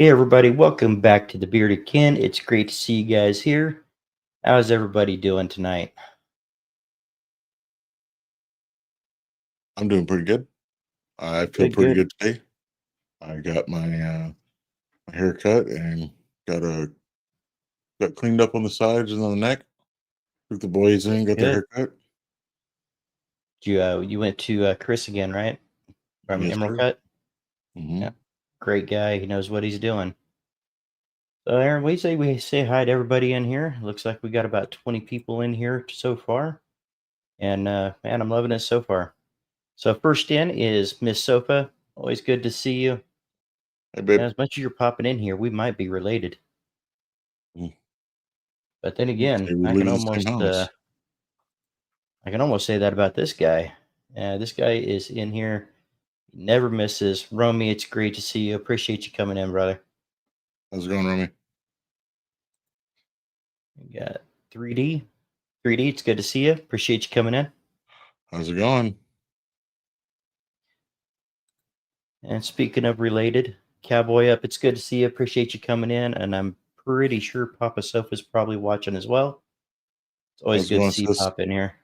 Hey everybody, welcome back to the Bearded Kin. It's great to see you guys here. How's everybody doing tonight? I'm doing pretty good. I feel Good, pretty good. good today. I got my hair cut and got cleaned up on the sides and on the neck. Took the boys in, got their Good. hair cut. You went to Chris again, right? From Yes, Emerald sir. Cut. Hmm. Yeah, great guy. He knows what he's doing. So Aaron, we say hi to everybody in here. Looks like we got about 20 people in here so far, and man, I'm loving it so far. So first in is Miss Sofa. Always good to see you. Hey, And babe. as much as you're popping in here, we might be related. Mm. But then You could say again, we live in the same house. I can almost say that about this guy. This guy is in here, never misses. Romy, it's great to see you. Appreciate you coming in, brother. How's it going, Romy? We got 3D. 3D, it's good to see you. Appreciate you coming in. How's it going? And speaking of related, Cowboy Up, it's good to see you. Appreciate you coming in. And I'm pretty sure Papa Sofa's probably watching as well. It's always How's it good to going, see you sis? pop in here.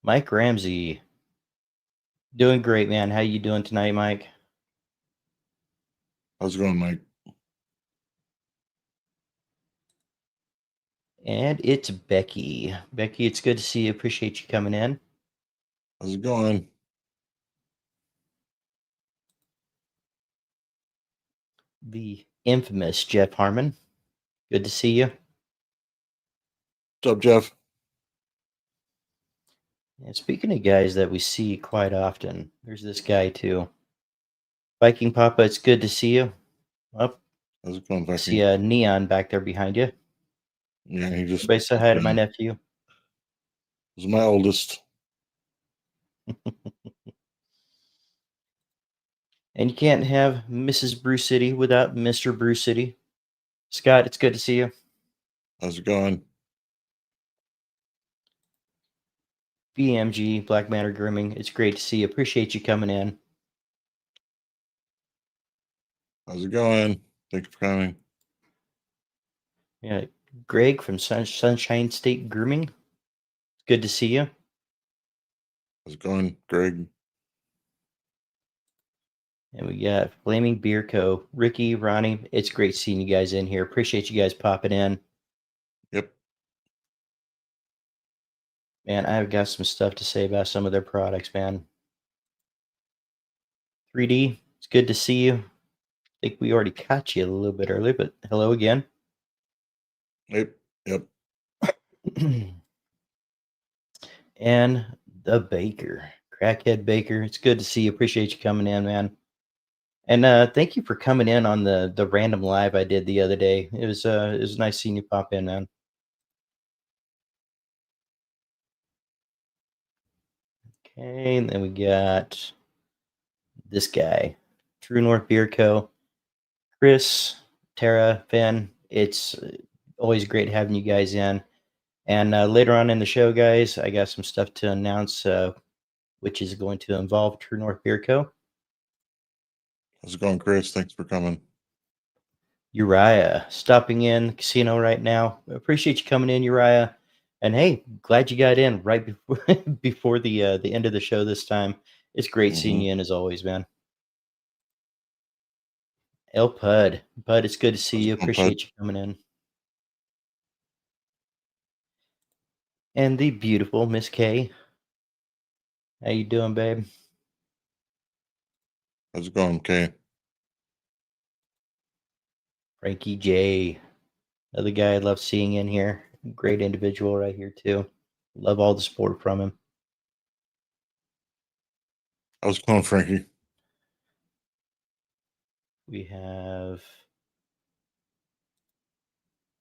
Mike Ramsey, doing great, man. How you doing tonight, Mike? How's it going, Mike? And it's Becky. Becky, it's good to see you. Appreciate you coming in. How's it going? The infamous Jeff Harmon. Good to see you. What's up, Jeff? And speaking of guys that we see quite often, there's this guy too. Viking Papa, it's good to see you. Up, How's it going, I see Viking? a neon back there behind you. Yeah, he just Everybody say hi to my nephew. was my oldest. And you can't have Mrs. Bruce City without Mr. Bruce City. Scott, it's good to see you. How's it going? BMG, Black Matter Grooming, it's great to see you. Appreciate you coming in. How's it going? Thank you for coming. Yeah, Greg from Sunshine State Grooming, good to see you. How's it going, Greg? And we got Flaming Beer Co. Ricky, Ronnie. It's great seeing you guys in here. Appreciate you guys popping in. Yep. Man, I've got some stuff to say about some of their products, man. 3D, it's good to see you. I think we already caught you a little bit early, but hello again. Yep. Yep. And the Baker, Crackhead Baker. It's good to see you. Appreciate you coming in, man. And thank you for coming in on the random live I did the other day. It was nice seeing you pop in, man. Okay, and then we got this guy, True North Beer Co. Chris, Tara, Finn. It's always great having you guys in. And later on in the show, guys, I got some stuff to announce, which is going to involve True North Beer Co. How's it going, Chris? Thanks for coming. Uriah stopping in the casino right now. Appreciate you coming in, Uriah. And hey, glad you got in right before before the end of the show this time. It's great seeing Mm-hmm. you in as always, man. El Pud, Pud, it's good to see How's it you. going, Pud? Appreciate you coming in. And the beautiful Miss K. How you doing, babe? How's it going, Kay? Frankie J. Another guy I love seeing in here. Great individual right here too. Love all the support from him. How's it going, Frankie? We have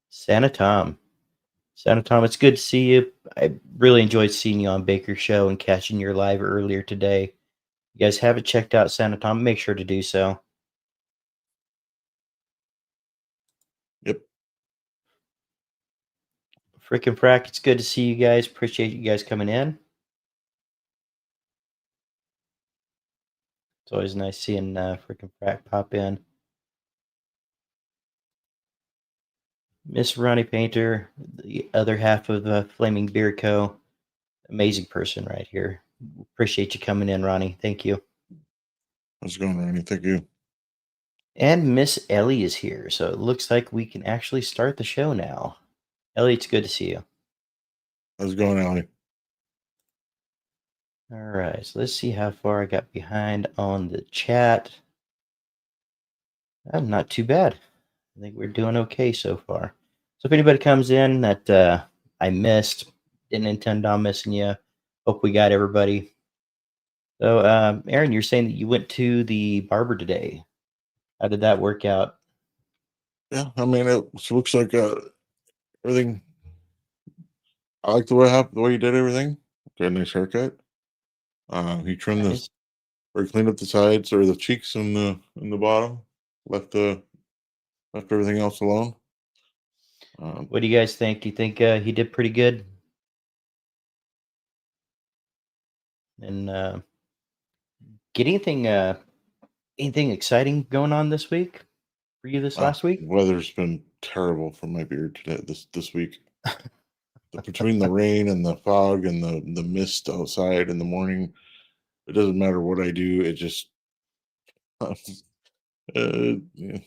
Santa Tom. Santa Tom, it's good to see you. I really enjoyed seeing you on Baker's show and catching your live earlier today. You guys haven't checked out Santa Tom, make sure to do so. Yep. Frickin' frack, it's good to see you guys. Appreciate you guys coming in. always nice seeing freaking Frat pop in. Miss Ronnie Painter, the other half of Flaming Beer Co. Amazing person right here. Appreciate you coming in, Ronnie. Thank you. How's it going, Ronnie? Thank you. And Miss Ellie is here, so it looks like we can actually start the show now. Ellie, it's good to see you. How's it going, Allie? All right, so let's see how far I got behind on the chat. Not too bad. I think we're doing okay so far. So if anybody comes in that I missed, didn't intend on missing you. Hope we got everybody. So, Aaron, you're saying that you went to the barber today. How did that work out? Yeah, I mean, it looks like everything. I like the way you did everything. Got a nice haircut. He trimmed Nice. or cleaned up the sides or the cheeks and the bottom. Left left everything else alone. What do you guys think? Do you think he did pretty good? And get anything exciting going on this week for you this last week? Weather's been terrible for my beard this week. Between the rain and the fog and the mist outside in the morning, it doesn't matter what I do. It just yeah.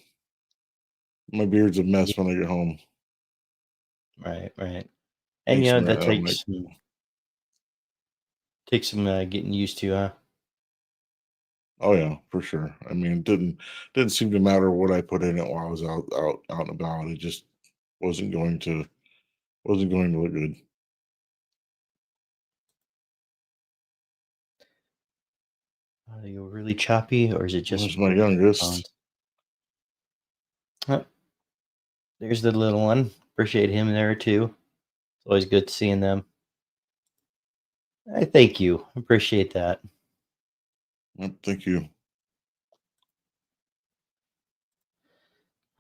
My beard's a Yeah, mess when I get home. right, right. And Thanks, that I'm like, takes some getting used to, huh? oh yeah, for sure. I mean, it didn't seem to matter what I put in it while I was out and about. It just wasn't going to wasn't going to look good. Are you really choppy, or is it just Where's my my youngest? headphones? Oh, there's the little one. Appreciate him there too. It's always good seeing them. I thank you. Appreciate that. Thank you.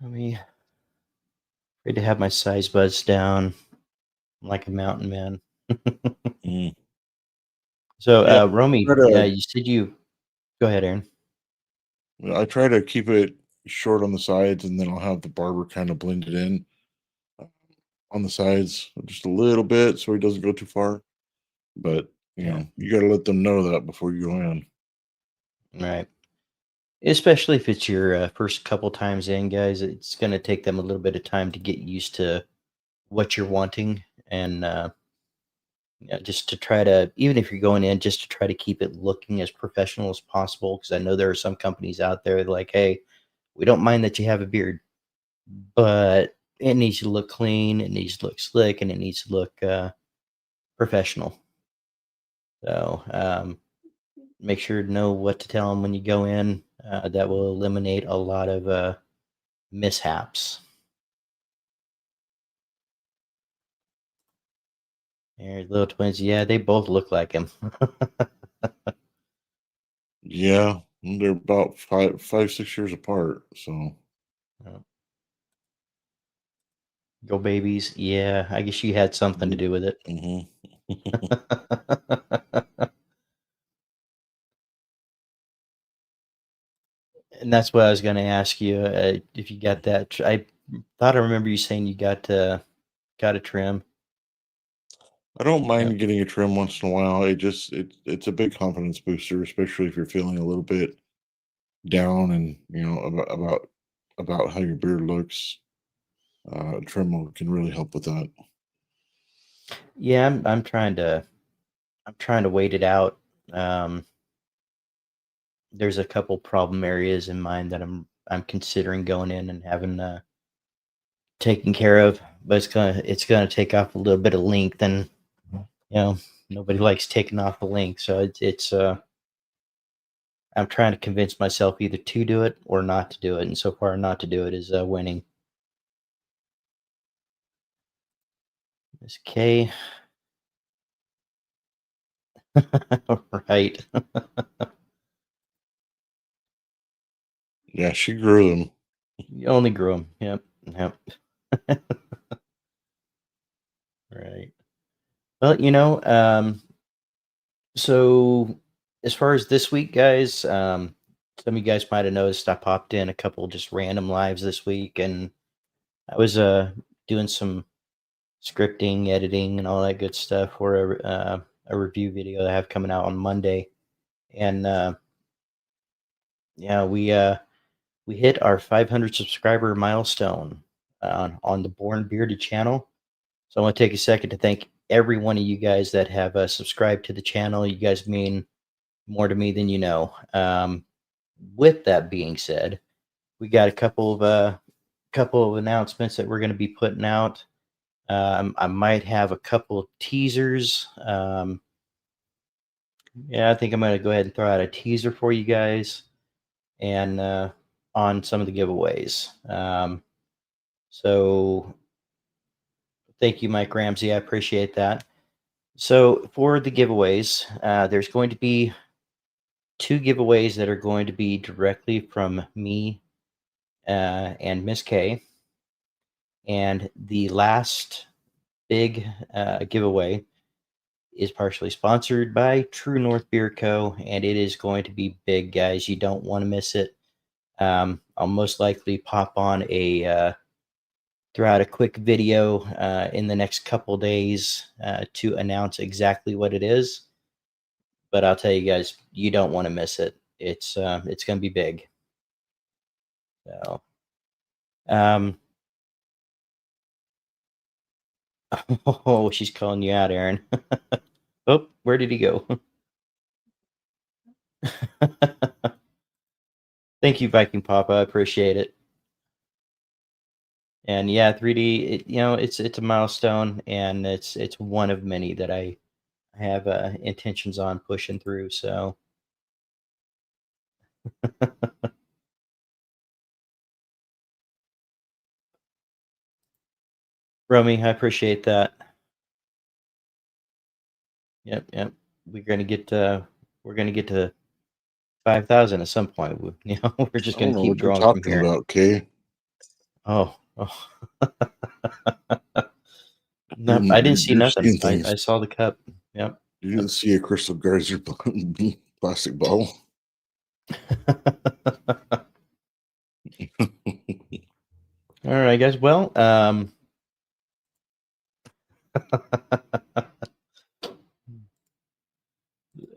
Let me ready to have my size buds down. I'm like a mountain man. Mm. So, Yeah, Romy, try to you said you go ahead, Aaron. I try to keep it short on the sides, and then I'll have the barber kind of blend it in uh, on the sides just a little bit, so he doesn't go too far. But Yeah, you got to let them know that before you go in. right. Especially if it's your first couple times in, guys, it's going to take them a little bit of time to get used to what you're wanting, and yeah, just to try to, even if you're going in, just to try to keep it looking as professional as possible. Because I know there are some companies out there like, hey, we don't mind that you have a beard, but it needs to look clean, it needs to look slick, and it needs to look professional. So make sure to know what to tell them when you go in. That will eliminate a lot of mishaps. And little twins, yeah, they both look like him. Yeah, they're about 6 years apart. So Yeah. Go babies. Yeah, I guess you had something to do with it. hmm And that's what I was going to ask you if you got that. I thought I remember you saying you got a trim. I don't Yep. mind getting a trim once in a while. It's a big confidence booster, especially if you're feeling a little bit down and about how your beard looks. Can really help with that. Yeah, I'm trying to wait it out. Um, there's a couple problem areas in mind that I'm considering going in and having taken care of, but it's gonna take off a little bit of length, and you know nobody likes taking off the length, so it's I'm trying to convince myself either to do it or not to do it, and so far not to do it is winning. Miss K, right? Yeah, she grew them. You only grew them. Yep, yep. Right. Well, so as far as this week, guys, some of you guys might have noticed I popped in a couple just random lives this week, and I was doing some scripting, editing, and all that good stuff for a review video that I have coming out on Monday. And yeah, we hit our 500 subscriber milestone on the Born Bearded channel. So I want to take a second to thank every one of you guys that have subscribed to the channel. You guys mean more to me than you know. With that being said, we got a couple of announcements that we're going to be putting out. I might have a couple of teasers. Yeah, I think I'm going to go ahead and throw out a teaser for you guys, and on some of the giveaways. So thank you, Mike Ramsey. I appreciate that. So for the giveaways, there's going to be 2 giveaways that are going to be directly from me and Miss K. And the last big giveaway is partially sponsored by True North Beer Co. And it is going to be big, guys. You don't want to miss it. I'll most likely pop on throw out a quick video in the next couple days to announce exactly what it is. But I'll tell you guys, you don't want to miss it. It's going to be big. So, oh, she's calling you out, Aaron. Oh, where did he go? Thank you, Viking Papa. I appreciate it. And yeah, 3D, it's a milestone, and it's one of many that I have intentions on pushing through. So, Romy, I appreciate that. Yep. We're gonna get to 5,000 at some point. We're just I gonna don't know keep what you're growing from talking here. about, Kay. Oh. No, I didn't see You're nothing. seeing things. I saw the cup. Yep. You didn't see a crystal geyser plastic bottle. All right, guys. Well,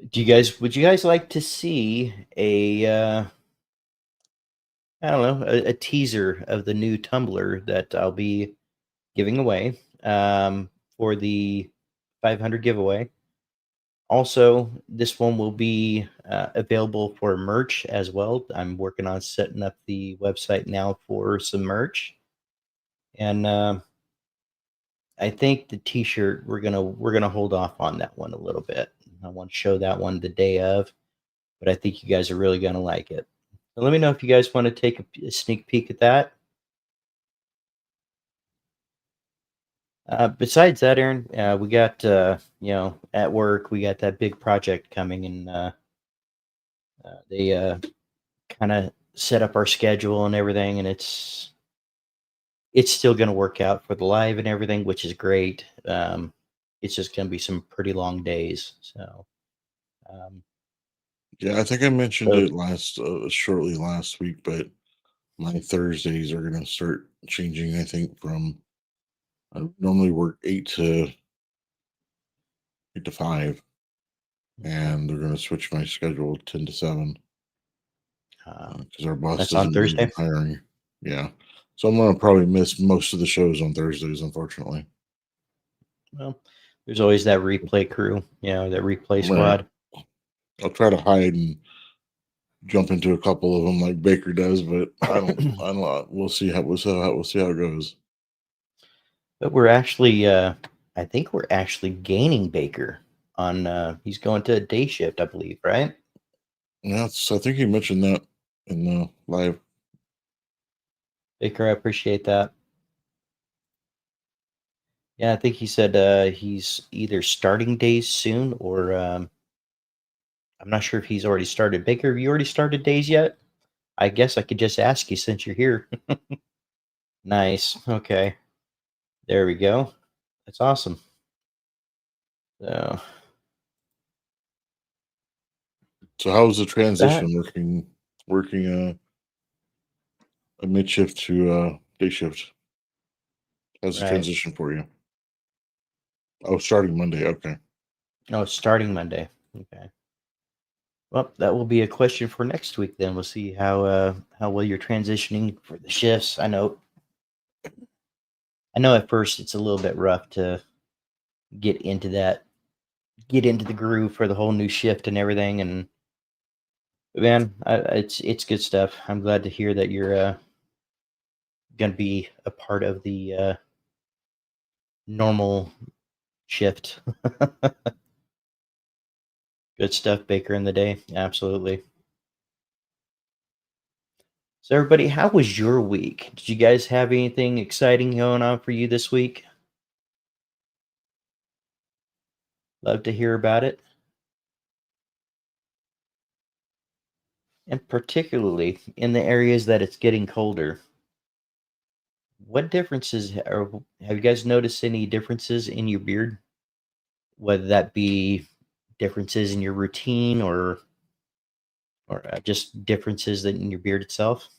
would you guys like to see I don't know, a teaser of the new tumbler that I'll be giving away for the 500 giveaway? Also, this one will be available for merch as well. I'm working on setting up the website now for some merch, and I think the T-shirt we're gonna hold off on that one a little bit. I want to show that one the day of, but I think you guys are really gonna like it. So let me know if you guys want to take a sneak peek at that. Besides that, Aaron, we got at work we got that big project coming, and they kind of set up our schedule and everything, and it's still going to work out for the live and everything, which is great. It's just going to be some pretty long days. So, um, Yeah, I think I mentioned so it shortly last week, but my Thursdays are going to start changing. I think from I normally work 8 to 5, and they're going to switch my schedule 10 to 7 because our boss that's on doesn't believe Thursday. in hiring. Yeah, so I'm going to probably miss most of the shows on Thursdays, unfortunately. Well, there's always that replay crew, that replay Right. squad. I'll try to hide and jump into a couple of them like Baker does, but I don't. I don't know. We'll see how it goes. But we're actually, I think we're actually gaining Baker on. He's going to a day shift, I believe, right? Yeah, I think he mentioned that in the live. Baker, I appreciate that. Yeah, I think he said he's either starting days soon, or I'm not sure if he's already started. Baker, have you already started days yet? I guess I could just ask you since you're here. Nice. Okay. There we go. That's awesome. So So how was the that transition working working a mid shift to day shift. How's the Right. transition for you? Oh, starting Monday. Okay. Oh, starting Monday. Okay. Well, that will be a question for next week. Then we'll see how well you're transitioning for the shifts. I know at first it's a little bit rough to get into that, get into the groove for the whole new shift and everything. And man, it's good stuff. I'm glad to hear that you're going to be a part of the normal shift. Good stuff, Baker in the day. Absolutely. So, everybody, how was your week? Did you guys have anything exciting going on for you this week? Love to hear about it. And particularly in the areas that it's getting colder. What differences are, have you guys noticed any differences in your beard? Whether that be differences in your routine or just differences in your beard itself?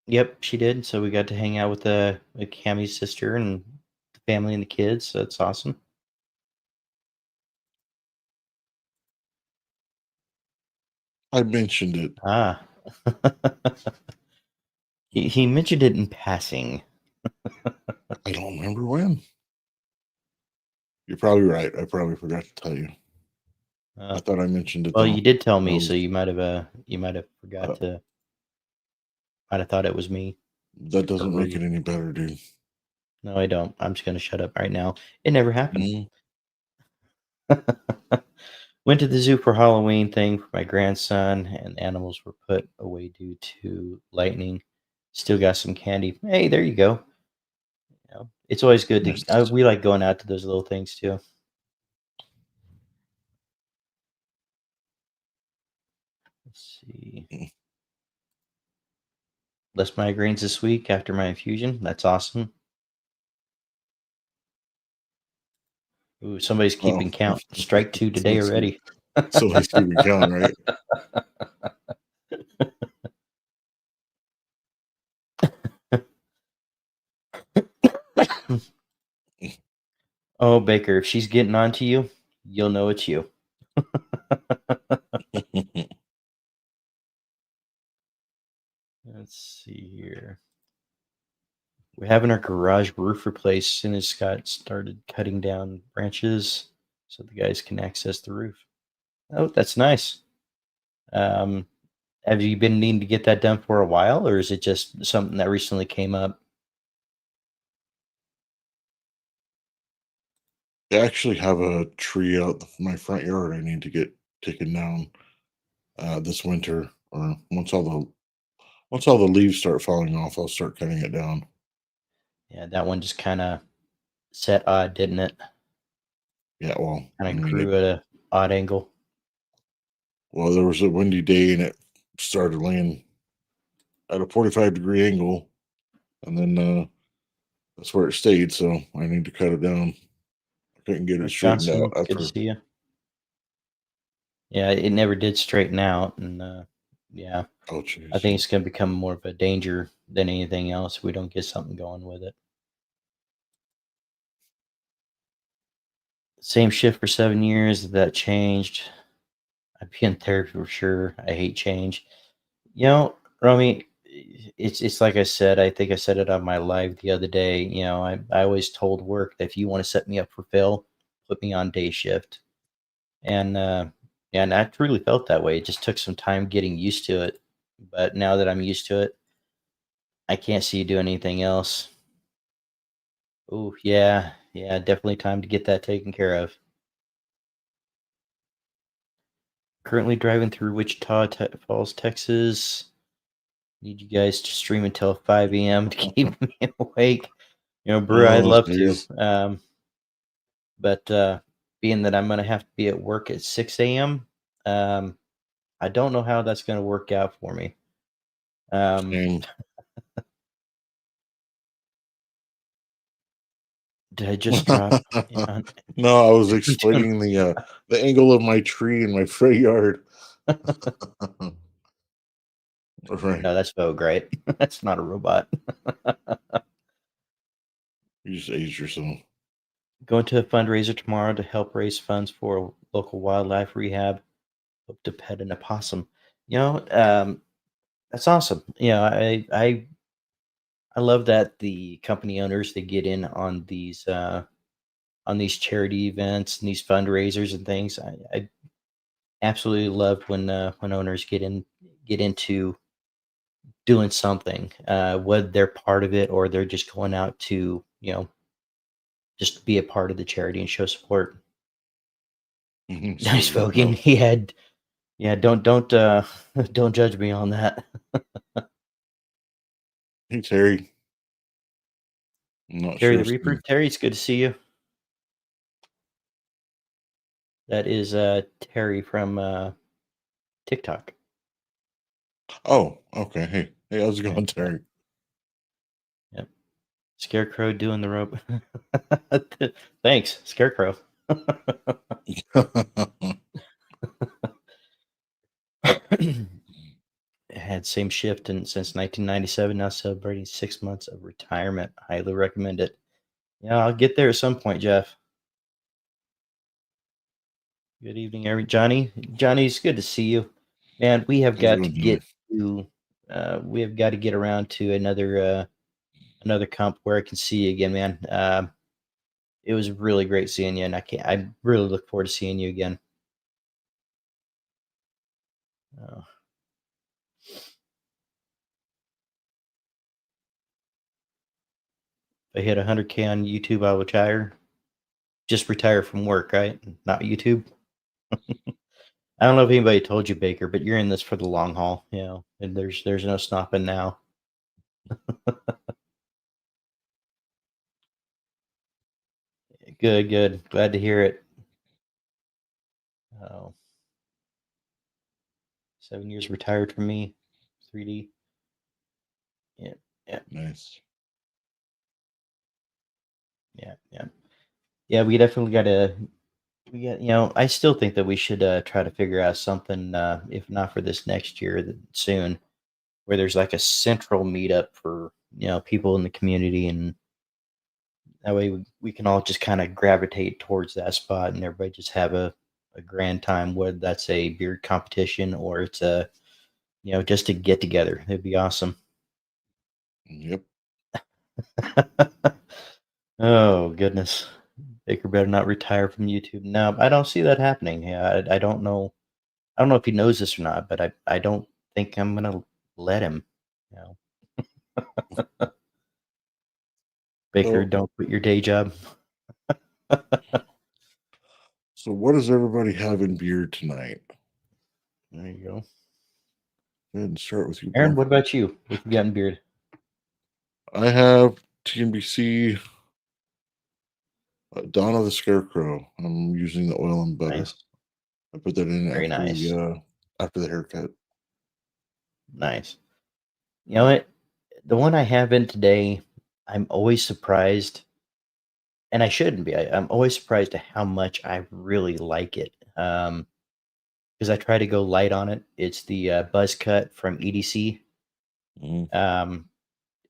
Yep, she did. So we got to hang out with Cammie's sister and the family and the kids. So that's awesome. I mentioned it. Ah, he mentioned it in passing. I don't remember when. You're probably right. I probably forgot to tell you. I Uh, thought I mentioned it well, though. you did tell I me, so was. you might have forgot Uh, to. Might have thought it was me that doesn't or make you. it any better, dude. No, I don't. I'm just gonna shut up right now. It never happened. Mm, Went to the zoo for Halloween thing for my grandson, and the animals were put away due to lightning. Still got some candy. Hey, there you go. You know, it's always good to. yes. We like going out to those little things too. Let's see. Mm. Less migraines this week after my infusion. That's awesome. Ooh, somebody's Oh, keeping count. Strike two today let's see. already. So he's keeping count, right? Oh, Baker, if she's getting on to you, you'll know it's you. Let's see here. We're having our garage roof replaced. As soon as Scott started cutting down branches so the guys can access the roof. Oh, that's nice. Um, have you been needing to get that done for a while, or is it just something that recently came up? I actually have a tree out my front yard I need to get taken down this winter, or once all the leaves start falling off, I'll start cutting it down. Yeah, that one just kind of set odd, didn't it? Yeah, well, I Kind of mean, grew at a odd angle. there was a windy day and it started laying at a 45-degree angle, and then that's where it stayed. So I need to cut it down. I couldn't get it Rick straightened out Johnson, good to after. see you. Yeah, it never did straighten out, and yeah, Oh, I jeez. think it's going to become more of a danger than anything else if we don't get something going with it. Same shift for 7 years. If that changed, I'd be in therapy for sure. I hate change. Romy, it's like I said. I think I said it on my live the other day. I always told work that if you want to set me up for fail, put me on day shift. And yeah, and I truly felt that way. It just took some time getting used to it. But now that I'm used to it, I can't see you doing anything else. Oh yeah, yeah, definitely time to get that taken care of. Currently driving through Wichita Falls, Texas. Need you guys to stream until 5 a.m. to keep me awake. Brew, I'd Oh, love to. jeez. But being that I'm going to have to be at work at 6 a.m., um, I don't know how that's going to work out for me. Um, Same. Did I just drop in on No, I was doing explaining the angle of my tree in my front yard. Right. no, that's Vogue, right? That's not a robot. You just aged yourself. Going to a fundraiser tomorrow to help raise funds for a local wildlife rehab. Hope to pet an opossum. You know, that's awesome. I love that the company owners, they get in on these charity events and these fundraisers and things. I absolutely love when owners get into doing something, whether they're part of it or they're just going out to just be a part of the charity and show support. Nice So, Vogan. He had Yeah. Don't don't judge me on that. hey Terry, I'm not Terry sure. the Reaper. Terry, it's good to see you. That is Terry from TikTok. Oh, okay. Hey, how's it Yep, going, yep, Terry? yep. Scarecrow doing the rope. Thanks, Scarecrow. Had same shift since 1997. Now celebrating 6 months of retirement. Highly recommend it. Yeah, I'll get there at some point, Jeff. Good evening, every Johnny. Johnny, it's good to see you, man. We have How's it got going, to Johnny? get to. We have got to get around to another comp where I can see you again, man. It was really great seeing you, and I really look forward to seeing you again. Uh, if I hit 100K on YouTube, I'll retire. Just retire from work, right? Not YouTube. I don't know if anybody told you, Baker, but you're in this for the long haul, and there's no stopping now. Good, good. Glad to hear it. Oh, 7 years retired from me. 3D. Yeah, yeah, Nice. yeah, yeah. Yeah, we definitely gotta I still think that we should try to figure out something, if not for this next year, then soon, where there's like a central meetup for, people in the community, and that way we can all just kind of gravitate towards that spot and everybody just have a grand time, whether that's a beard competition or it's just a get together. It'd be awesome. Yep. Oh goodness. Baker better not retire from YouTube. No, I don't see that happening. Yeah, I don't know. I don't know if he knows this or not, but I don't think I'm gonna let him. You know, Baker, So, don't quit your day job. so what does everybody have in beer tonight? There you go. Go ahead and start with you, Aaron, bro. what about you? What you got in beard? I have TNBC Dawn of the Scarecrow. I'm using the oil and butter. Nice, I put that in very after nice, the haircut. nice. You know what? The one I have in today, I'm always surprised, and I shouldn't be. I'm always surprised at how much I really like it. Because I try to go light on it. It's the Buzz Cut from EDC. Mm. Um,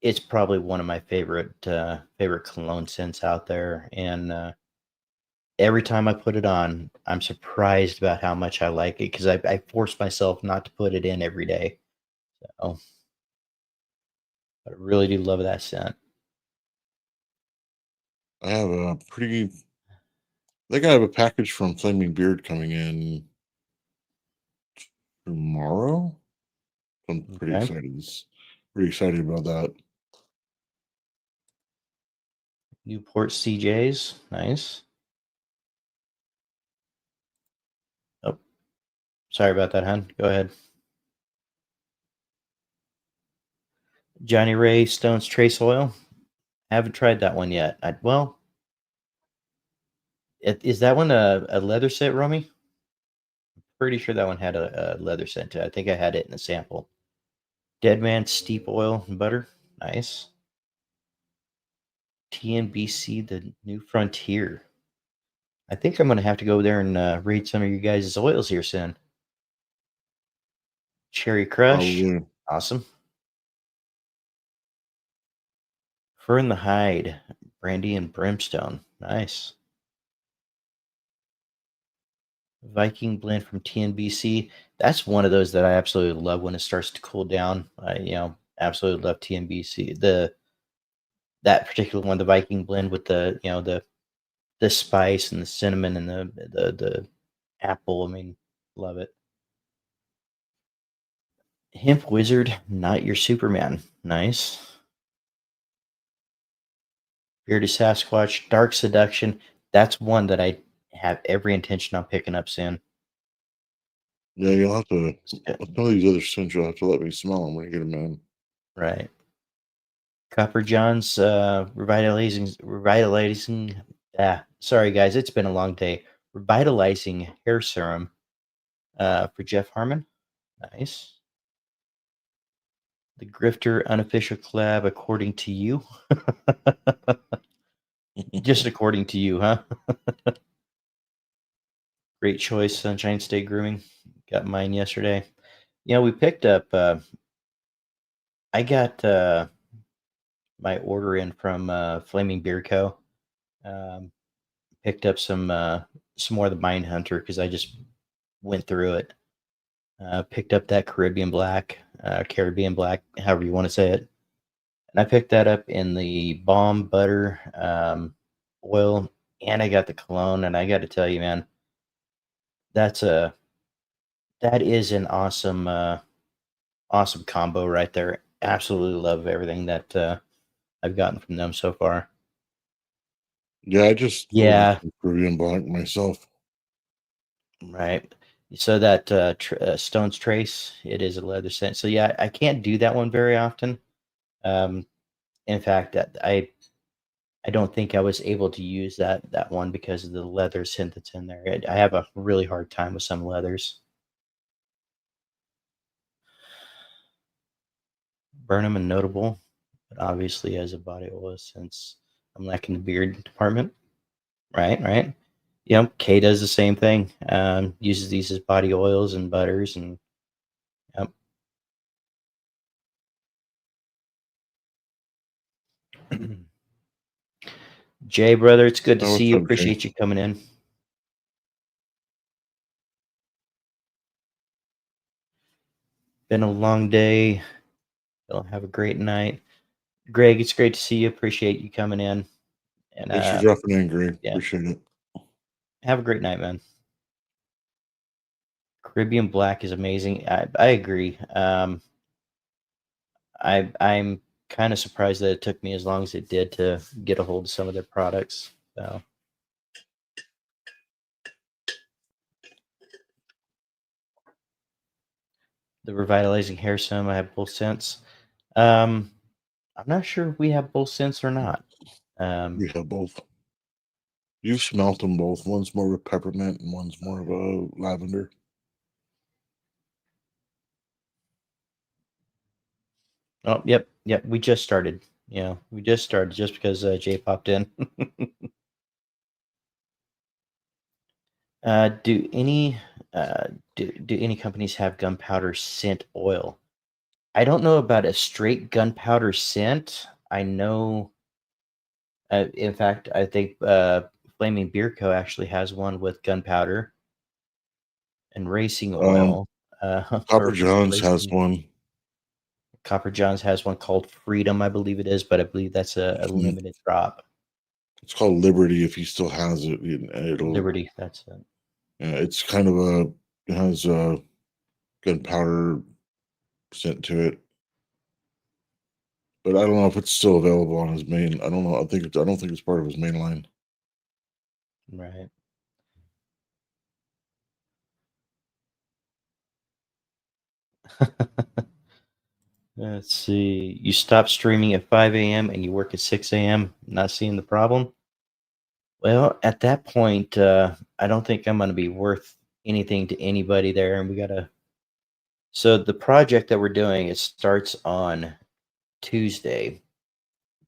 it's probably one of my favorite cologne scents out there, and every time I put it on, I'm surprised about how much I like it because I force myself not to put it in every day. So I really do love that scent. I have a pretty. I think I have a package from Flaming Beard coming in tomorrow. I'm pretty Okay. excited. Pretty excited about that. Newport CJs. Nice. Oh, sorry about that, hon. Go ahead. Johnny Ray Stone's Trace Oil. Haven't tried that one yet. Is that one a leather set, Romy? Pretty sure that one had a leather scent to it. I think I had it in a sample. Dead Man Steep Oil and Butter. Nice. TNBC, the New Frontier. I think I'm gonna have to go there and read some of you guys' oils here soon. Cherry Crush, Probably. awesome. Fur in the Hide, Brandy and Brimstone, nice. Viking blend from TNBC. That's one of those that I absolutely love when it starts to cool down. I absolutely love TNBC. That particular one, the Viking blend with the spice and the cinnamon and the apple. I mean, love it. Hemp Wizard, not your Superman. Nice. Bearded Sasquatch, Dark Seduction. That's one that I have every intention on picking up soon. Yeah, you'll have to. Yeah, Some of these other scents you'll have to let me smell them when you get them in. right. Copper John's revitalizing. Sorry guys, it's been a long day. Revitalizing hair serum for Jeff Harmon. Nice. The Grifter unofficial collab, according to you. Just according to you, huh? Great choice, Sunshine State Grooming. Got mine yesterday. We picked up. I got my order in from Flaming Beer Co. Um, Picked up some more of the Mind Hunter because I just went through it. Picked up that Caribbean Black, however you want to say it. And I picked that up in the balm butter oil, and I got the cologne. And I got to tell you, man, that's a that is an awesome combo right there. Absolutely love everything that I've gotten from them so far. Yeah, I just ordered Yeah, some Peruvian black myself. right. So that Stone's Trace, it is a leather scent. So yeah, I can't do that one very often. Um, in fact, I don't think I was able to use that one because of the leather scent that's in there. I have a really hard time with some leathers. Burnham and Notable, but obviously as a body oil since I'm lacking the beard department. Right, right. Kay does the same thing. Uses these as body oils and butters, and yep. Jay, brother, it's good to Oh, see what's you. up, Jay? Appreciate you coming in. Been a long day. You'll have a great night. Greg, it's great to see you. Appreciate you coming in. And Thanks for dropping in, Greg. yeah, Appreciate it. have a great night, man. Caribbean Black is amazing. I agree. I'm kind of surprised that it took me as long as it did to get a hold of some of their products. So the revitalizing hair serum, I have both scents. Um, I'm not sure if we have both scents or not. Um, We have both. You've smelt them both. One's more of a peppermint and one's more of a lavender. oh, yep. We just started. We just started just because Jay popped in. Do any do any companies have gunpowder scent oil? I don't know about a straight gunpowder scent. I know. In fact, I think Flaming Beer Co. actually has one with gunpowder and racing Um, oil. Copper For John's has racing, one. Copper Johns has one called Freedom, I believe it is, but I believe that's a Mhm. limited drop. It's called Liberty. If he still has it, it'll. Liberty, that's it. Yeah, it's kind of it has a gunpowder scent to it, but I don't know if it's still available on his main. I don't know. I don't think it's part of his main line. Right. Let's see. You stop streaming at 5 a.m. and you work at 6 a.m. Not seeing the problem? Well, at that point, I don't think I'm going to be worth anything to anybody there. And we got to. So the project that we're doing, it starts on Tuesday,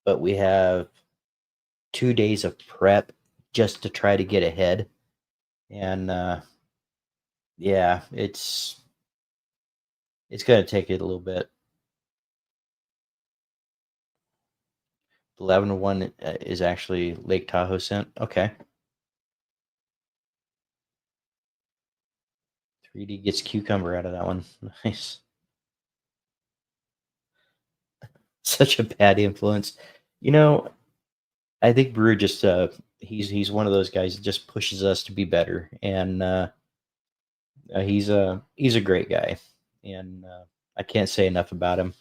but we have 2 days of prep just to try to get ahead. And yeah, it's gonna take it a little bit. 11 to 1 is actually Lake Tahoe scent. Okay. 3D gets cucumber out of that one. Nice. Such a bad influence. You know, I think Brew just he's one of those guys that just pushes us to be better, and he's a great guy, and I can't say enough about him.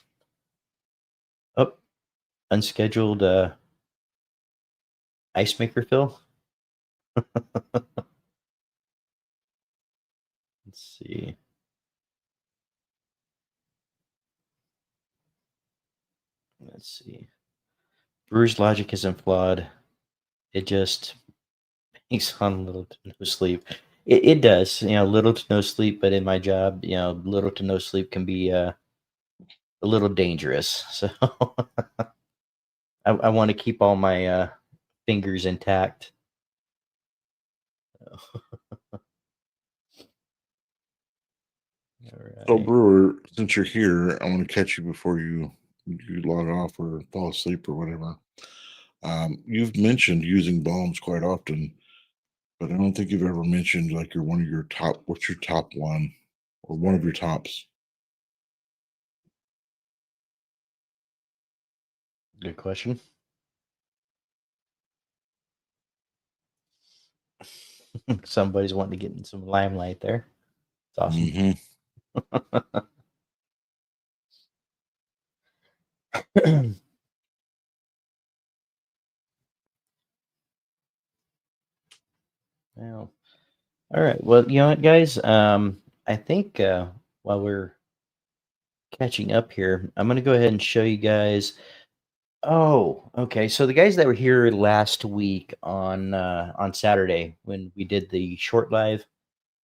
Oh, unscheduled ice maker fill. Let's see. Let's see. Brew's logic isn't flawed. It just makes on little to no sleep. It does, little to no sleep. But in my job, little to no sleep can be a little dangerous. So I want to keep all my fingers intact. All So, right. Brewer, since you're here, I want to catch you before you log off or fall asleep or whatever. You've mentioned using bombs quite often, but I don't think you've ever mentioned like your one of your top. What's your top one, or one of your tops? Good question. Somebody's wanting to get in some limelight there. It's awesome. Hmm. Well, all right. Well, you know what, guys? I think while we're catching up here, I'm gonna go ahead and show you guys. Oh, okay. So the guys that were here last week on Saturday when we did the short live,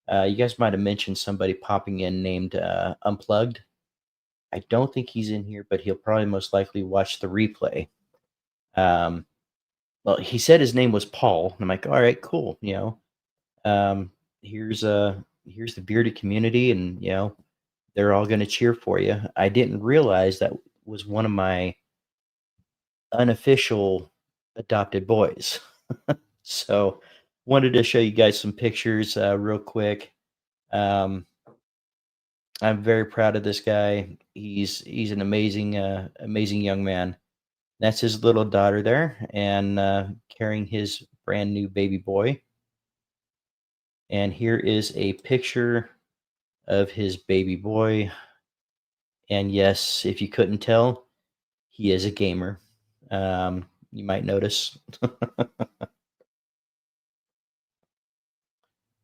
you guys might have mentioned somebody popping in named Unplugged. I don't think he's in here, but he'll probably most likely watch the replay. Um, well, he said his name was Paul. And I'm like, all right, cool. Um, here's the bearded community, and they're all going to cheer for you. I didn't realize that was one of my unofficial adopted boys. So wanted to show you guys some pictures real quick. Um, I'm very proud of this guy. He's an amazing young man. That's his little daughter there, and carrying his brand new baby boy. And here is a picture of his baby boy. And yes, if you couldn't tell, he is a gamer. You might notice.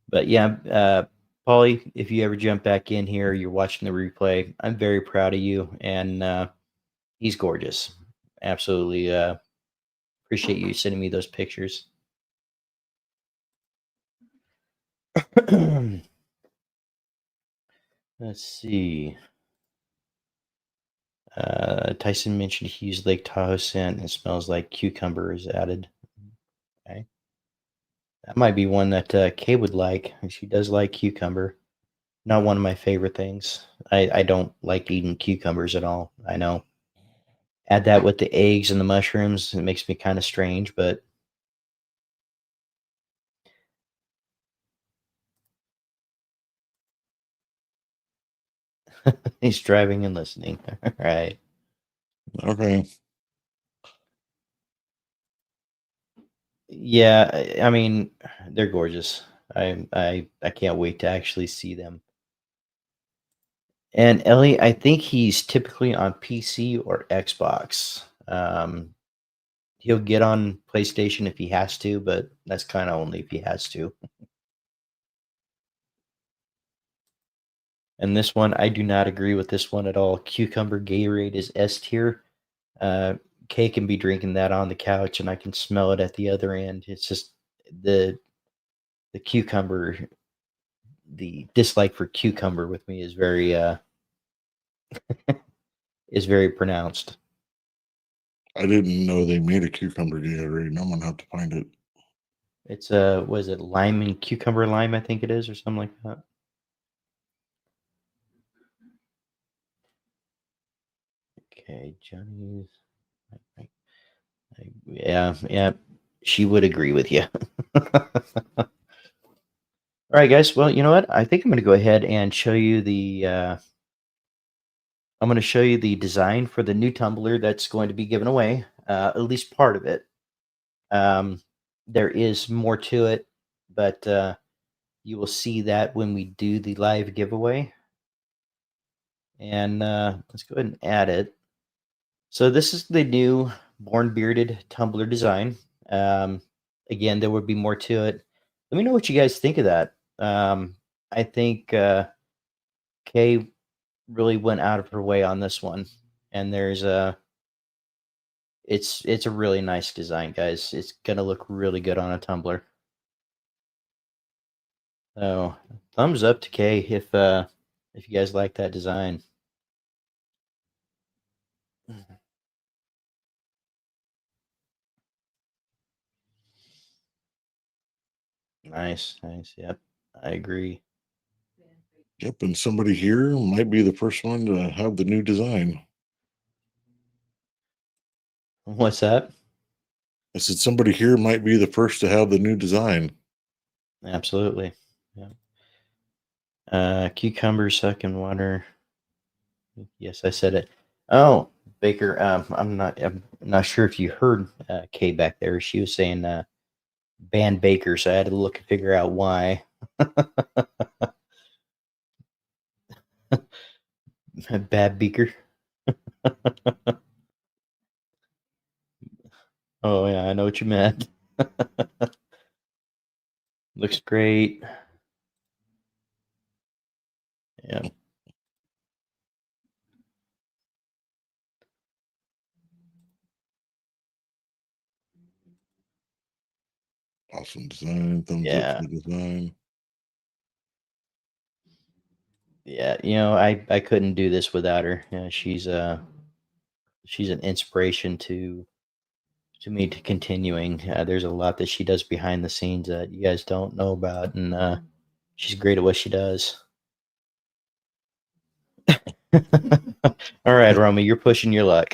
But yeah, Paulie, if you ever jump back in here, you're watching the replay. I'm very proud of you, and he's gorgeous. Absolutely appreciate you sending me those pictures. Let's see. Tyson mentioned he used Lake Tahoe scent and it smells like cucumber is added. Okay. That might be one that Kay would like. She does like cucumber. Not one of my favorite things. I don't like eating cucumbers at all. I know. Add that with the eggs and the mushrooms. It makes me kind of strange, but he's driving and listening. All right. Okay. Yeah, I mean, they're gorgeous. I can't wait to actually see them. And Ellie, I think he's typically on PC or Xbox. He'll get on PlayStation if he has to, but that's kind of only if he has to. And this one, I do not agree with this one at all. Cucumber Gatorade is S tier. Uh, Kay can be drinking that on the couch, and I can smell it at the other end. It's just the the cucumber, the dislike for cucumber with me is very pronounced. I didn't know they made a cucumber dehydrator. I'm gonna have to find it. It's was it lime and cucumber lime? I think it is, or something like that. Okay, Johnny's. I- yeah, yeah, she would agree with you. All right, guys. Well, you know what? I think I'm going to go ahead and show you the. I'm going to show you the design for the new tumbler that's going to be given away. At least part of it. Um, there is more to it, but you will see that when we do the live giveaway. And let's go ahead and add it. So this is the new Born Bearded tumbler design. Um, Again, there would be more to it. Let me know what you guys think of that. I think Kay really went out of her way on this one, and there's a it's a really nice design, guys. It's gonna look really good on a tumbler. So thumbs up to Kay if you guys like that design. Nice, nice. Yep, I agree. Yep, and somebody here might be the first one to have the new design. What's that? I said somebody here might be the first to have the new design. Absolutely. Yeah. Cucumber suck in water. Yes, I said it. Oh, Baker. I'm not sure if you heard Kay back there. She was saying ban Baker, so I had to look and figure out why. Bad Beaker. Oh yeah, I know what you meant. Looks great. Yeah, Awesome design. Thumbs up for yeah, the design. yeah. You know, I couldn't do this without her. Yeah, she's an inspiration to me to continuing. There's a lot that she does behind the scenes that you guys don't know about, and she's great at what she does. All right, Romy, you're pushing your luck.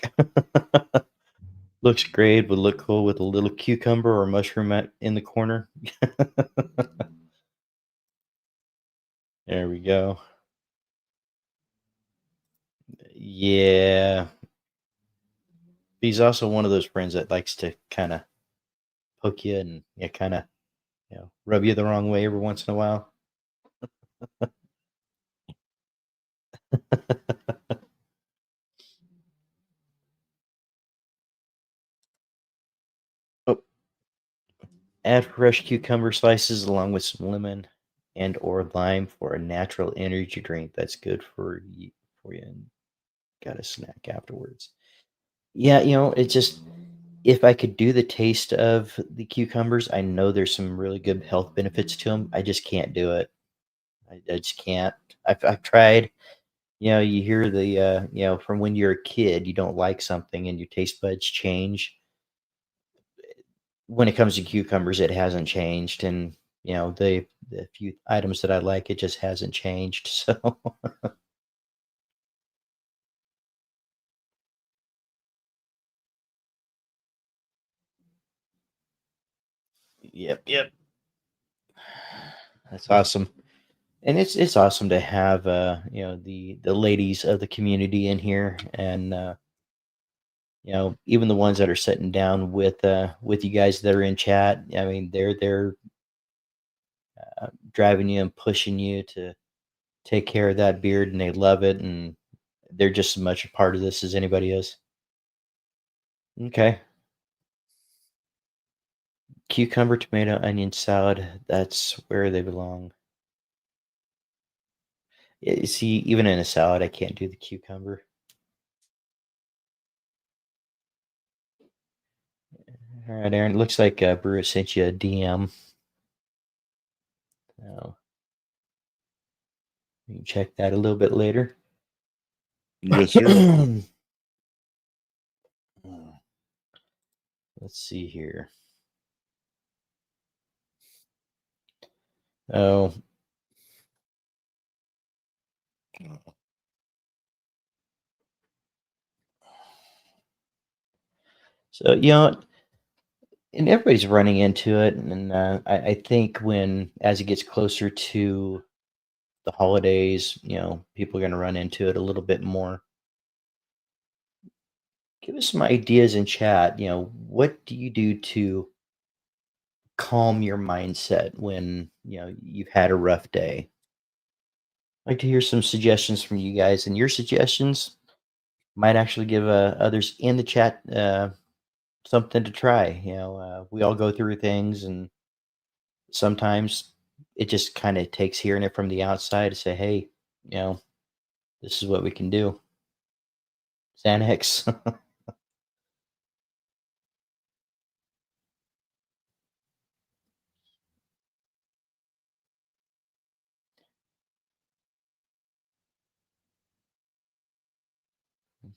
Looks great. Would look cool with a little cucumber or mushroom in the corner. There we go. Yeah. He's also one of those friends that likes to kind of poke you and yeah, kind of rub you the wrong way every once in a while. Oh, add fresh cucumber slices along with some lemon and or lime for a natural energy drink that's good for you and got a snack afterwards. Yeah, it just if I could do the taste of the cucumbers, I know there's some really good health benefits to them. I just can't do it. I just can't. I've tried. You hear the from when you're a kid, you don't like something and your taste buds change. When it comes to cucumbers, it hasn't changed, and the few items that I like, it just hasn't changed. So, yep, yep, that's awesome. And it's awesome to have the ladies of the community in here, and even the ones that are sitting down with you guys that are in chat. I mean, they're driving you and pushing you to take care of that beard, and they love it, and they're just as much a part of this as anybody is. Okay, cucumber, tomato, onion salad. That's where they belong. See, even in a salad, I can't do the cucumber. All right, Aaron. It looks like Brewer sent you a DM. So you can check that a little bit later. Yes, sir. Let's see here. Oh, Uh, so and everybody's running into it, and I think as it gets closer to the holidays, people are going to run into it a little bit more. Give us some ideas in chat. What do you do to calm your mindset when you've had a rough day? I'd like to hear some suggestions from you guys, and your suggestions might actually give others in the chat something to try. We all go through things, and sometimes it just kind of takes hearing it from the outside to say, "Hey, you know, this is what we can do." Xanax.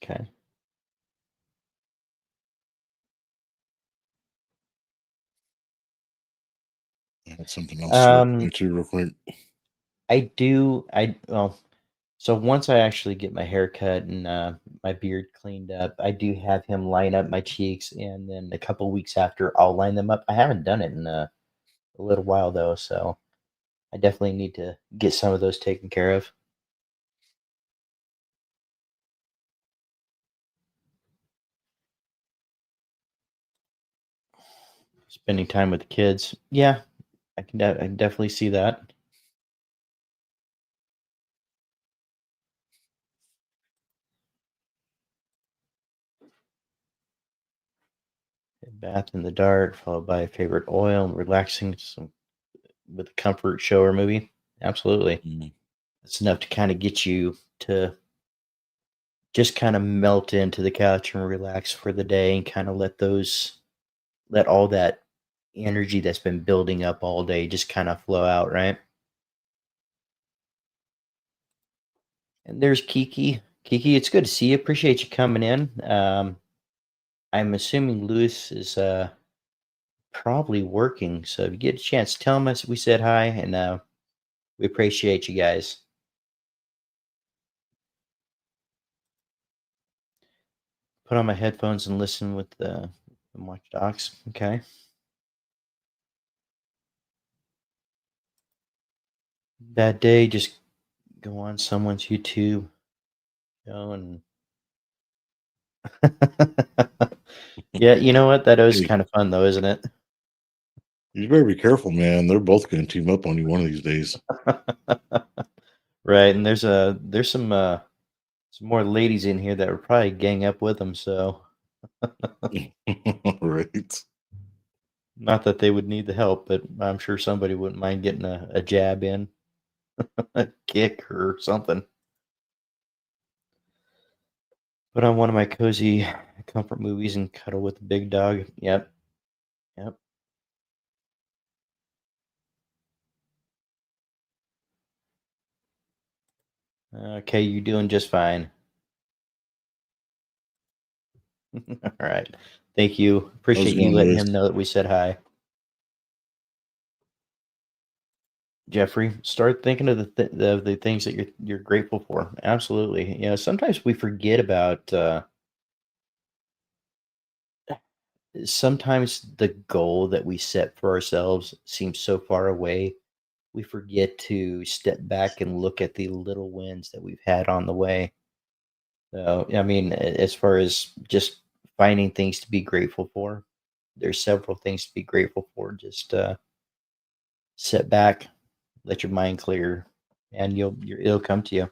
Okay. That's something else to look Um, into real quick. I do. So once I actually get my hair cut and my beard cleaned up, I do have him line up my cheeks, and then a couple weeks after, I'll line them up. I haven't done it in a little while though, so I definitely need to get some of those taken care of. Spending time with the kids, yeah, I can definitely see that. A bath in the dark, followed by a favorite oil, and relaxing some with a comfort show or movie. Absolutely, Mm. it's enough to kind of get you to just kind of melt into the couch and relax for the day, and kind of let all that energy that's been building up all day just kind of flow out, right? And there's Kiki. Kiki, it's good to see you. Appreciate you coming in. I'm assuming Lewis is probably working, so if you get a chance, tell him we said hi, and we appreciate you guys. Put on my headphones and listen with and watch docs. Okay. Bad day, just go on someone's YouTube show and yeah, you know what? That is Hey, kind of fun though, isn't it? you better be careful, man. They're both going to team up on you one of these days. Right, and there's some more ladies in here that would probably gang up with them. So Right. not that they would need the help, but I'm sure somebody wouldn't mind getting a jab in, a kick or something. Put on one of my cozy comfort movies and cuddle with the big dog. Yep, yep. Okay, you're doing just fine. All right. Thank you. How's Appreciate it you going, letting Lewis? him know that we said hi. Jeffrey, start thinking of the things that you're grateful for. Absolutely. Sometimes we forget about sometimes the goal that we set for ourselves seems so far away. We forget to step back and look at the little wins that we've had on the way. So, I mean, as far as just finding things to be grateful for, there's several things to be grateful for. Just sit back, let your mind clear, and it'll come to you.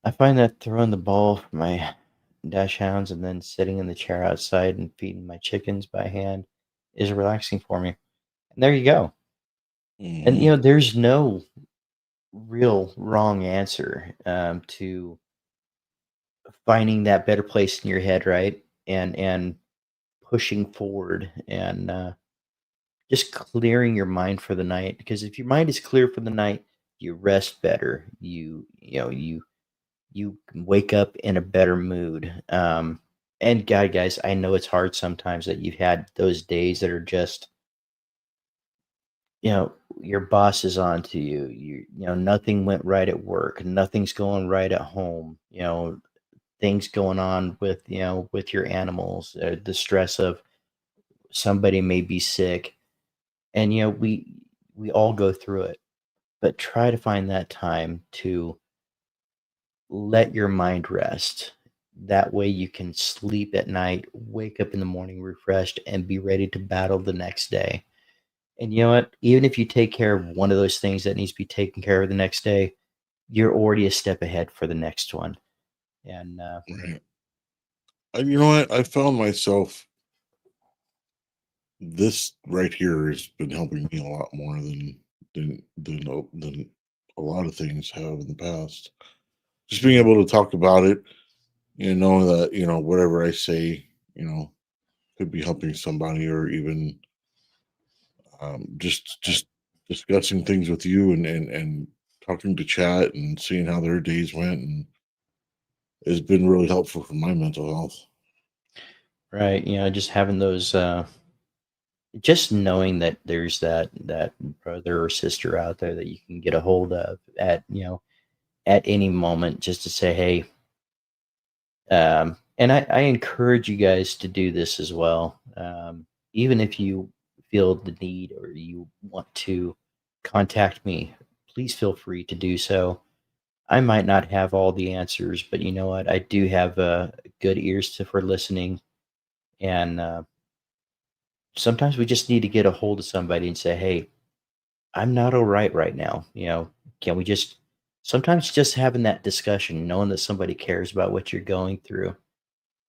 I find that throwing the ball for my dash hounds and then sitting in the chair outside and feeding my chickens by hand is relaxing for me. And there you go. And Hmm. there's no real wrong answer to finding that better place in your head, right? And pushing forward and just clearing your mind for the night. Because if your mind is clear for the night, you rest better. You you can wake up in a better mood. And God, guys, I know it's hard sometimes that you've had those days that are just, you know, your boss is on to you. Nothing went right at work, nothing's going right at home. Things going on with, with your animals, the stress of somebody may be sick, and we all go through it. But try to find that time to let your mind rest. That way you can sleep at night, wake up in the morning refreshed, and be ready to battle the next day. And you know what? Even if you take care of one of those things that needs to be taken care of the next day, you're already a step ahead for the next one. And Right. And you know what? I found myself this right here has been helping me a lot more than a lot of things have in the past. Just being able to talk about it and know that whatever I say, could be helping somebody, or even just discussing things with you, and talking to chat and seeing how their days went, and has been really helpful for my mental health. right, just having those, just knowing that there's that brother or sister out there that you can get a hold of at at any moment, just to say, hey. And I encourage you guys to do this as well. Even if you feel the need or you want to contact me, please feel free to do so. I might not have all the answers, but you know what? I do have good ears for listening. And sometimes we just need to get a hold of somebody and say, hey, I'm not all right now. Can we just sometimes just having that discussion, knowing that somebody cares about what you're going through.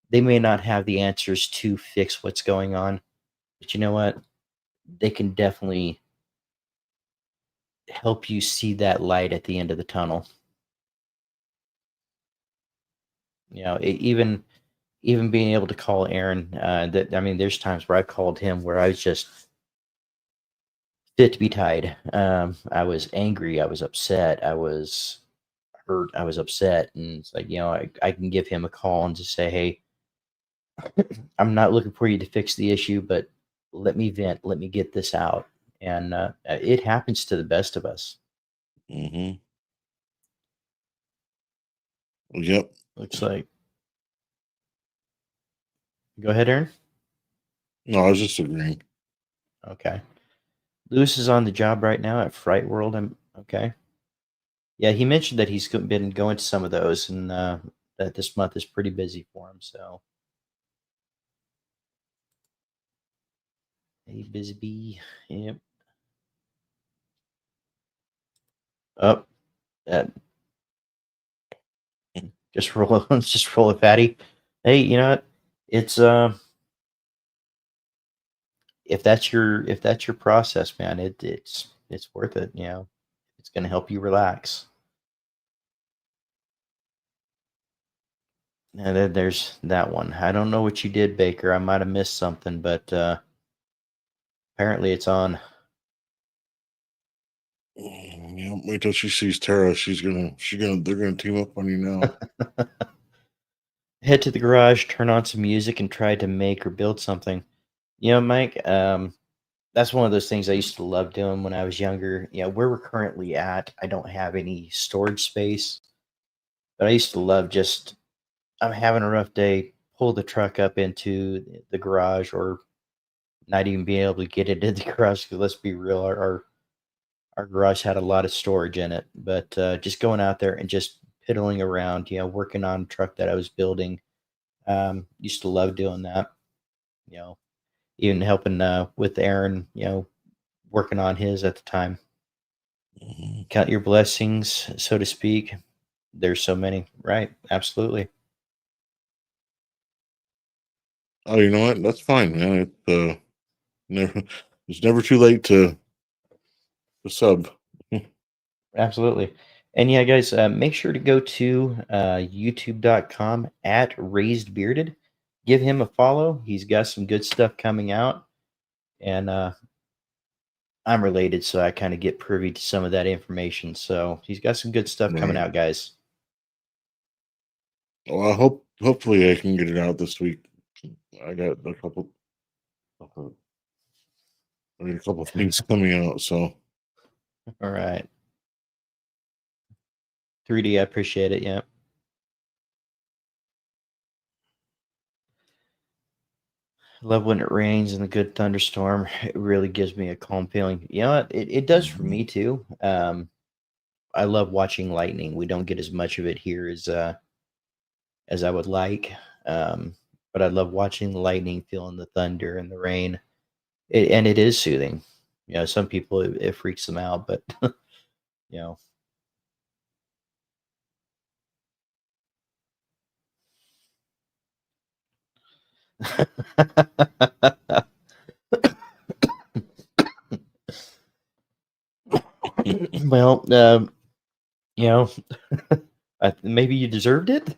They may not have the answers to fix what's going on, but you know what? They can definitely help you see that light at the end of the tunnel. Even being able to call Aaron. That I mean, there's times where I called him where I was just fit to be tied. I was angry. I was upset. I was hurt. I was upset, and it's like I can give him a call and just say, hey, I'm not looking for you to fix the issue, but let me vent. Let me get this out. And it happens to the best of us. Hmm. Yep. Looks like. Go ahead, Aaron. No, I was just agreeing. Okay. Lewis is on the job right now at Fright World. Okay. Yeah, he mentioned that been going to some of those, and that this month is pretty busy for him. So, hey, busy bee. Yep. Up. Oh, just roll. Just roll it, fatty. Hey, you know what? It's if that's your process, man, it's worth it. It's gonna help you relax. And then there's that one. I don't know what you did, Baker. I might have missed something, but apparently it's on. Yeah, wait till she sees Tara. They're gonna team up on you now. Head to the garage, turn on some music, and try to make or build something. Mike, that's one of those things I used to love doing when I was younger. Where we're currently at, I don't have any storage space, but I used to love just, I'm having a rough day, pull the truck up into the garage, or not even being able to get it into the garage. Because let's be real, our garage had a lot of storage in it, but just going out there and just piddling around, working on a truck that I was building. Used to love doing that. You know, even helping with Aaron. Working on his at the time. Mhm. Count your blessings, so to speak. There's so many, right? Absolutely, Oh, you know what? That's fine, man. Never, it's never too late to sub. absolutely. And yeah, guys, make sure to go to youtube.com at raised bearded. Give him a follow. He's got some good stuff coming out, and I'm related, so I kind of get privy to some of that information. So he's got some good stuff coming Right. out, guys. Well, hopefully I can get it out this week. I got uh, a couple things coming out, so All right. 3D, I appreciate it. Yeah. I love when it rains and the good thunderstorm. It really gives me a calm feeling. You know what? It does for mhm. me too. I love watching lightning. We don't get as much of it here as I would like. Um, but I love watching the lightning, feeling the thunder and the rain. And it is soothing. You know, some people it freaks them out, but you know. Well, you know, maybe you deserved it.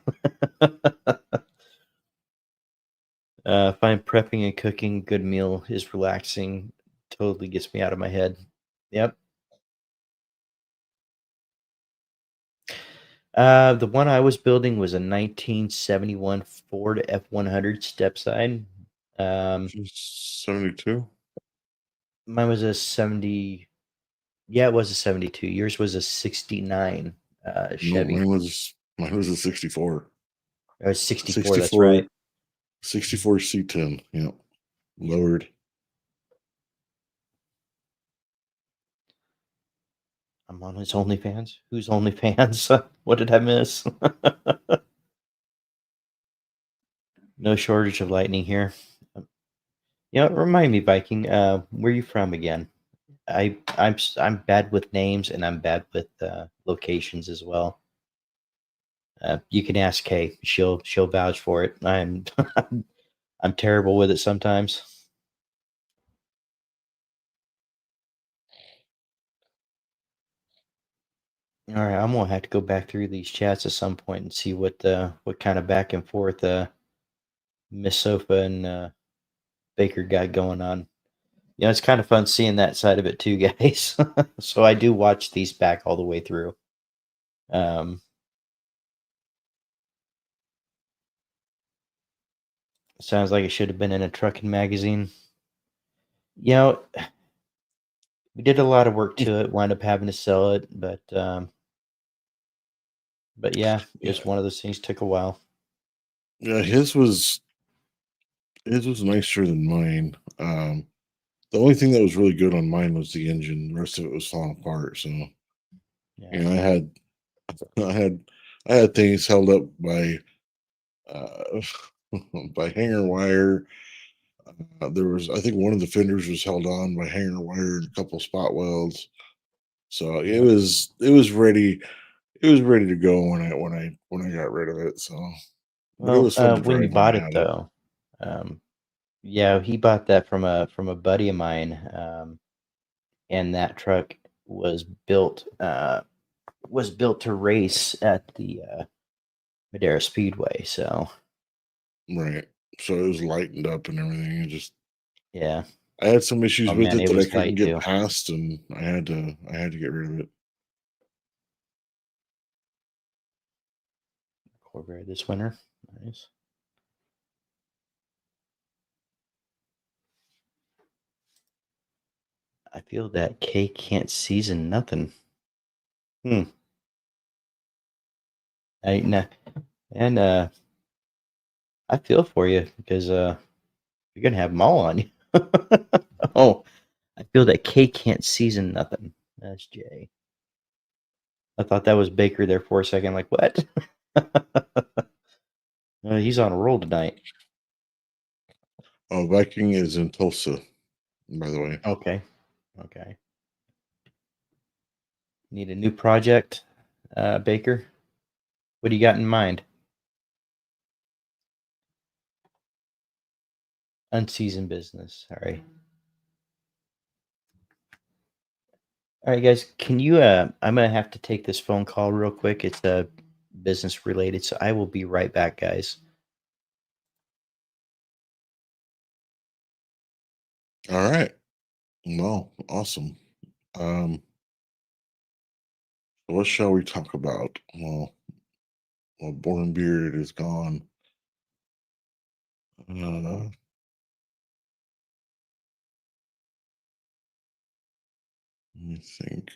Find prepping and cooking good meal is relaxing. Totally gets me out of my head. Yep. The one I was building was a 1971 Ford F100 step side. Um, 72. mine was a 70. Yeah, it was a 72. Yours was a 69 No, Chevy. mine was a 64. It was 64. That's 64 right. 64 C10. Yeah, lowered. I'm on his OnlyFans. Who's OnlyFans? What did I miss? No shortage of lightning here. You know, remind me, Viking. Where you from again? I'm bad with names and I'm bad with locations as well. You can ask Kay; she'll vouch for it. I'm I'm terrible with it sometimes. All right, I'm gonna have to go back through these chats at some point and see what kind of back and forth Miss Sofa and Baker got going on. You know, it's kind of fun seeing that side of it too, guys. So I do watch these back all the way through. Um, Sounds like it should have been in a trucking magazine. You know, we did a lot of work to it, wound up having to sell it, but yeah, Yeah, just one of those things took a while. yeah. His was nicer than mine. The only thing that was really good on mine was the engine. The rest of it was falling apart. So Yeah. you know, I had, I had things held up by uh, by hanger wire. There was, I think, one of the fenders was held on by hanger wire and a couple spot welds. So Yep. it was ready. It was ready to go when I got rid of it. So, but it Well, was fun to when you drive when I bought it had it. though, um, yeah, he bought that from a buddy of mine, and that truck was built to race at the Madera Speedway. So Right. So it was lightened up and everything. It just yeah. I had some issues Oh with man, it it that I was couldn't light get too. past, and I had to get rid of it. Corvair this winter. Nice. I feel that cake can't season nothing. Hmm. I nah, and I feel for you because you're gonna have them all on you. Oh, I feel that cake can't season nothing. That's Jay. I thought that was Baker there for a second. Like what? He's on a roll tonight. Oh, Viking is in Tulsa, by the way. Okay. Okay. Need a new project, Baker? What do you got in mind? Unseasoned business. Sorry. All right, guys. Can you? I'm gonna have to take this phone call real quick. It's business related, so I will be right back, guys. All right. Well, awesome. Um, what shall we talk about? Well, Born Beard is gone. Let me think.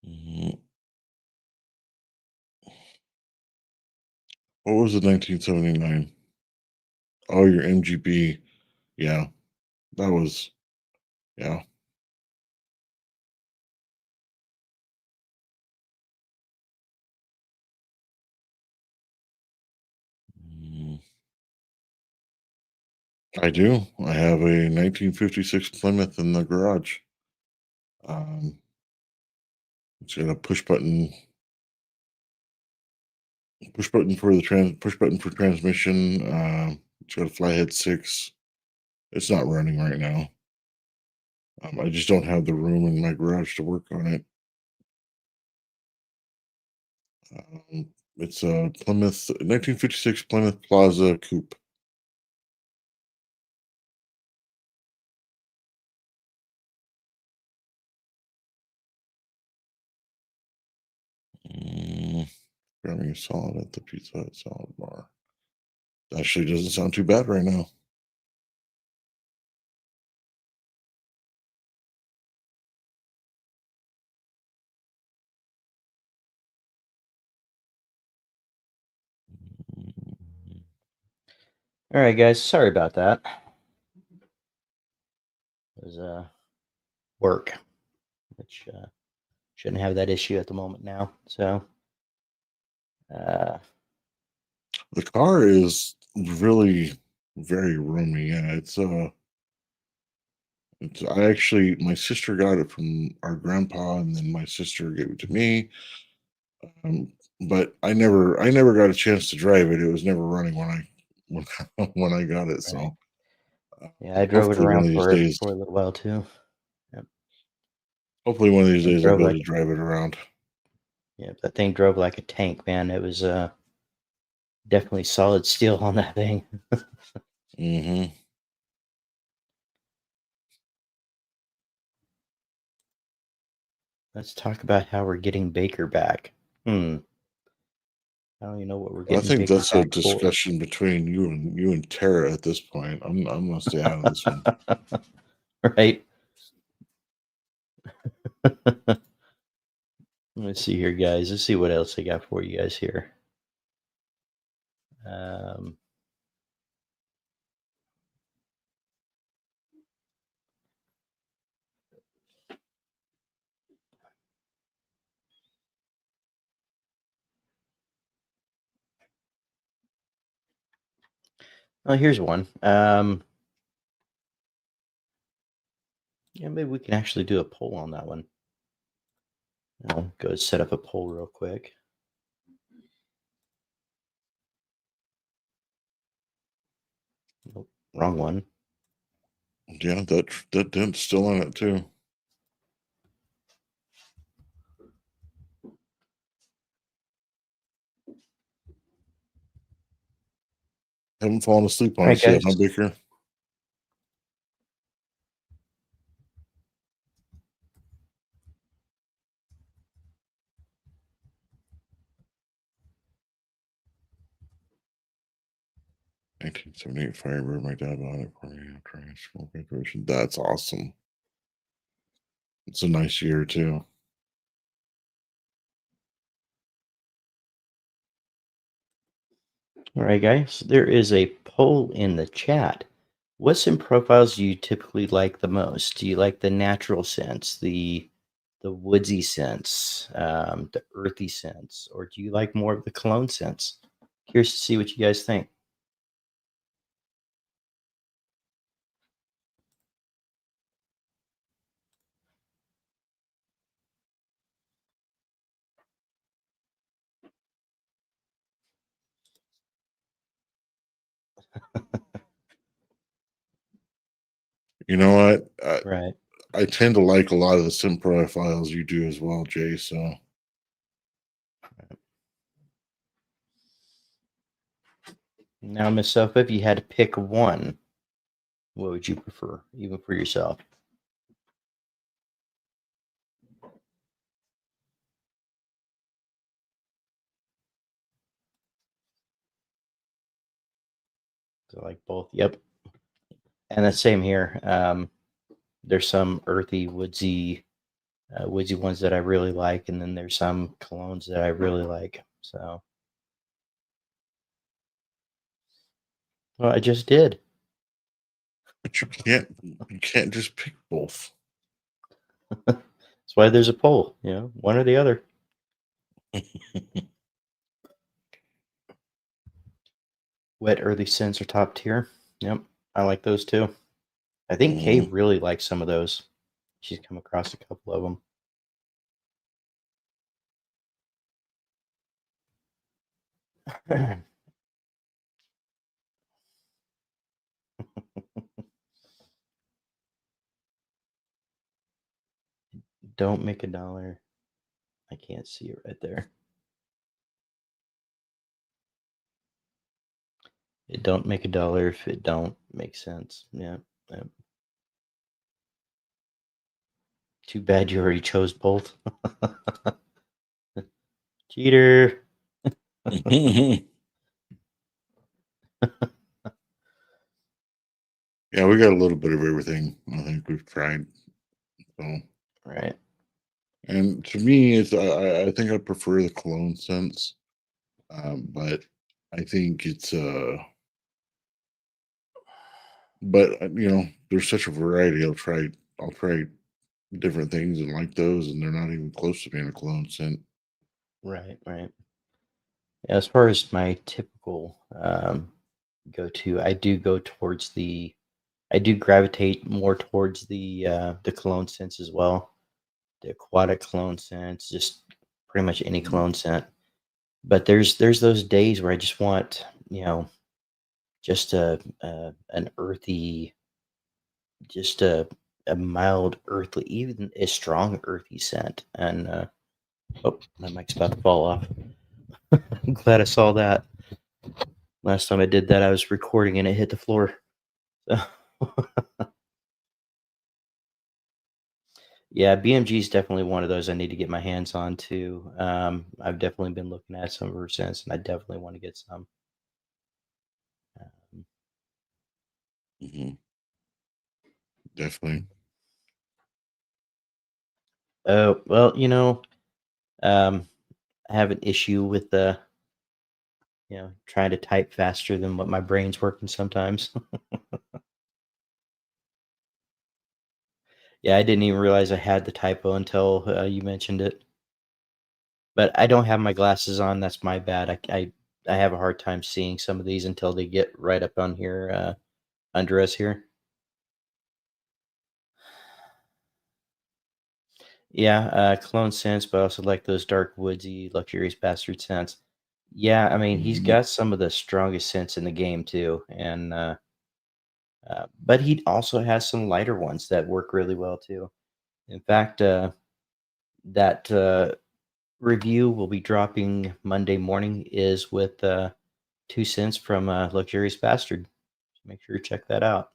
Mhm. What was it? 1979. Oh, your MGB. Yeah, that was. Yeah. Mm, I do. I have a 1956 Plymouth in the garage. Um, it's got a push button for the push button for transmission. It's got a flathead 6. It's not running right now. I just don't have the room in my garage to work on it. It's a Plymouth 1956 Plymouth Plaza Coupe. Mm, grabbing a solid at the Pizza Hut salad bar. Actually, doesn't sound too bad right now. Mm, All right, guys. Sorry about that. It was work, which shouldn't have that issue at the moment now. So, uh, The car is really very roomy. Yeah, I actually, my sister got it from our grandpa, and then my sister gave it to me. Um, but I never got a chance to drive it. It was never running when when I got it. right. So Yeah, I drove it hopefully one around of these for days, a little while too. Yep. hopefully one of these Thing days I'll drove be able like to drive it around. yeah, that thing drove like a tank, man. It was definitely solid steel on that thing. Hmm. Let's talk about how we're getting Baker back. Hmm. I don't even know what we're I getting think Baker that's a back for. discussion between you and Tara at this point. I'm gonna stay out of this one. Right? Let's see here, guys. Let's see what else I got for you guys here. Um, oh, here's one. Yeah, maybe we can actually do a poll on that one. I'll go set up a poll real quick. Nope, wrong one. Yeah, that dent's still on it too. Haven't fallen asleep All on right, us yet, guys. huh, Baker? 1978 Firebird. My dad bought it for me after high school graduation. That's awesome. It's a nice year too. All right, guys. There is a poll in the chat. What sim profiles do you typically like the most? Do you like the natural sense, the woodsy sense, the earthy sense, or do you like more of the cologne sense? Curious to see what you guys think. You know what? Right. I tend to like a lot of the sim profiles you do as well, Jay. So Now, Miss Sofa, if you had to pick one, What would you prefer, even for yourself? So like both. Yep. And the same here. There's some earthy, woodsy ones that I really like, and then there's some colognes that I really like. So, well, I just did. But you can't just pick both. That's why there's a poll. One or the other. Wet earthy scents are top tier. Yep, I like those too. I think Kay Mhm. really likes some of those. She's come across a couple of them. Don't make a dollar. I can't see it right there. It don't make a dollar if it don't make sense. Yeah. Yep. Too bad you already chose both. Cheater. Yeah, we got a little bit of everything. I think we've tried. So, Right. and to me, I think I prefer the cologne scents, but I think it's but there's such a variety. I'll try different things and like those, and they're not even close to being a cologne scent. Right. Right. As far as my typical go to, I do gravitate more towards the cologne scents as well. The aquatic cologne scents, just pretty much any Mhm. cologne scent. But there's those days where I just want, just an earthy, just a mild earthly, even a strong earthy scent. And oh, my mic's about to fall off. I'm glad I saw that. Last time I did that, I was recording and it hit the floor. So, yeah, BMG is definitely one of those I need to get my hands on too. I've definitely been looking at some of her scents, and I definitely want to get some. Um, Mhm. Definitely. oh well, um, I have an issue with trying to type faster than what my brain's working sometimes. Yeah, I didn't even realize I had the typo until you mentioned it. But I don't have my glasses on. That's my bad. I have a hard time seeing some of these until they get right up on here under us here. Yeah, clone scents, but I also like those dark woodsy, luxurious bastard scents. Yeah, I mean he's Mhm. got some of the strongest scents in the game too, and but he also has some lighter ones that work really well too. In fact, that review will be dropping Monday morning is with 2 cents from Luxurious Bastard. So make sure you check that out.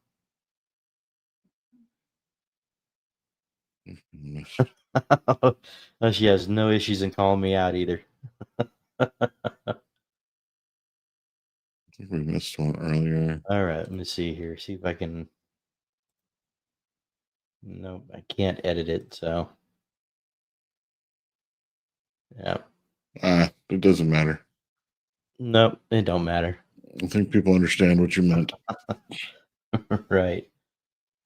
Yes. Oh, she has no issues in calling me out either. I think we missed one earlier. All right, let me see here. See if I can. Nope, I can't edit it. So yeah, It doesn't matter. nope, it don't matter. I think people understand what you meant. Right.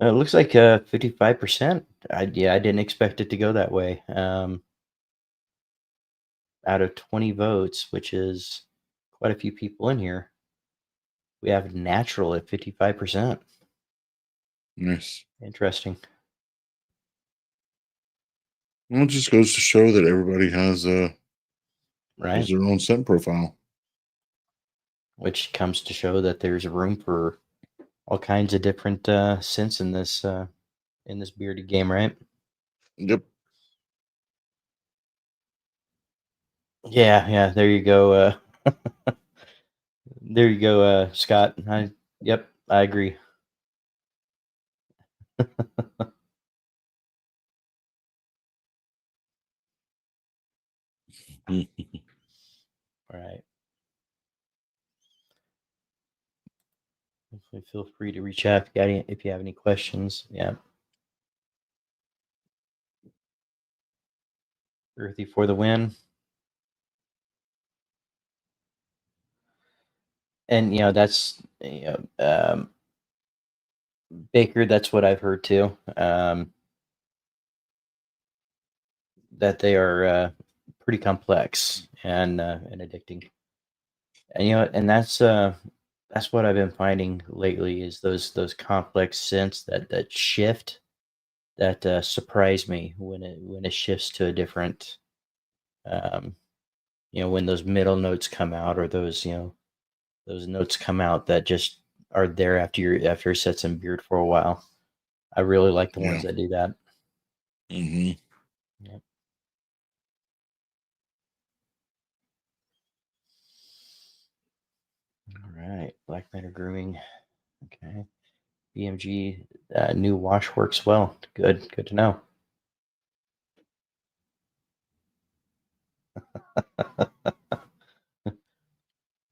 It looks like 55%. I didn't expect it to go that way. Out of 20 votes, which is quite a few people in here, we have natural at 55%. Nice. Interesting. Well, it just goes to show that everybody has Right? their own scent profile. Which comes to show that there's room for all kinds of different scents in this bearded game, right? Yep. Yeah, yeah. There you go. There you go, Scott. Yep, I agree. Right. Definitely feel free to reach out if you have any questions. Yeah. Earthy for the win. And that's Baker. That's what I've heard too. That they are pretty complex and addicting. And and that's what I've been finding lately is those complex scents that shift that surprise me when it shifts to a different um, when those middle notes come out or those notes come out that just are there after you set some beard for a while. I really like the Yeah. ones that do that. Hmm. Yep. All right, Black Matter Grooming. Okay, BMG new wash works well. Good to know.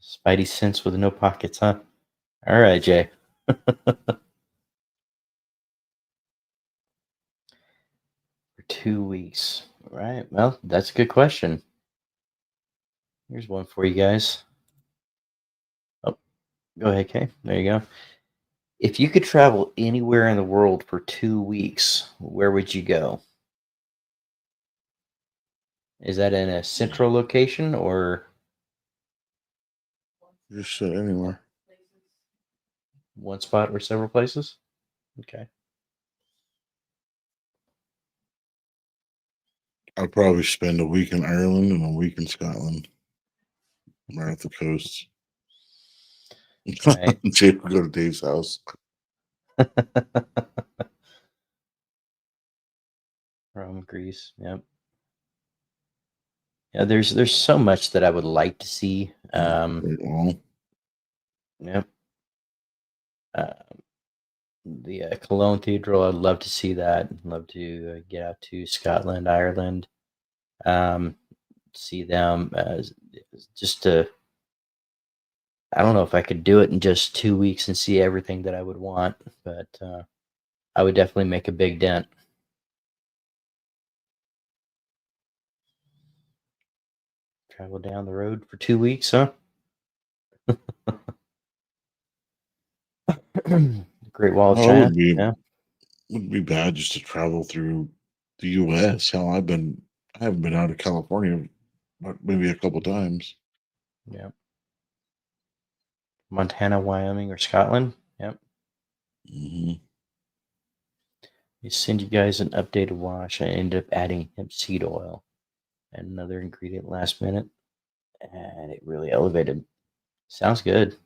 Spidey sense with no pockets, huh? All right, Jay. For 2 weeks. All right. Well, that's a good question. Here's one for you guys. Oh, go ahead, Kay. There you go. If you could travel anywhere in the world for 2 weeks, where would you go? Is that in a central location or Just sit anywhere. one spot or several places? Okay. I'd probably spend a week in Ireland and a week in Scotland, right off the coast. Right. Jake would go to Dave's house. Rome, Greece. Yep. Yeah, there's so much that I would like to see. Well, Yep. Uh, the Cologne Cathedral, I'd love to see that. Love to get out to Scotland, Ireland, um, see them. Just to, I don't know if I could do it in just 2 weeks and see everything that I would want, but I would definitely make a big dent. Travel down the road for 2 weeks, huh? Great Wall of well, China. Yeah, would be bad just to travel through the U.S. Hell, I haven't been out of California, but maybe a couple times. yeah. Montana, Wyoming, or Scotland. Yep. Hmm. We send you guys an updated wash. I ended up adding hemp seed oil and another ingredient last minute, and it really elevated. Sounds good.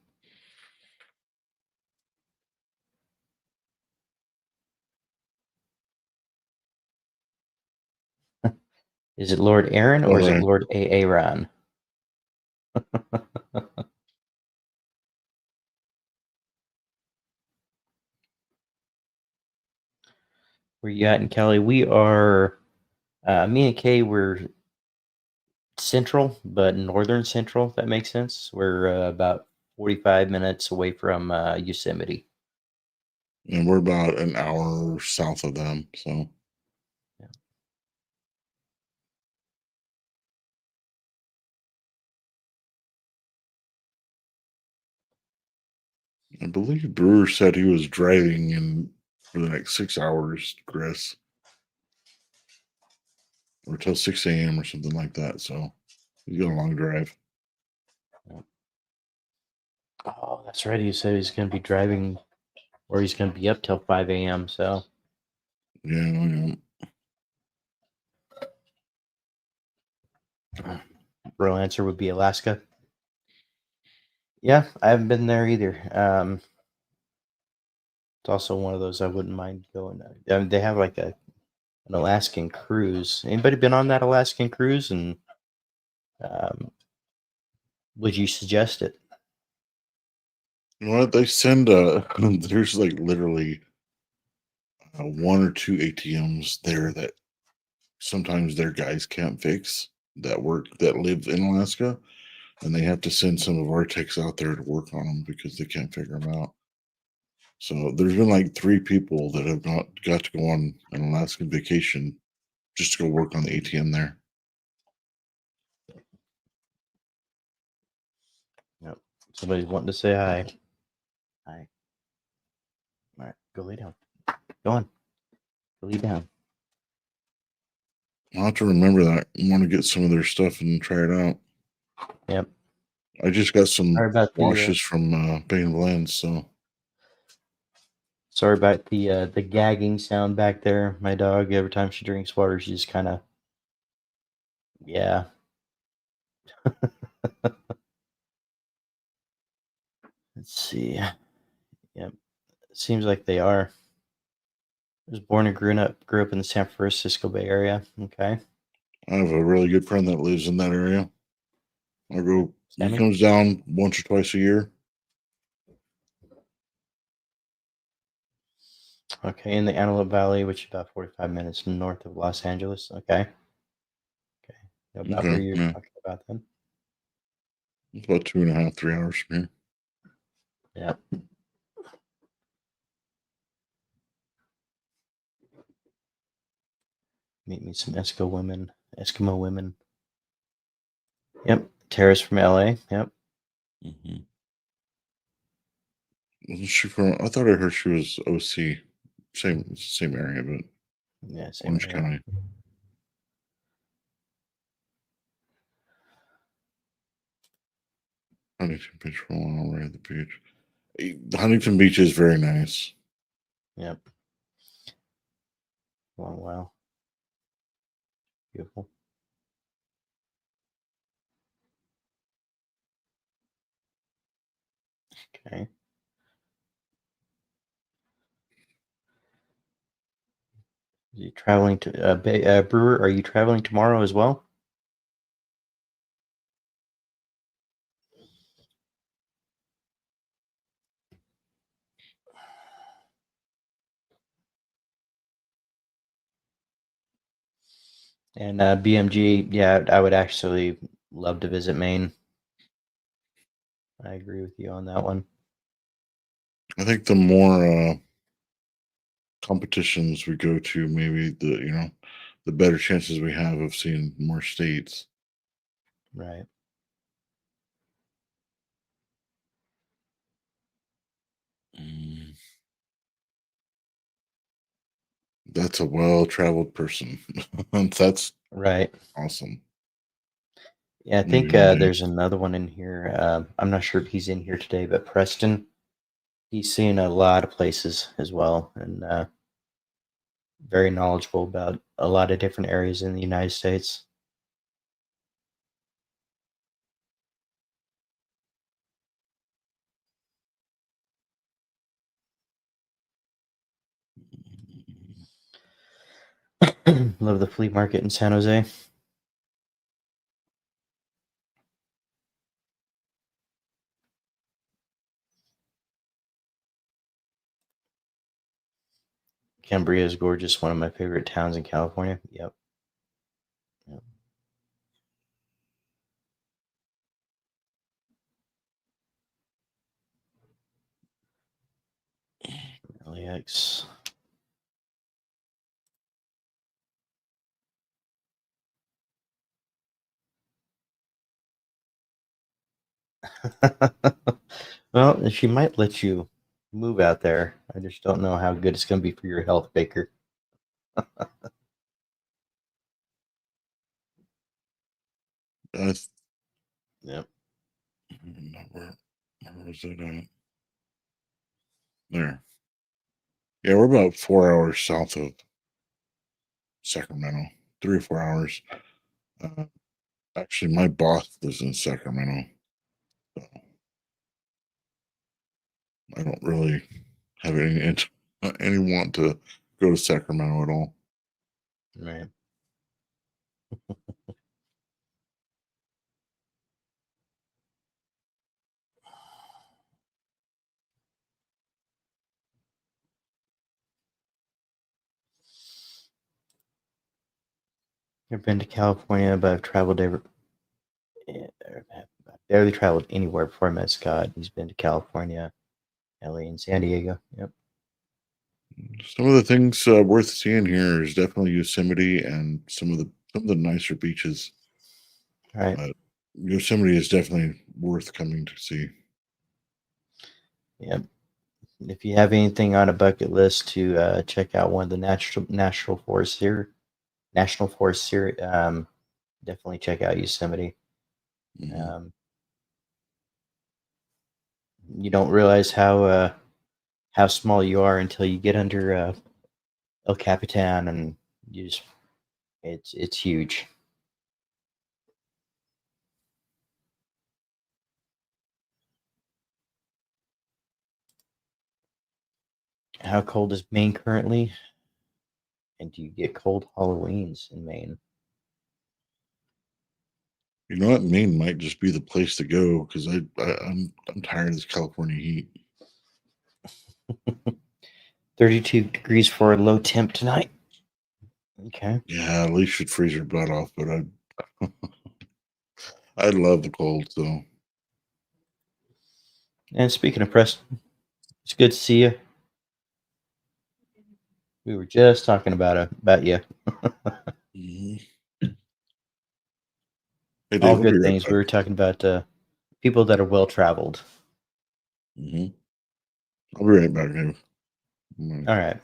Is it Lord Aaron or All is it right. Lord Aaron? Where you at in Cali? We are, me and Kay, we're central, but northern central, if that makes sense. We're about 45 minutes away from Yosemite. And we're about an hour south of them. So Yeah. I believe Brewer said he was driving in for the next 6 hours, Chris, or till 6 a.m. or something like that. So he's got a long drive. Yeah. Oh, that's right. He said he's going to be driving or he's going to be up till 5 a.m. So, Yeah, yeah. real answer would be Alaska. Yeah, I haven't been there either. It's also one of those I wouldn't mind going. I mean, they have like an Alaskan cruise. Anybody been on that Alaskan cruise? And um, would you suggest it? You know what? They send there's like literally one or two ATMs there that sometimes their guys can't fix that live in Alaska, and they have to send some of our techs out there to work on them because they can't figure them out. So there's been like three people that have got to go on an Alaskan vacation just to go work on the ATM there. Yep. Somebody's wanting to say hi. Hi. All right, go lay down. Go on. Go lay down. I'll have to remember that. I want to get some of their stuff and try it out. Yep. I just got some Sorry about washes from Bang Blends, so the gagging sound back there. My dog, every time she drinks water, she just kind of, yeah. Let's see. Yep. It seems like they are. I was born and grew up in the San Francisco Bay Area. Okay. I have a really good friend that lives in that area. I go. He Sammy. comes down once or twice a year. Okay, in the Antelope Valley, which is about 45 minutes north of Los Angeles. Okay. Okay. Know about where Okay, you're yeah, talking about then? it's about 2.5, 3 hours from here. Yeah. Meet me some Eskimo women. Yep. Tara's from LA. Yep. Mm-hmm. Wasn't she from? I thought I heard she was OC. Same area, but Yeah, same Orange area. County. Huntington Beach for a while, right at the beach. Huntington Beach is very nice. Yep. Oh, wow. Beautiful. Okay. You traveling to Brewer? Are you traveling tomorrow as well? And BMG, yeah, I would actually love to visit Maine. I agree with you on that one. I think the more competitions we go to, maybe the better chances we have of seeing more states. Right. Mm, that's a well-traveled person. That's Right. awesome. Yeah, I Maybe think one day. there's another one in here. I'm not sure if he's in here today, but Preston, he's seen a lot of places as well, and very knowledgeable about a lot of different areas in the United States. Love the flea market in San Jose. Cambria is gorgeous. One of my favorite towns in California. Yep. Yep. LAX. Well, she might let you move out there. I just don't know how good it's going to be for your health, Baker. That's Yep. where is it at? There. Yeah, we're about 4 hours south of Sacramento. 3 or 4 hours. Uh, actually, my boss lives in Sacramento. So I don't really have any want to go to Sacramento at all. Right. Never been to California, but I've traveled every. I've barely traveled anywhere before I met Scott. He's been to California, LA, and San Diego. Yep. Some of the things worth seeing here is definitely Yosemite and some of the nicer beaches. All right. Yosemite is definitely worth coming to see. Yep. If you have anything on a bucket list to check out one of the national forests here, definitely check out Yosemite. Hmm. Um, you don't realize how small you are until you get under El Capitan, and you just it's huge. How cold is Maine currently? And do you get cold Halloweens in Maine? You know what? Maine might just be the place to go because I'm tired of this California heat. 32 degrees for a low temp tonight. Okay. Yeah, at least should freeze your butt off, but I love the cold. So And speaking of Preston, it's good to see you. We were just talking about you. mhm. Hey All Dave, I'll be good right things. We back. were talking about people that are well traveled. Hmm. I'll be right back, Dave. Mm. All right.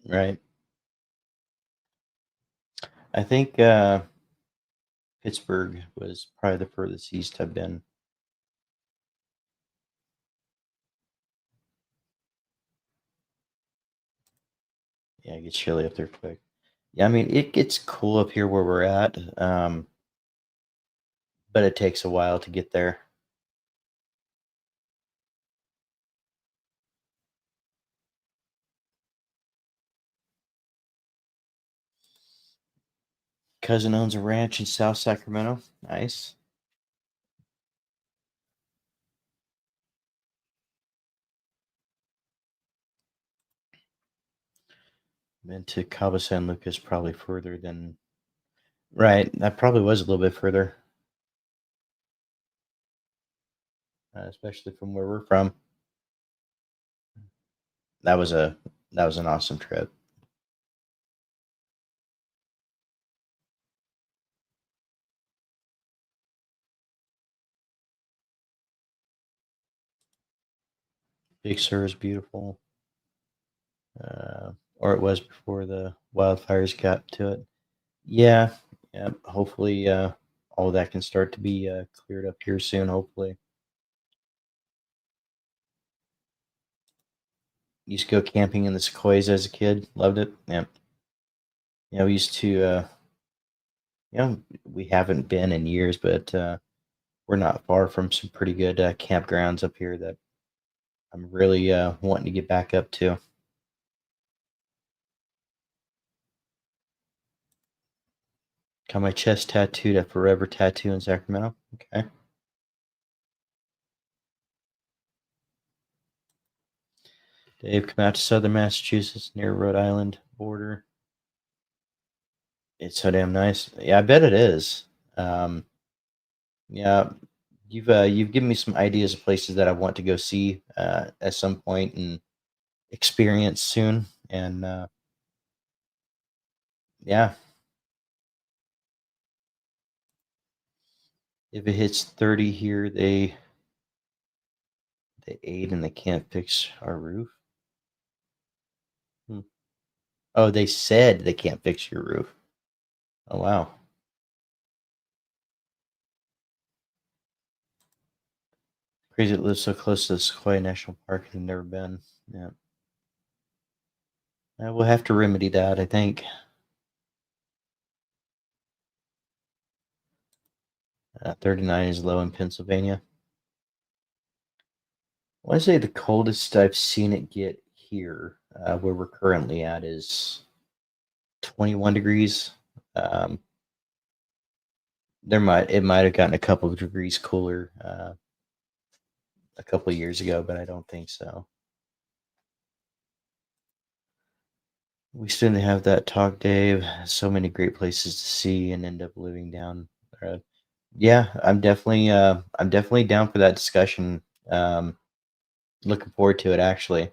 Right. I think Pittsburgh was probably the furthest east I've been. Yeah, it gets chilly up there quick. Yeah, I mean, it gets cool up here where we're at, but it takes a while to get there. Cousin owns a ranch in South Sacramento. Nice. Been to Cabo San Lucas, probably further than. Right, that probably was a little bit further, especially from where we're from. That was a that was an awesome trip. Big Sur is beautiful, or it was before the wildfires got to it. Yeah, yeah. Hopefully, all that can start to be cleared up here soon. Hopefully, used to go camping in the Sequoias as a kid. Loved it. Yeah, yeah. We used to. We haven't been in years, but we're not far from some pretty good campgrounds up here that I'm really wanting to get back up to. Got my chest tattooed at Forever Tattoo in Sacramento. Okay. Dave, come out to southern Massachusetts near Rhode Island border. It's so damn nice. Yeah, I bet it is. Um, yeah, you've given me some ideas of places that I want to go see at some point and experience soon. And yeah, if it hits 30 here, they aid and they can't fix our roof. Hmm. Oh, they said they can't fix your roof. Oh wow, crazy! It lives so close to the Sequoia National Park and never been. Yeah, we'll have to remedy that. I think 39 is low in Pennsylvania. I want to say the coldest I've seen it get here, where we're currently at, is 21 degrees. Um, it might have gotten a couple of degrees cooler a couple of years ago, but I don't think so. We still have that talk, Dave. So many great places to see and end up living down. Uh, yeah, I'm definitely down for that discussion. Um, Looking forward to it, actually.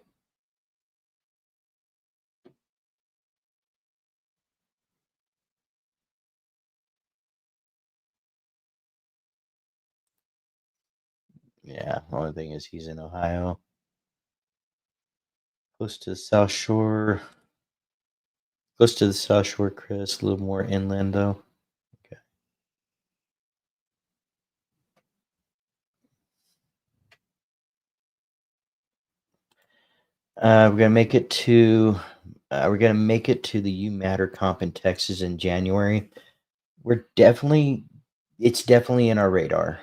Yeah, only thing is he's in Ohio, close to the South Shore. Close to the South Shore, Chris. A little more inland, though. Okay. We're gonna make it to. We're gonna make it to the U Matter comp in Texas in January. We're definitely. It's definitely in our radar.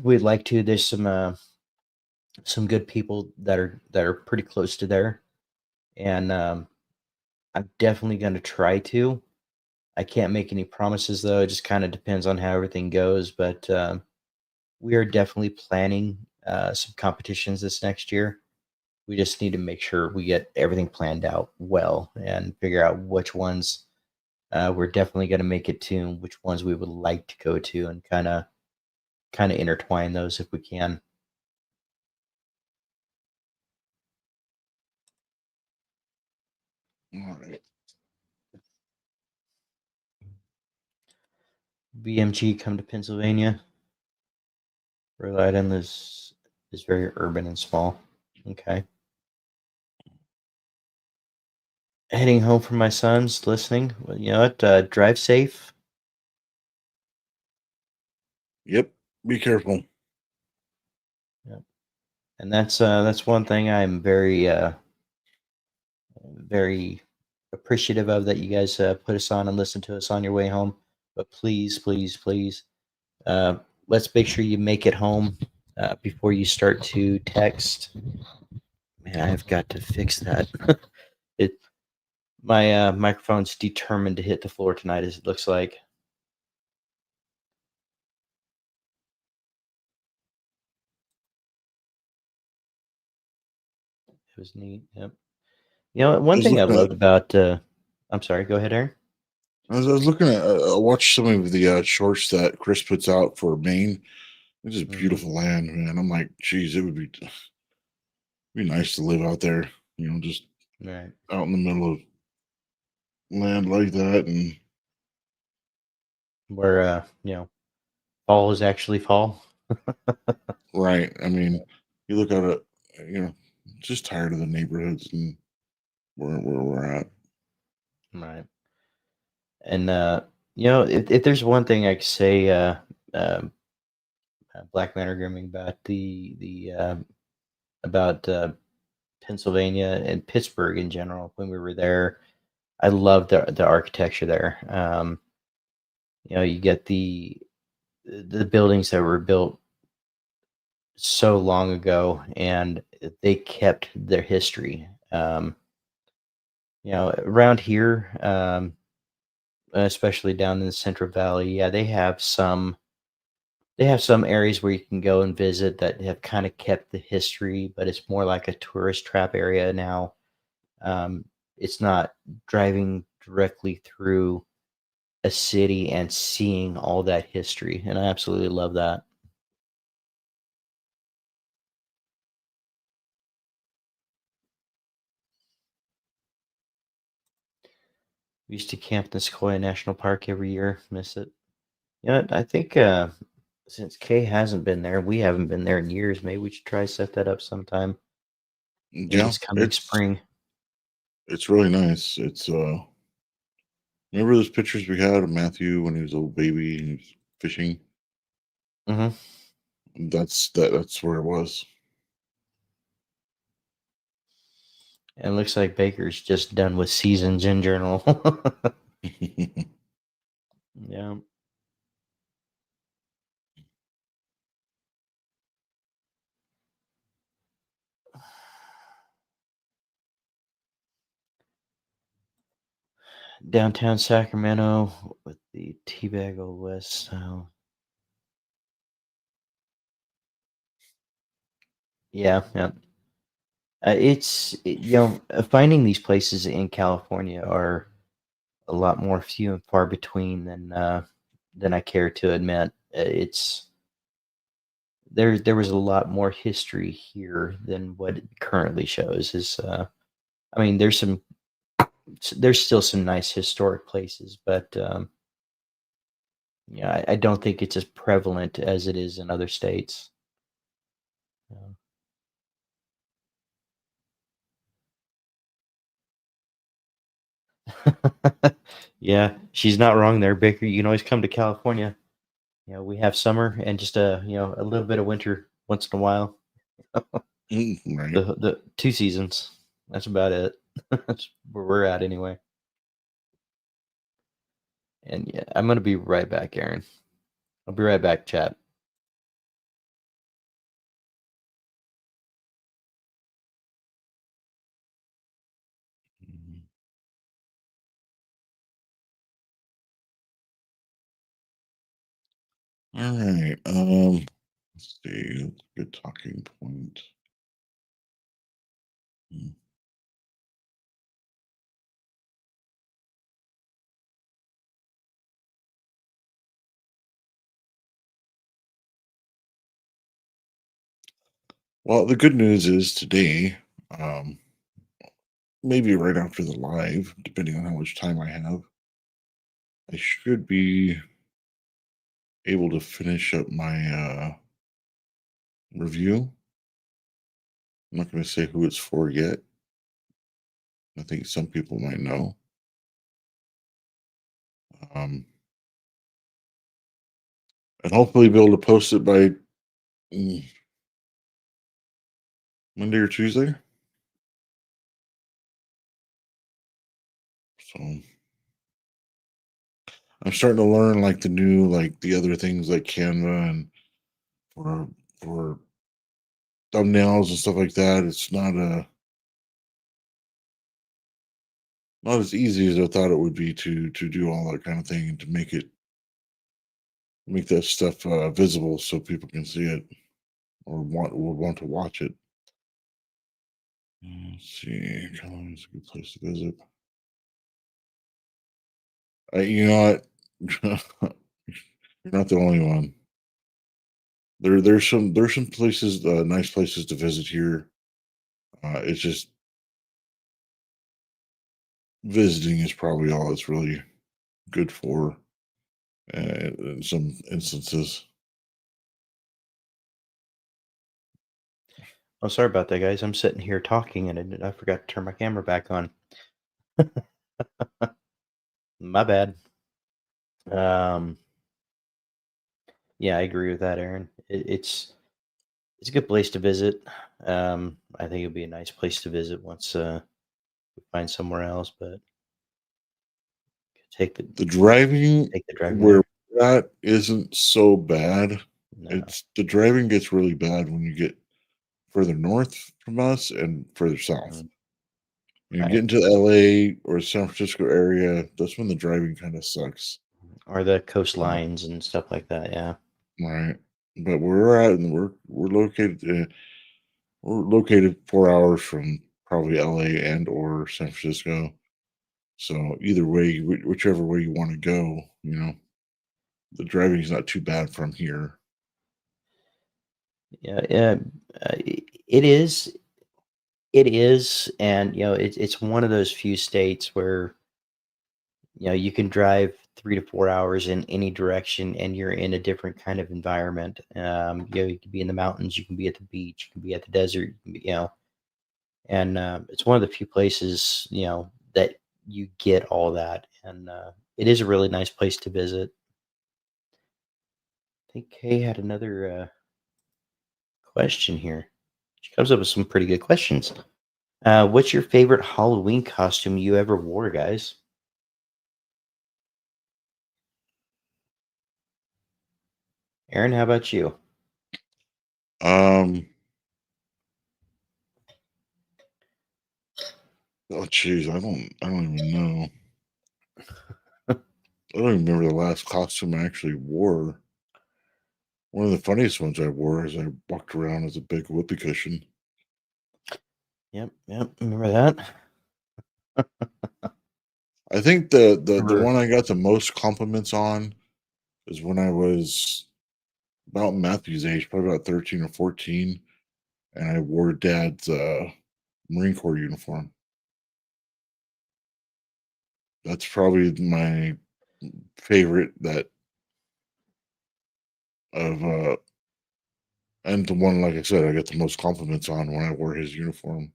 We'd like to. There's some good people that are pretty close to there, and I'm definitely gonna try to. I can't make any promises though. It just kind of depends on how everything goes, but we are definitely planning some competitions this next year. We just need to make sure we get everything planned out well and figure out which ones we're definitely going to make it to, and which ones we would like to go to, and kind of intertwine those if we can. All right. BMG come to Pennsylvania. Rhode Island is very urban and small. Okay. Heading home from my son's listening. Well, you know what? Drive safe. Yep. Be careful. Yep. And that's one thing I'm very appreciative of, that you guys put us on and listen to us on your way home. But please, please, please, uh, let's make sure you make it home before you start to text. Man, I've got to fix that. it My microphone's determined to hit the floor tonight, as it looks like. It was neat. Yep. You know, I one was thing I looking at. loved about. I'm sorry. Go ahead, Aaron. I was looking at. I watched some of the shorts that Chris puts out for Maine. It's just Hmm. beautiful land, man. I'm like, geez, it would be nice to live out there. Just Right. out in the middle of land like that, and Where fall is actually fall. right. I mean, Yeah. you look at it. Just tired of the neighborhoods and where we're at. Right. And if there's one thing I could say, um, Black Man are grooming about the about Pennsylvania and Pittsburgh in general. When we were there, I love the architecture there. You get the buildings that were built so long ago, and they kept their history. Around here, especially down in the Central Valley, yeah, they have some areas where you can go and visit that have kind of kept the history, but it's more like a tourist trap area now. Um, it's not driving directly through a city and seeing all that history, and I absolutely love that. We used to camp in the Sequoia National Park every year. Miss it. I think since Kay hasn't been there, we haven't been there in years. Maybe we should try set that up sometime in Yeah, this coming spring. it's really nice. It's remember those pictures we had of Matthew when he was a little baby and he was fishing? Hmm. That's where it was. And it looks like Baker's just done with seasons in general. Yeah. Downtown Sacramento with the Teabag Old West style. Yeah, yeah. finding these places in California are a lot more few and far between than I care to admit. It's there was a lot more history here than what it currently shows. I mean, there's still some nice historic places, but yeah, I don't think it's as prevalent as it is in other states. Yeah, she's not wrong there, Baker. You can always come to California. We have summer and just a little bit of winter once in a while. Right. The 2 seasons. That's about it. That's where we're at anyway. And yeah, I'm gonna be right back, Aaron. I'll be right back, chat. Mhm. All right. Let's see. That's a good talking point. Hmm. Well, the good news is today, um, maybe right after the live, depending on how much time I have, I should be able to finish up my review. I'm not going to say who it's for yet. I think some people might know. Um, and hopefully be able to post it by mm, Monday or Tuesday. So I'm starting to learn like the new, like the other things like Canva and for for thumbnails and stuff like that. It's not as easy as I thought it would be to do all that kind of thing and to make that stuff visible so people can see it or would want to watch it. Let's see, California's a good place to visit. You know what? You're not the only one. There's some places, nice places to visit here. It's just visiting is probably all it's really good for in some instances. Oh, sorry about that, guys. I'm sitting here talking and I forgot to turn my camera back on. My bad. Um, yeah, I agree with that, Aaron. It's a good place to visit. I think it'd be a nice place to visit once we find somewhere else, but take the The driving take the driving where there. that isn't so bad. No. It's the driving gets really bad when you get further north from us and further south. Mm, You get right. into LA or San Francisco area, that's when the driving kind of sucks. Or the Uh, coastlines and stuff like that. Yeah. right. But where we're at and we're located 4 hours from probably LA and or San Francisco. So either way, whichever way you want to go, the driving is not too bad from here. Yeah. Yeah. It is. It is, and it's one of those few states where you can drive 3 to 4 hours in any direction, and you're in a different kind of environment. You can be in the mountains, you can be at the beach, you can be at the desert, and it's one of the few places that you get all that, and it is a really nice place to visit. I think Kay had another question here. She comes up with some pretty good questions. What's your favorite Halloween costume you ever wore, guys? Aaron, how about you? Um, oh jeez, I don't even know. I don't even remember the last costume I actually wore. One of the funniest ones I wore is I walked around as a big whoopee cushion. Yep, yep. Remember that? I think the Remember? one I got the most compliments on is when I was about Matthew's age, probably about 13 or 14, and I wore Dad's Marine Corps uniform. That's probably my favorite that of and the one, like I said, I got the most compliments on when I wore his uniform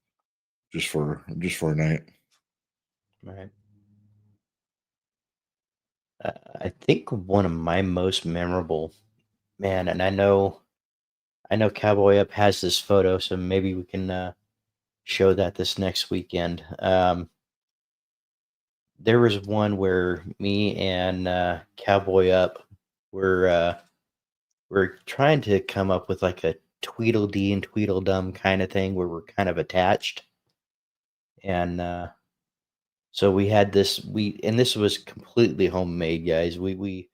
just for a night. Right. I think one of my most memorable, man, and I know Cowboy Up has this photo, so maybe we can show that this next weekend. There was one where me and Cowboy Up were trying to come up with like a Tweedledee and Tweedledum kind of thing where we're kind of attached, and so we had this and this was completely homemade, guys. We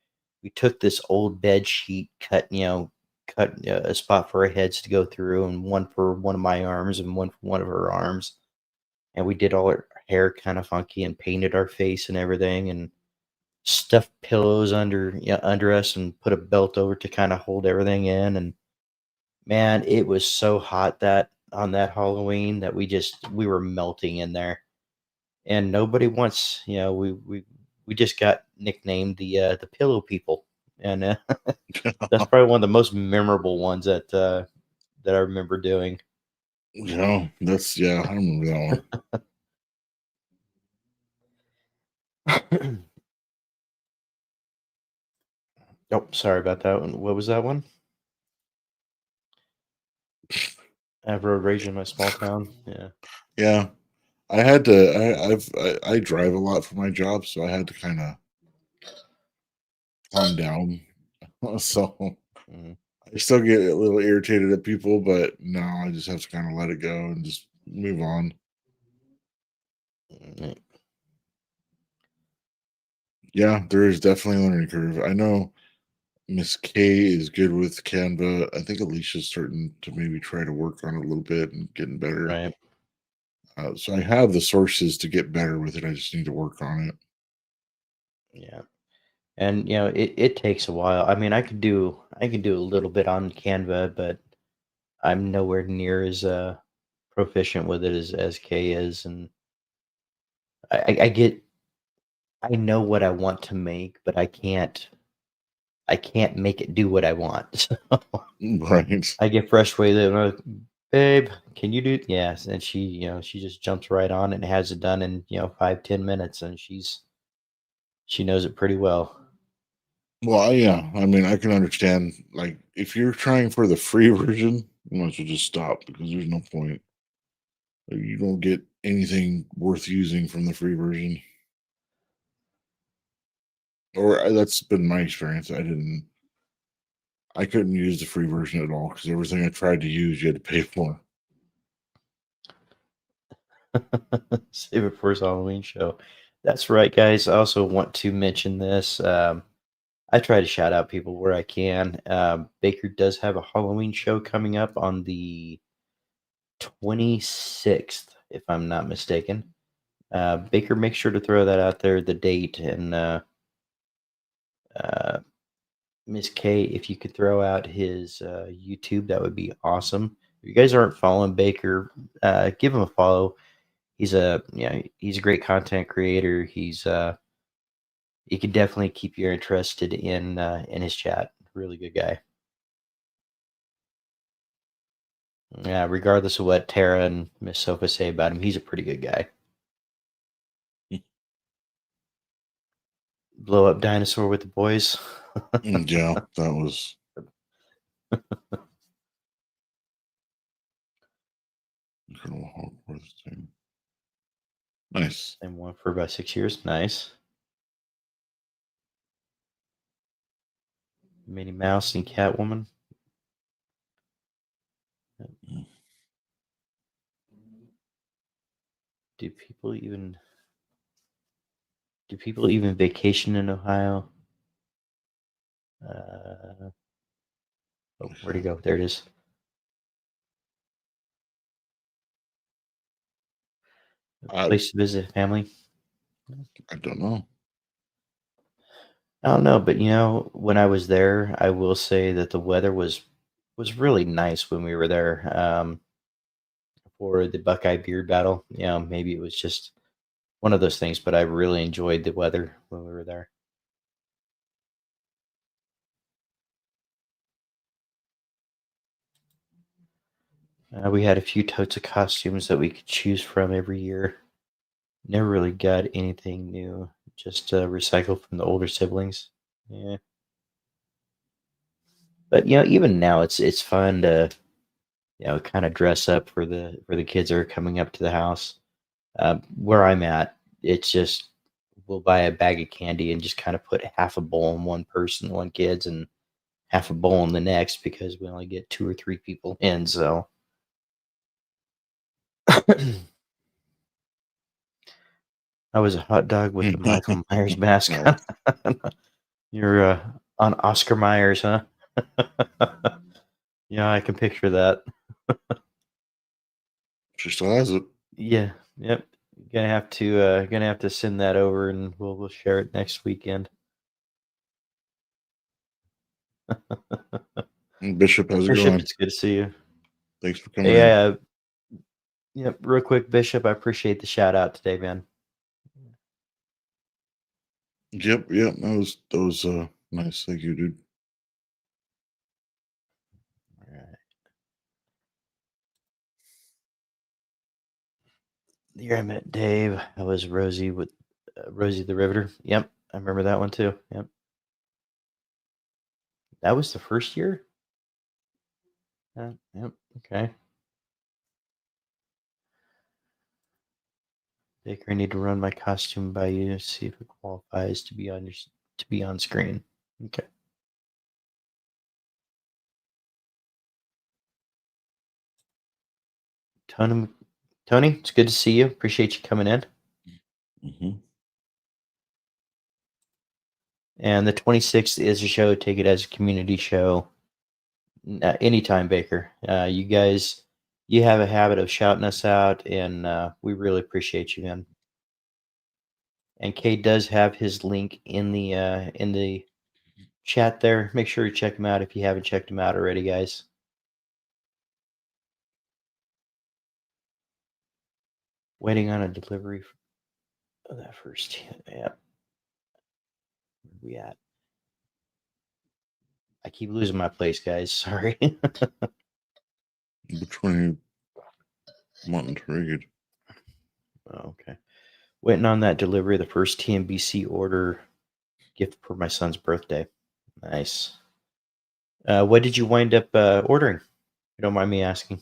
took this old bed sheet, cut a spot for our heads to go through, and one for one of my arms and one for one of her arms, and we did all our hair kind of funky and painted our face and everything, and stuffed pillows under us, and put a belt over to kind of hold everything in. And man, it was so hot that on that Halloween that we were melting in there, and nobody wants, we just got nicknamed the pillow people, and that's probably one of the most memorable ones that I remember doing. Yeah, I remember that one. Oh, sorry about that one. What was that one? Ever rage in my small town? Yeah, Yeah, I had to. I drive a lot for my job, so I had to kind of calm down. So mhm, I still get a little irritated at people, but no, I just have to kind of let it go and just move on. mm, Yeah, there is definitely a learning curve. I know Miss K is good with Canva. I think Alicia's starting to maybe try to work on it a little bit and getting better. right. So I have the sources to get better with it. I just need to work on it. Yeah. And it takes a while. I mean, I could do a little bit on Canva, but I'm nowhere near as proficient with it as Kay is, and I get I know what I want to make, but I can't make it do what I want. So Right. I get frustrated. I'm like, babe, can you do? Yes, and she just jumps right on it and has it done in 5-10 minutes, and she knows it pretty well. Well, yeah. I mean, I can understand. Like, if you're trying for the free version, you might as well just stop because there's no point. Like, you don't get anything worth using from the free version. Or that's been my experience. I couldn't use the free version at all because everything I tried to use, you had to pay for. Save it for his Halloween show. That's right, guys. I also want to mention this. I try to shout out people where I can. Baker does have a Halloween show coming up on the 26th, if I'm not mistaken. Baker, make sure to throw that out there, the date, and uh, Miss K, if you could throw out his YouTube, that would be awesome. If you guys aren't following Baker, give him a follow. He's a great content creator. He could definitely keep you interested in his chat. Really good guy. Yeah, regardless of what Tara and Miss Sofa say about him, he's a pretty good guy. Blow up dinosaur with the boys. Yeah, that was incredible. Hogwarts thing. Nice. Same one for about 6 years. Nice. Minnie Mouse and Catwoman. Do people even do people even vacation in Ohio? Uh, oh, where'd he go? There it is. I place to visit family? I don't know. I don't know, but when I was there, I will say that the weather was really nice when we were there for the Buckeye Beard Battle. Maybe it was just one of those things, but I really enjoyed the weather when we were there. We had a few totes of costumes that we could choose from every year. Never really got anything new, just recycled from the older siblings. Yeah, but even now, it's fun to kind of dress up for the kids that are coming up to the house. Where I'm at, it's just we'll buy a bag of candy and just kind of put half a bowl in one person, one kids, and half a bowl in the next because we only get 2 or 3 people in. So I was a hot dog with the Michael Myers mask No, on. You're on Oscar Myers, huh? Yeah, I can picture that. she still has it. Yeah, yep. Gonna have to send that over, and we'll share it next weekend. Bishop, how's it Bishop, going? it's good to see you. Thanks for coming Hey, in. yep, real quick, Bishop, I appreciate the shout out today, man. Yep, yep. That was nice. Thank you, dude. All right. Here I met Dave. I was Rosie with Rosie the Riveter. Yep, I remember that one too. Yep, that was the first year. Yep. Okay. Baker, I need to run my costume by you, see if it qualifies to be on to be on screen. Okay. Tony, Tony, it's good to see you. Appreciate you coming in. Hmm. And the 26th is a show. Take it as a community show. Anytime, Baker. You guys, you have a habit of shouting us out, and we really appreciate you, man. And Kate does have his link in the chat there. Make sure you check him out if you haven't checked him out already, guys. Waiting on a delivery of that first. Yeah, where we at? I keep losing my place, guys. Sorry. Which one are you wanting to read? Oh, okay. Waiting on that delivery of the first TMBC order gift for my son's birthday. Nice. What did you wind up ordering? If you don't mind me asking.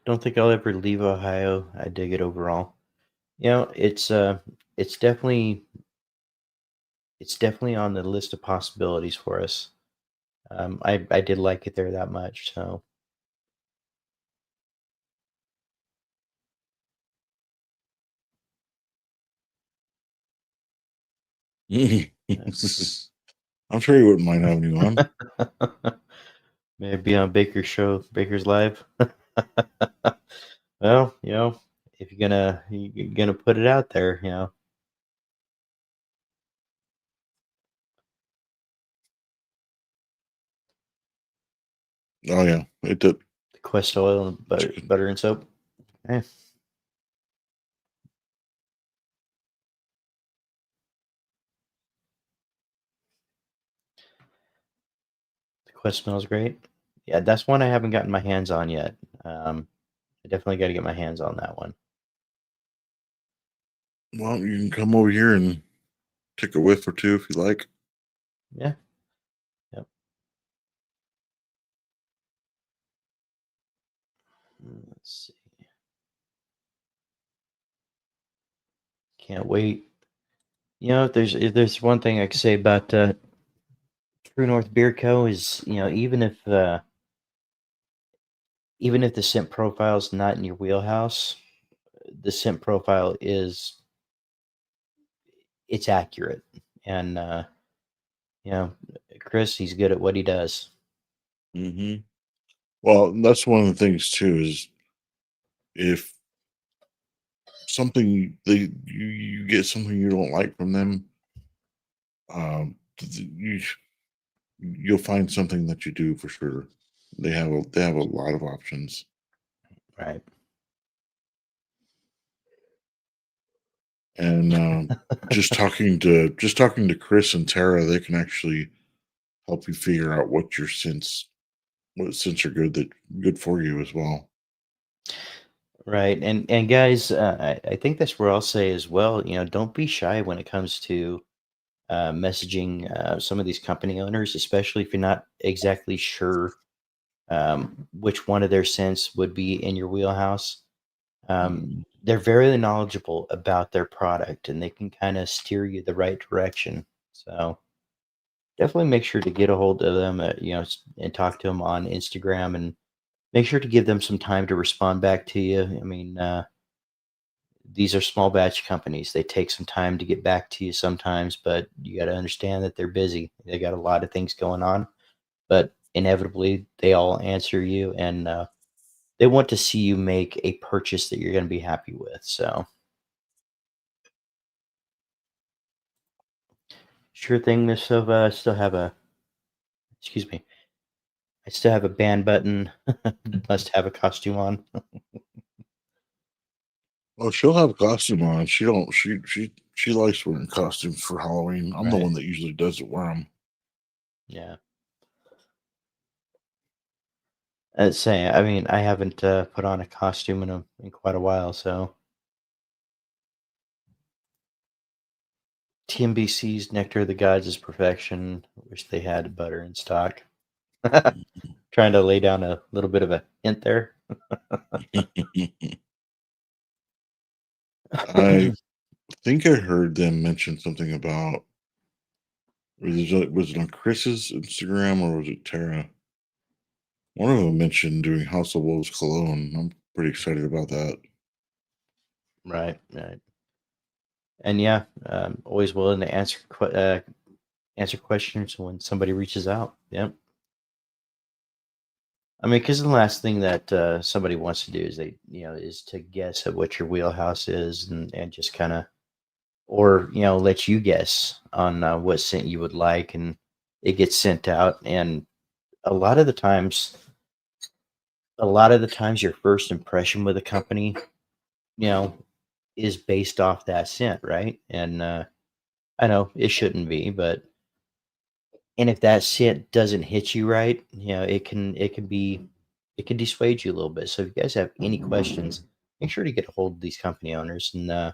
Don't think I'll ever leave Ohio. I dig it overall. It's definitely on the list of possibilities for us. I did like it there that much. So I'm sure he wouldn't mind having you on. maybe on Baker's show, Baker's Live. Well, if you're gonna put it out there, Oh yeah, it did. the Quest oil and Chicken. butter and soap. Okay. The Quest smells great. Yeah, that's one I haven't gotten my hands on yet. I definitely got to get my hands on that one. Well, you can come over here and take a whiff or two if you like. Yeah. Yep. Let's see. Can't wait. If there's one thing I could say about True North Beer Co. is even if the scent profile is not in your wheelhouse, the scent profile is it's accurate, and You know, Chris, he's good at what he does. Hmm. Well, that's one of the things too is if you get something you don't like from them, you'll find something that you do for sure. They have a lot of options. Right. And just talking to Chris and Tara, they can actually help you figure out what scents are good for you as well. Right. And guys, I think that's where I'll say as well, don't be shy when it comes to messaging some of these company owners, especially if you're not exactly sure which one of their scents would be in your wheelhouse. Mm. They're very knowledgeable about their product and they can kind of steer you the right direction. So definitely make sure to get a hold of them, and talk to them on Instagram, and make sure to give them some time to respond back to you. I mean, these are small batch companies. They take some time to get back to you sometimes, but you got to understand that they're busy. They got a lot of things going on, but inevitably they all answer you, and they want to see you make a purchase that you're going to be happy with. So, sure thing, Miss Silva. I still have a, excuse me, I still have a band button. Must have a costume on. Well, she'll have a costume on. She don't. She likes wearing costumes for Halloween. I'm the Right. one that usually doesn't wear them. Yeah. Say, I mean, I haven't put on a costume in quite a while, so TMBC's Nectar of the Gods is perfection. Wish they had butter in stock. Trying to lay down a little bit of a hint there. I think I heard them mention something about was it on Chris's Instagram or was it Tara? One of them mentioned doing House of Wolves cologne. I'm pretty excited about that. Right, right. And yeah, always willing to answer questions when somebody reaches out. Yep. I mean, because the last thing that somebody wants to do is is to guess at what your wheelhouse is, and just kind of, or let you guess on what scent you would like, and it gets sent out. And a lot of the times, your first impression with a company, you know, is based off that scent, right? And I know it shouldn't be, but and if that scent doesn't hit you right, it can dissuade you a little bit. So if you guys have any questions, make sure to get a hold of these company owners, and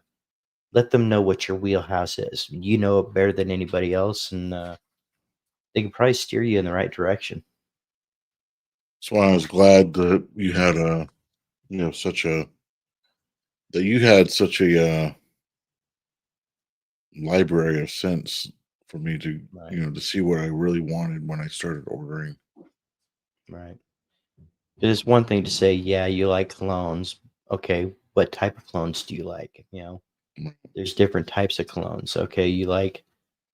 let them know what your wheelhouse is. You know it better than anybody else, and they can probably steer you in the right direction. That's why I was glad that you had a you know such a that you had such a library of scents for me to Right, to see what I really wanted when I started ordering. right. It is one thing to say, yeah, you like colognes. Okay, what type of colognes do you like? There's different types of colognes. Okay, you like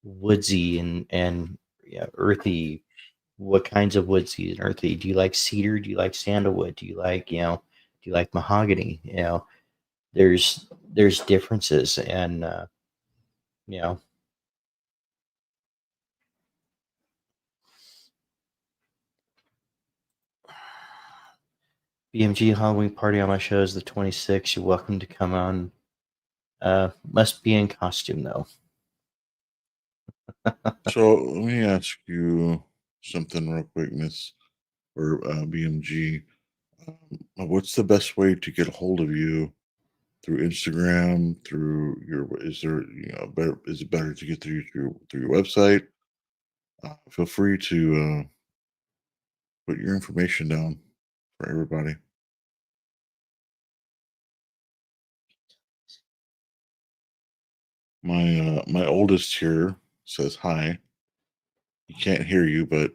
woodsy and yeah, earthy. What kinds of woodsy and earthy? Do you like cedar? Do you like sandalwood? Do you like, do you like mahogany? There's differences, and you know, BMG Halloween party on my show is the 26th. You're welcome to come on. Must be in costume though. So let me ask you something real quick, Miss or BMG. What's the best way to get a hold of you through Instagram? Through your is there better? Is it better to get through your website? Feel free to put your information down for everybody. My oldest here says hi. He can't hear you, but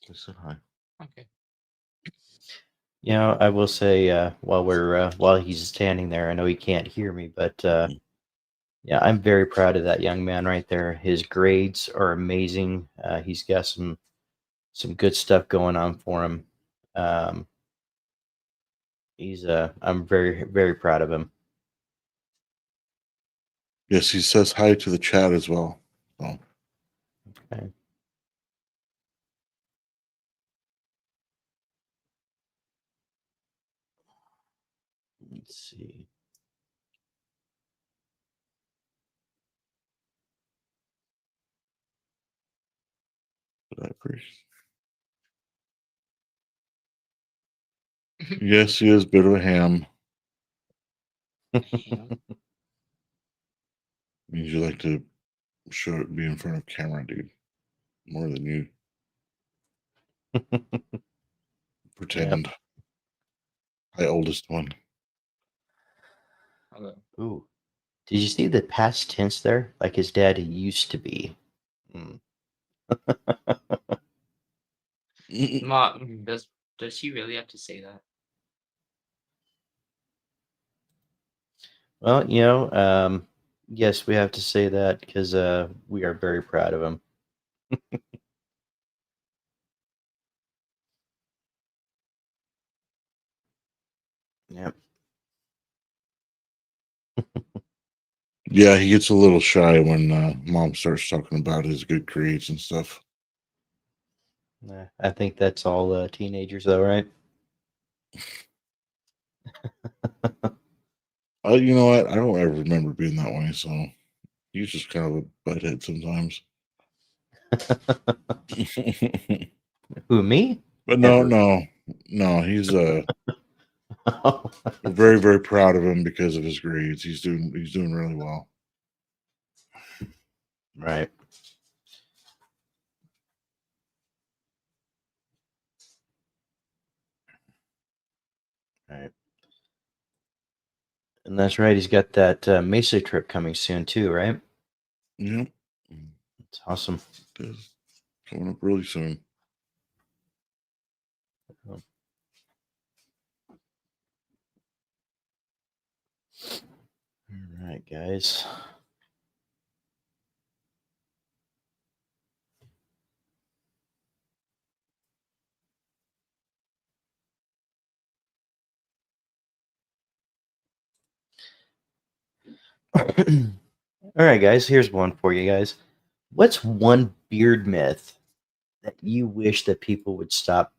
he said hi. I will say while he's standing there, I know he can't hear me, but Yeah, I'm very proud of that young man right there. His grades are amazing. He's got some good stuff going on for him. Um, I'm very proud of him. Yes, he says hi to the chat as well. So, Okay. Let's see. I appreciate. Yes, he is a bit of a ham. Ham? Means you like to show it, be in front of camera, dude, more than you Yep. pretend. My oldest one. Hello. Ooh. Did you see the past tense there? Like his dad used to be. Mm. Mom, does she really have to say that? Well, yes, we have to say that because we are very proud of him. Yep. Yeah, he gets a little shy when mom starts talking about his good grades and stuff. I think that's all teenagers, though, right? You know what? I don't ever remember being that way, so he's just kind of a butthead sometimes. Who, me? But Never. no. He's we're very, very proud of him because of his grades. He's doing really well. Right. Right. And that's right. He's got that Mesa trip coming soon, too, right? Yep. It's awesome. It's coming up really soon. All right, guys. All right, guys. Here's one for you guys. What's one beard myth that you wish that people would stop?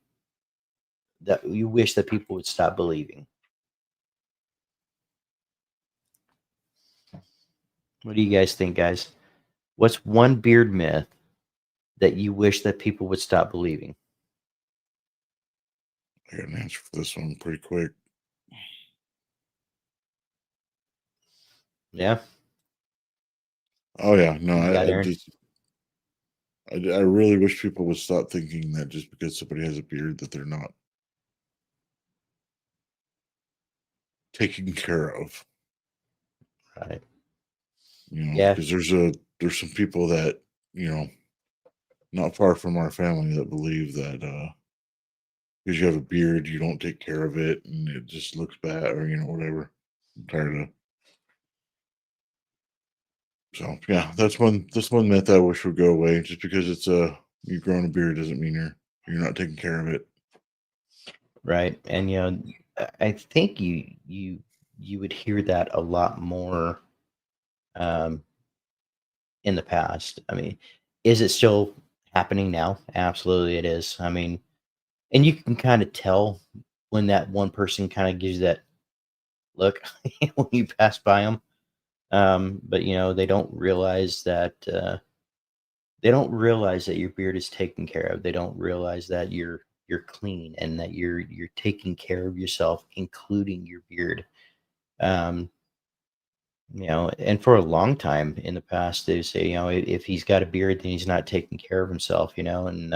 That you wish that people would stop believing? What do you guys think, guys? What's one beard myth that you wish that people would stop believing? I got an answer for this one pretty quick. Yeah, Oh yeah, no, you got I Aaron. just I really wish people would stop thinking that just because somebody has a beard that they're not taken care of. Right. Yeah. Because there's some people that you know not far from our family that believe that because you have a beard you don't take care of it and it just looks bad or whatever. I'm tired of. So yeah, that's one myth I wish would go away. Just because it's you growing a beard doesn't mean you're not taking care of it. Right. And I think you would hear that a lot more um, in the past. I mean, is it still happening now? Absolutely, it is. I mean, and you can kind of tell when that one person kind of gives you that look when you pass by them. But they don't realize that your beard is taken care of. They don't realize that you're clean and that you're taking care of yourself, including your beard. Um, and for a long time in the past, they say, if he's got a beard, then he's not taking care of himself, and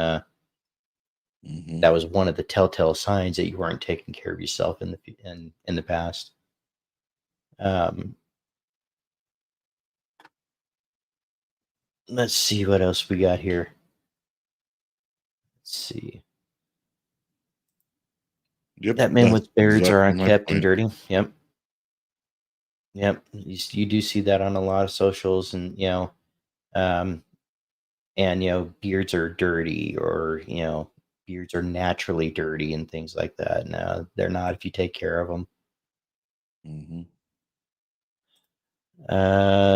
Hmm. that was one of the telltale signs that you weren't taking care of yourself in the past. Um, let's see what else we got here. Let's see. Yep, That man that's with beards are exactly my unkept and point. dirty. Yep. Yep, you do see that on a lot of socials, and um, beards are dirty, or beards are naturally dirty and things like that. No, they're not if you take care of them. Hmm.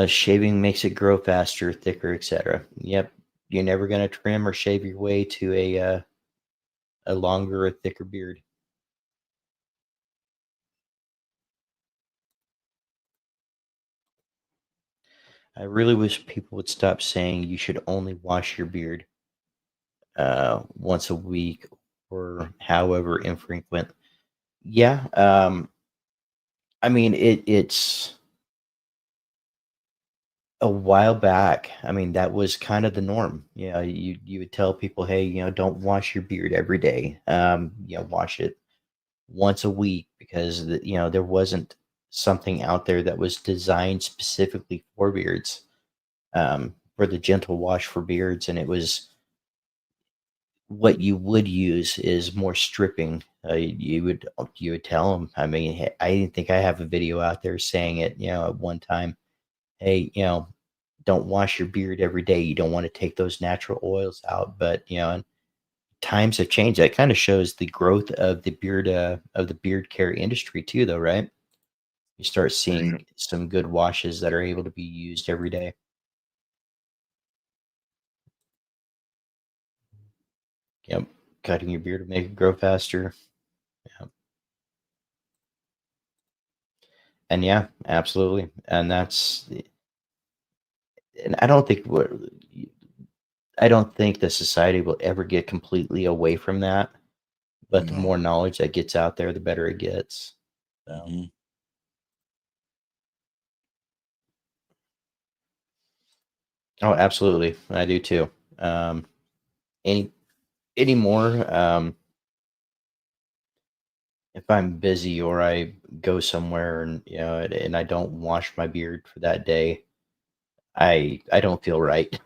Shaving makes it grow faster, thicker, etc. Yep, you're never gonna trim or shave your way to a longer or thicker beard. I really wish people would stop saying you should only wash your beard once a week or however infrequent. Yeah, I mean it's a while back. I mean that was kind of the norm. You would tell people, hey, don't wash your beard every day. Wash it once a week, because there wasn't something out there that was designed specifically for beards, for the gentle wash for beards, and it was what you would use is more stripping. You would tell them. I mean, I think I have a video out there saying it. At one time, hey, don't wash your beard every day. You don't want to take those natural oils out. But and times have changed. That kind of shows the growth of the beard care industry too, though, right? You start Yeah. seeing some good washes that are able to be used every day. Yep, cutting your beard to make it grow faster. Yep. And yeah, absolutely. And I don't think the society will ever get completely away from that. But the No. more knowledge that gets out there, the better it gets. So, Hmm. oh, absolutely, I do too. Um, any anymore, if I'm busy or I go somewhere and and I don't wash my beard for that day, I don't feel right.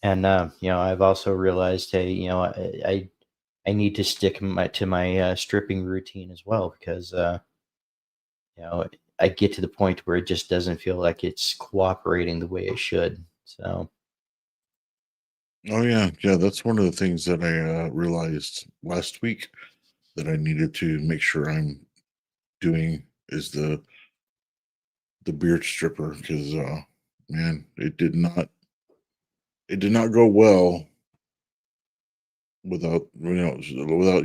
And I've also realized, hey, I need to stick to my stripping routine as well, because you know I get to the point where it just doesn't feel like it's cooperating the way it should. So Oh yeah, yeah. That's one of the things that I realized last week that I needed to make sure I'm doing is the beard stripper, because man, it did not go well without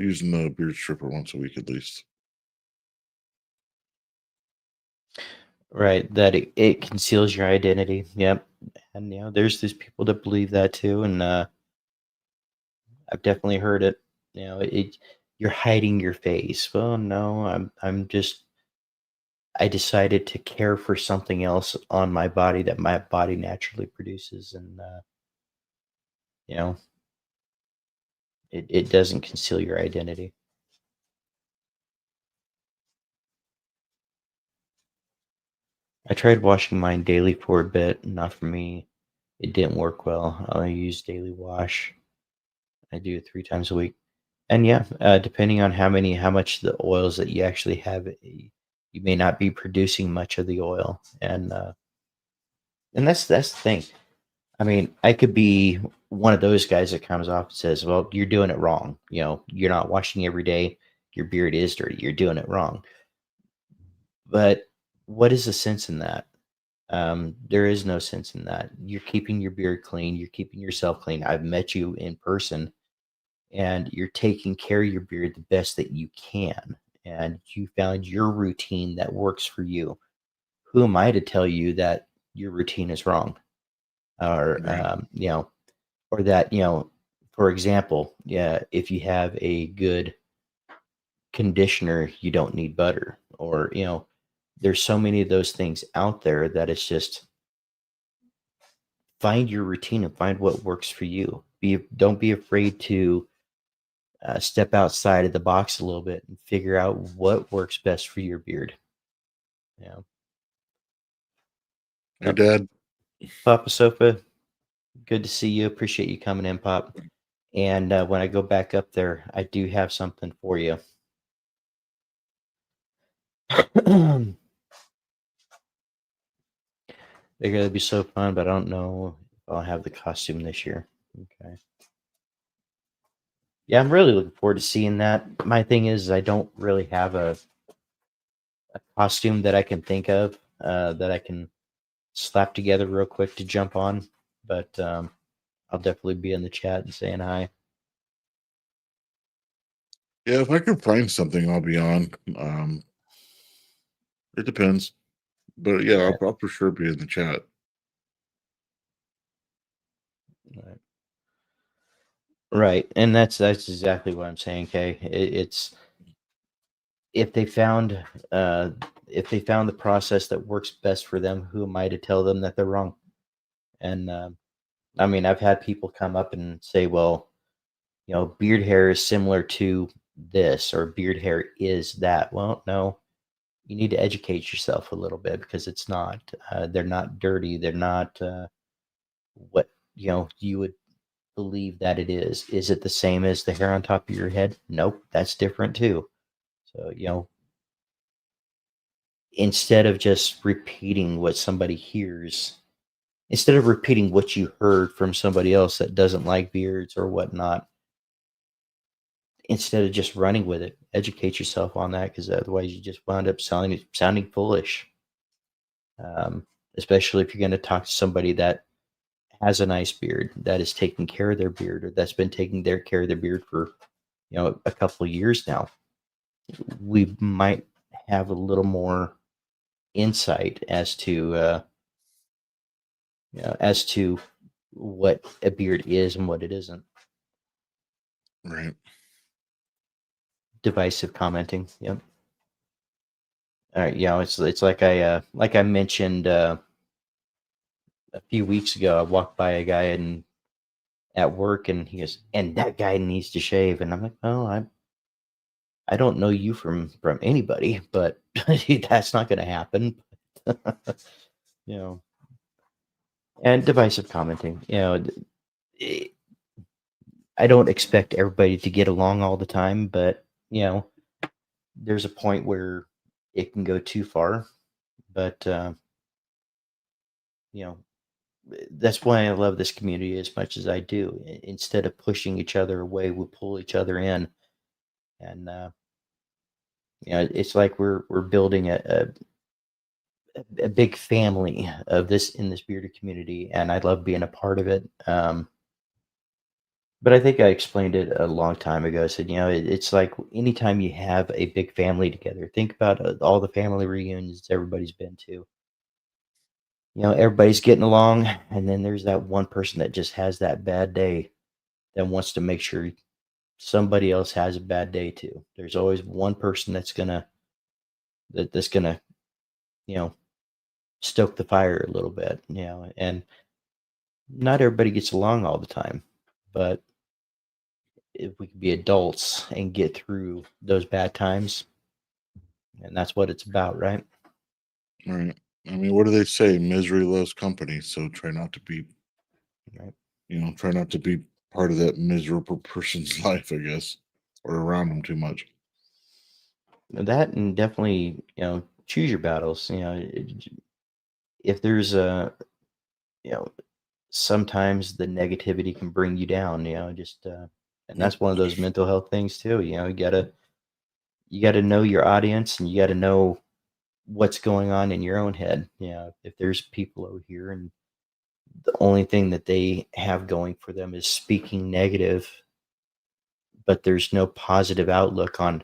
using the beard stripper once a week at least. right, that it conceals your identity. Yep, and there's these people that believe that too, and I've definitely heard it. You're hiding your face. Well, no, I decided to care for something else on my body that my body naturally produces, and you know, it doesn't conceal your identity. I tried washing mine daily for a bit, not for me. It didn't work well. I use daily wash. I do it 3 times a week, and yeah, depending on how much the oils that you actually have, you may not be producing much of the oil, and that's the thing. I mean, I could be one of those guys that comes off and says, "Well, you're doing it wrong. You're not washing every day. Your beard is dirty. You're doing it wrong." But what is the sense in that? There is no sense in that. You're keeping your beard clean. You're keeping yourself clean. I've met you in person, and you're taking care of your beard the best that you can. And you found your routine that works for you. Who am I to tell you that your routine is wrong? Or, Right. or that, for example, yeah, if you have a good conditioner, you don't need butter. Or, there's so many of those things out there that it's just find your routine and find what works for you. Don't be afraid to step outside of the box a little bit and figure out what works best for your beard. Yeah. Hey, Yep. Dad. Papa Sofa, good to see you. Appreciate you coming in, Pop. And when I go back up there, I do have something for you. Figure that'd be so fun, but I don't know if I'll have the costume this year. Okay. Yeah, I'm really looking forward to seeing that. My thing is, I don't really have a costume that I can think of that I can slap together real quick to jump on, but I'll definitely be in the chat and saying hi. Yeah, if I can find something, I'll be on. It depends, but yeah, Right. I'll for sure be in the chat. Right. Right, and that's exactly what I'm saying. Okay, it's if they found uh, if they found the process that works best for them, who am I to tell them that they're wrong? And I mean, I've had people come up and say, "Well, beard hair is similar to this, or beard hair is that." Well, no, you need to educate yourself a little bit because it's not. They're not dirty. They're not what you would believe that it is. Is it the same as the hair on top of your head? Nope, that's different too. So, instead of just repeating what somebody hears, instead of repeating what you heard from somebody else that doesn't like beards or whatnot, instead of just running with it, educate yourself on that because otherwise you just wound up sounding foolish. Especially if you're going to talk to somebody that has a nice beard, that is taking care of their beard, or that's been taking their care of their beard for a couple of years now. We might have a little more insight as to what a beard is and what it isn't. Right. Divisive commenting. Yep. All right. It's like I mentioned a few weeks ago. I walked by a guy at work, and he goes, "And that guy needs to shave." And I'm like, "Oh, I don't know you from anybody, but that's not going to happen." you know. And divisive commenting. Eh, I don't expect everybody to get along all the time, but there's a point where it can go too far. But you know, that's why I love this community as much as I do. Instead of pushing each other away, we pull each other in, and it's like we're building a big family of this in this bearded community, and I love being a part of it. But I think I explained it a long time ago. I said, it's like anytime you have a big family together, think about all the family reunions everybody's been to. Everybody's getting along, and then there's that one person that just has that bad day that wants to make sure somebody else has a bad day too. There's always one person that's gonna, you know, stoke the fire a little bit, and not everybody gets along all the time, but if we could be adults and get through those bad times, and that's what it's about, right? Right. I mean, what do they say? Misery loves company. So try not to be, Right. try not to be part of that miserable person's life, I guess, or around them too much. That and definitely, choose your battles. If there's you know, sometimes the negativity can bring you down. Just and Yep. that's one of those mental health things too. You gotta know your audience, and you gotta know what's going on in your own head. If there's people over here and the only thing that they have going for them is speaking negative, but there's no positive outlook on,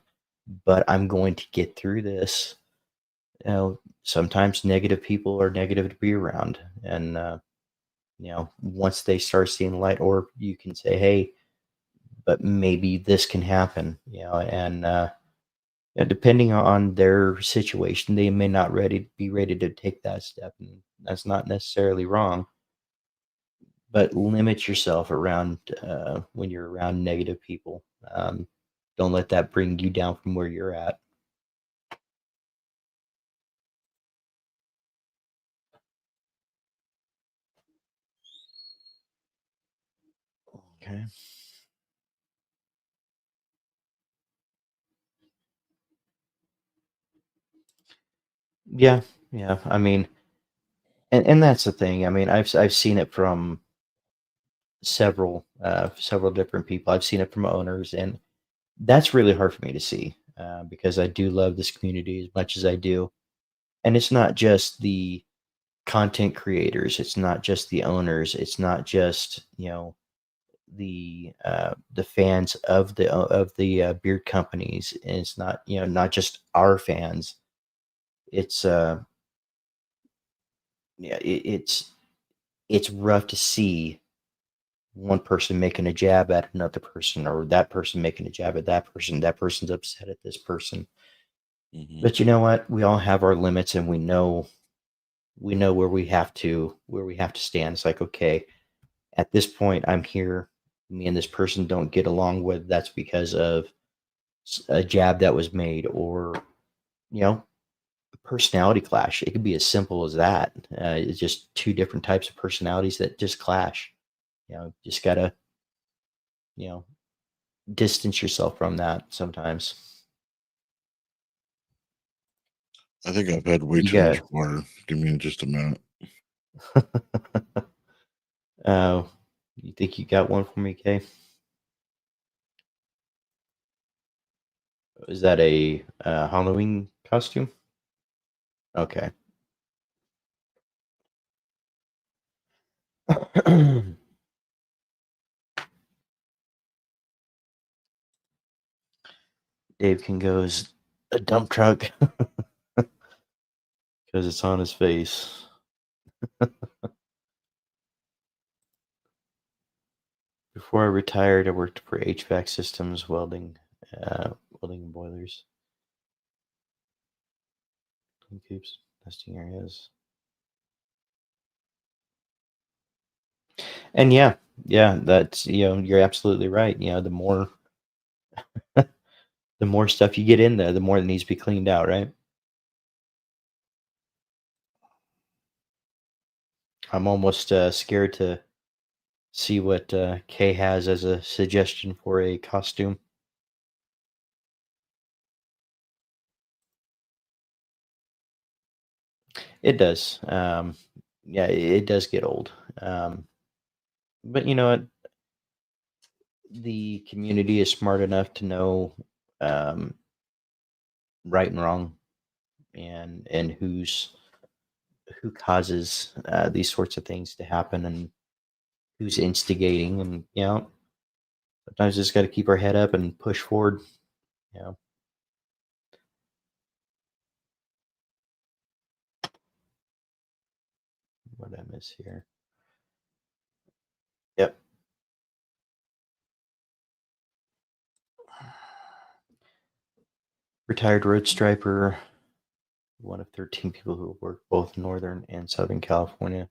but I'm going to get through this. Sometimes negative people are negative to be around. And, once they start seeing light, or you can say, hey, but maybe this can happen, and, depending on their situation, they may not be ready to take that step. And that's not necessarily wrong, but limit yourself around when you're around negative people. Don't let that bring you down from where you're at. Okay. Yeah, yeah. I mean, And that's the thing. I mean, I've seen it from several different people. I've seen it from owners, and that's really hard for me to see because I do love this community as much as I do. And it's not just the content creators, it's not just the owners, it's not just the fans of the beer companies, and it's not not just our fans. It's yeah, it's rough to see one person making a jab at another person, or that person making a jab at that person. That person's upset at this person. Hmm. But you know what? We all have our limits, and we know where we have to stand. It's like, okay, at this point, I'm here. Me and this person don't get along. Whether that's because of a jab that was made, or you know, a personality clash. It could be as simple as that. It's just two different types of personalities that just clash. Just gotta you know distance yourself from that sometimes. I think I've had way You too much got water. Give me just a minute. uh, you think you got one for me, Kay? Is that a Halloween costume? Okay. Dave can go as a dump truck because it's on his face. Before I retired, I worked for HVAC systems, welding boilers, clean coops, testing areas. And yeah, that's you're absolutely right. The more stuff you get in there, the more that needs to be cleaned out, right? I'm almost scared to see what Kay has as a suggestion for a costume. It does. Yeah, it does get old. But you know what? The community is smart enough to know um, right and wrong, and who causes these sorts of things to happen, and who's instigating, and sometimes just got to keep our head up and push forward. You know, what did I miss here? Yep. Retired road striper, one of 13 people who work both Northern and Southern California.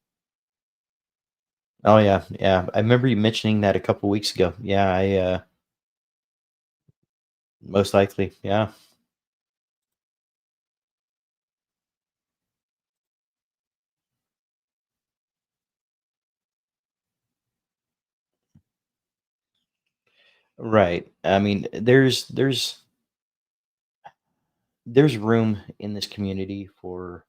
Oh yeah, yeah. I remember you mentioning that a couple weeks ago. Yeah, I most likely, yeah. Right. I mean, there's room in this community for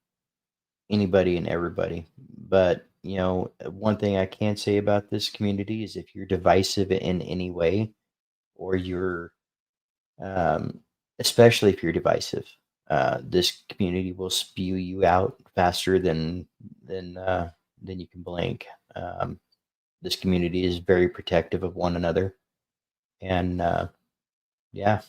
anybody and everybody. But, one thing I can say about this community is if you're divisive in any way, or you're, um, especially if you're divisive, this community will spew you out faster than you can blink. This community is very protective of one another, and yeah,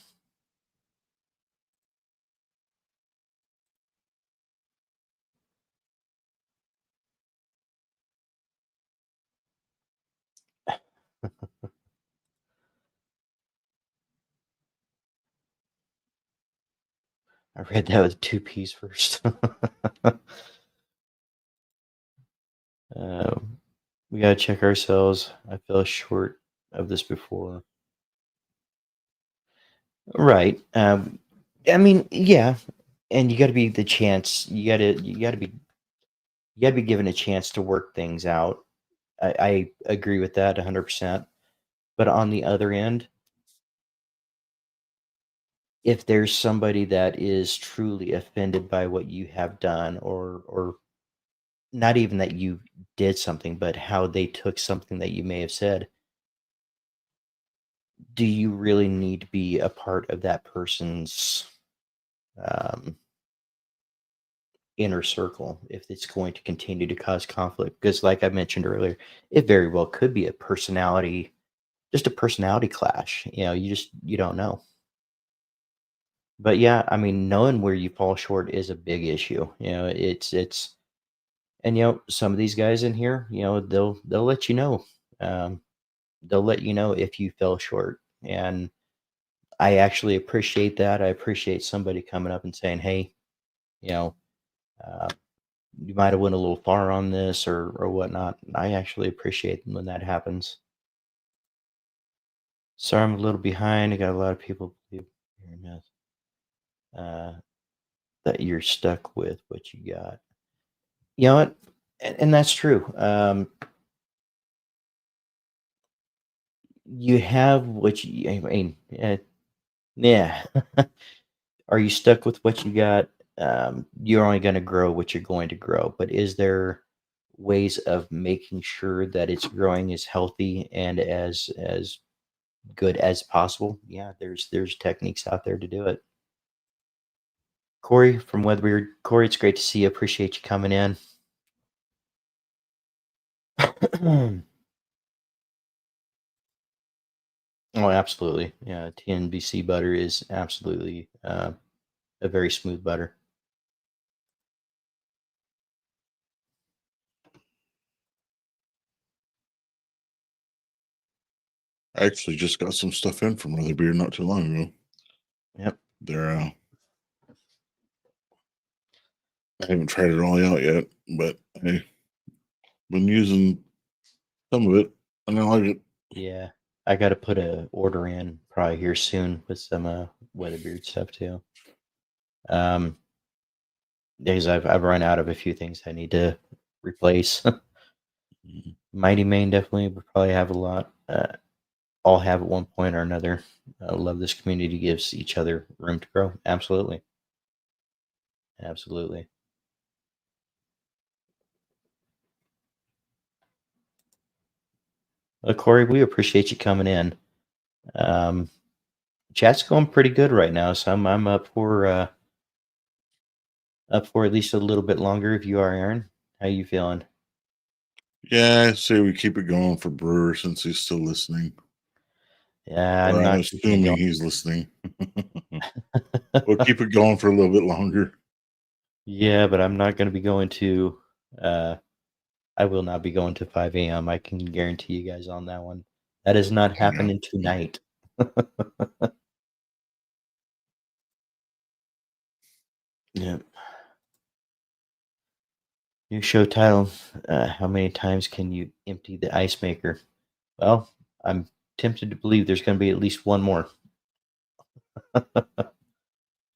I read that with two P's first. Um, we gotta check ourselves. I fell short of this before. Right. I mean, yeah, and you got to be the chance. You got to be given a chance to work things out. I agree with that 100%. But on the other end, if there's somebody that is truly offended by what you have done, or not even that you did something, but how they took something that you may have said. Do you really need to be a part of that person's um, inner circle if it's going to continue to cause conflict? Because, like I mentioned earlier, it very well could be just a personality clash. You don't know. But yeah, I mean, knowing where you fall short is a big issue. And some of these guys in here, they'll let you know. Um, they'll let you know if you fell short, and I actually appreciate that. I appreciate somebody coming up and saying, "Hey, you know, uh, you might have went a little far on this or whatnot." I actually appreciate when that happens. Sorry, I'm a little behind. I got a lot of people believe uh, that you're stuck with what you got. You know what? And that's true. You have what you. I mean, yeah. Are you stuck with what you got? You're only going to grow what you're going to grow. But is there ways of making sure that it's growing as healthy and as good as possible? Yeah, there's techniques out there to do it. Corey from Weatherbeard. Corey, it's great to see you. Appreciate you coming in. Oh, absolutely. Yeah, TNBC butter is absolutely a very smooth butter. I actually just got some stuff in from Brother Beer not too long ago. Yep. They're I haven't tried it all out yet, but I've been using some of it and I like it. Yeah. I got to put a order in probably here soon with some Weatherbeard stuff too. Because I've run out of a few things I need to replace. Mighty Main definitely would probably have a lot. All have at one point or another. I love this community gives each other room to grow. Absolutely. Absolutely. Well, Corey, we appreciate you coming in. Um, Chat's going pretty good right now, so I'm up for at least a little bit longer. If you are, Aaron, how you feeling? Yeah, I say we keep it going for Brewer since he's still listening. Yeah, Or I'm I'm not keeping it assuming he's listening. We'll keep it going for a little bit longer. Yeah, but I'm not going to be going to. I will not be going to 5 a.m. I can guarantee you guys on that one. That is not happening tonight. Yep. New show title. How many times can you empty the ice maker? Well, I'm tempted to believe there's going to be at least one more.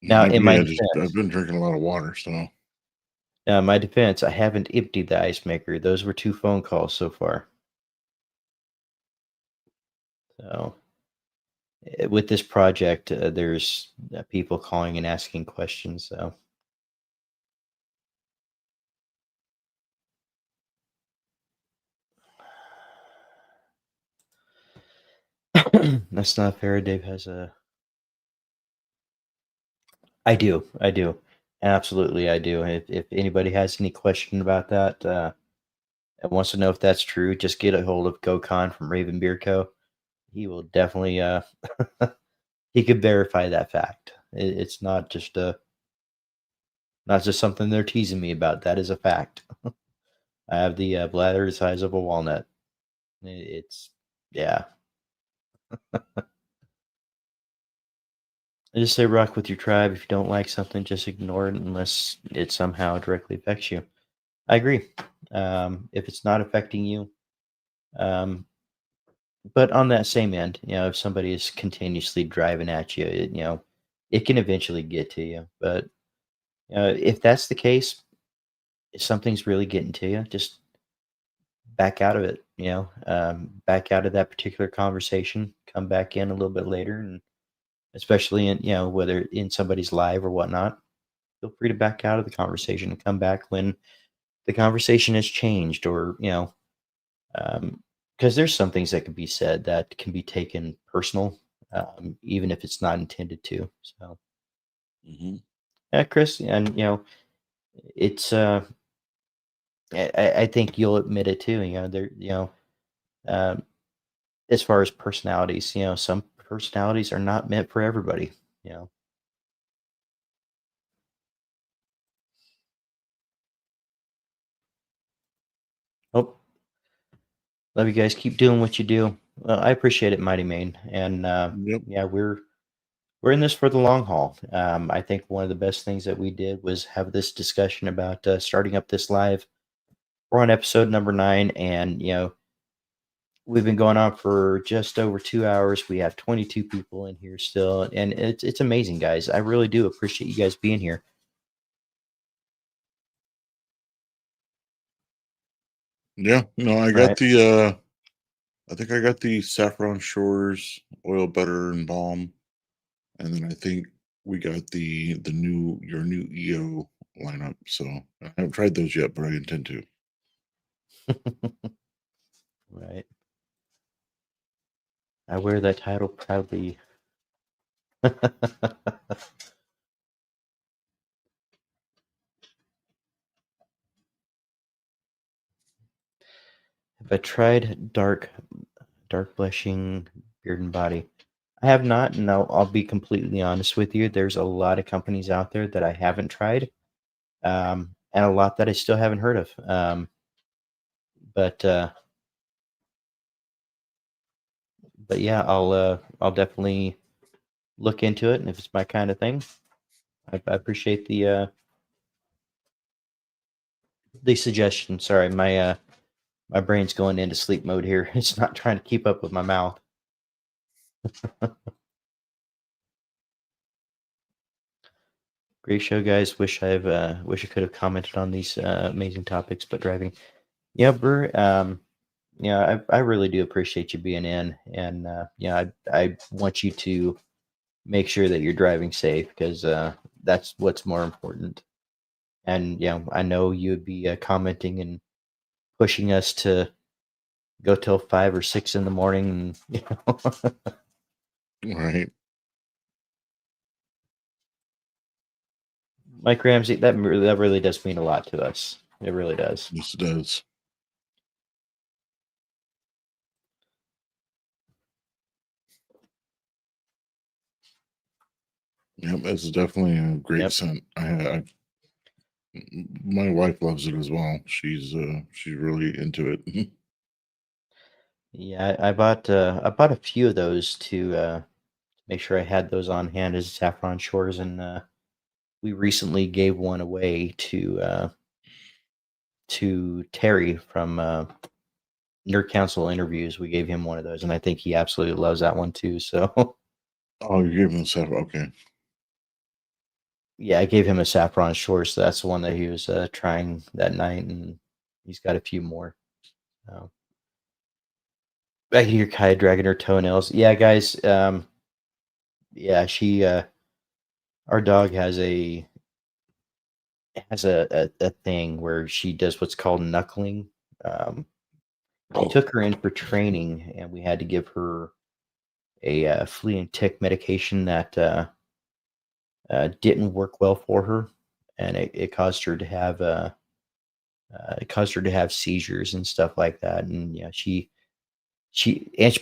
Now, Might in be. my I've defense, been drinking a lot of water, so I haven't emptied the ice maker. Those were 2 phone calls so far. So, with this project, there's people calling and asking questions. So, that's not fair. Dave has a. I do, absolutely, I do. If anybody has any question about that, and wants to know if that's true, just get a hold of GoCon from Raven Beer Co. He will definitely he could verify that fact. It's not just something they're teasing me about. That is a fact. I have the bladder the size of a walnut. It's yeah. I just say rock with your tribe. If you don't like something, just ignore it unless it somehow directly affects you. I agree. If it's not affecting you, um, but on that same end, if somebody is continuously driving at you, it can eventually get to you. But if that's the case, if something's really getting to you, just back out of it. Back out of that particular conversation. Come back in a little bit later, and especially in whether in somebody's live or whatnot, feel free to back out of the conversation and come back when the conversation has changed, or because there's some things that can be said that can be taken personal, even if it's not intended to. So, Hmm. yeah, Chris, and it's I think you'll admit it too. There, um, as far as personalities, some personalities are not meant for everybody. You know. Oh, love you guys. Keep doing what you do. I appreciate it, Mighty Main, and Yep. yeah, we're in this for the long haul. I think one of the best things that we did was have this discussion about starting up this live. We're on episode number 9, and we've been going on for just over 2 hours. We have 22 people in here still, and it's amazing, guys. I really do appreciate you guys being here. Yeah. No, I got Right. the. I think I got the Saffron Shores oil butter and balm, and then I think we got the new your new EO lineup. So I haven't tried those yet, but I intend to. Right. I wear that title proudly. Have I tried dark blushing beard and body? I have not, and I'll be completely honest with you. There's a lot of companies out there that I haven't tried, and a lot that I still haven't heard of. But but yeah, I'll definitely look into it, and if it's my kind of thing, I appreciate the suggestion. Sorry, my brain's going into sleep mode here. It's not trying to keep up with my mouth. Great show, guys. Wish I could have commented on these amazing topics, but driving. Yeah, Brewer. Yeah, I really do appreciate you being in, and I want you to make sure that you're driving safe, because that's what's more important. And I know you'd be commenting and pushing us to go till 5 or 6 in the morning. And, Right. Mike Ramsey, that really does mean a lot to us. It really does. Yes, it does. Yep, this is definitely a great Yep. scent. My wife loves it as well. She's really into it. Yeah, I bought a few of those to make sure I had those on hand as Saffron Shores, and we recently gave one away to Terry from Nerd Council interviews. We gave him one of those, and I think he absolutely loves that one too. So Oh, you gave him the saffron. Okay. yeah, I gave him a Saffron Shores. So that's the one that he was trying that night, and he's got a few more. So. I hear Kaya dragging her toenails. Yeah, guys. Yeah, our dog has a thing where she does what's called knuckling. We took her in for training, and we had to give her a flea and tick medication that didn't work well for her, and it caused her to have seizures and stuff like that. And yeah,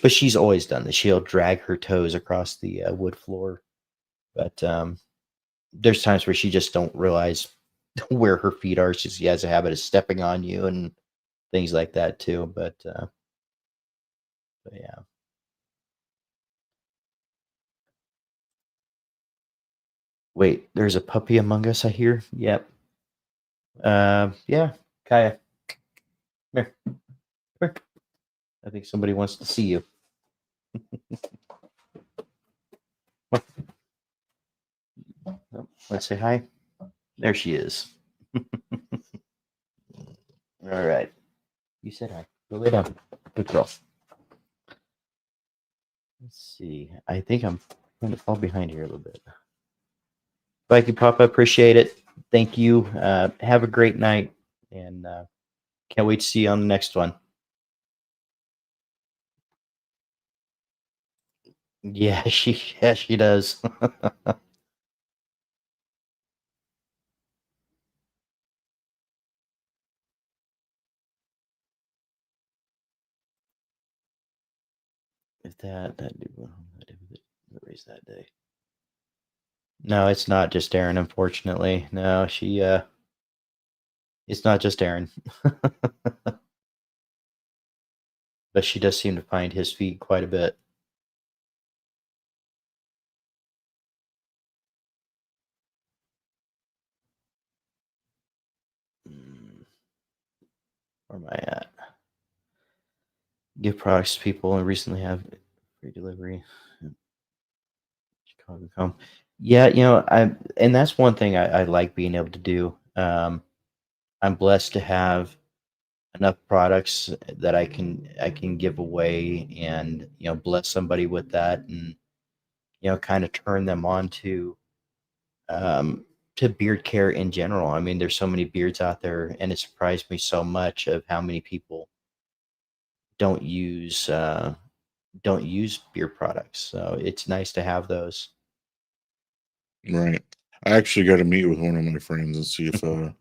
but she's always done this. She'll drag her toes across the wood floor, but there's times where she just don't realize where her feet are. She has a habit of stepping on you and things like that too. But yeah. Wait, there's a puppy among us, I hear. Yep. Yeah. Kaya, come here. Come here. I think somebody wants to see you. Oh, let's say hi. There she is. All right. You said hi. Go lay down. Good girl. Let's see. I think I'm going to fall behind here a little bit. Thank you, Papa. Appreciate it. Thank you. Have a great night. and can't wait to see you on the next one. Yeah, she does. If that dude went home that day, what race that day? No, it's not just Aaron, unfortunately. No, it's not just Aaron. But she does seem to find his feet quite a bit. Mm, where am I at? Give products to people and recently have free delivery. Chicago come. Yeah, and that's one thing I like being able to do. I'm blessed to have enough products that I can give away and bless somebody with that and kind of turn them on um, to beard care in general. I mean, there's so many beards out there, and it surprised me so much of how many people don't use uh, don't use beard products. So it's nice to have those. Right. I actually got to meet with one of my friends and see if I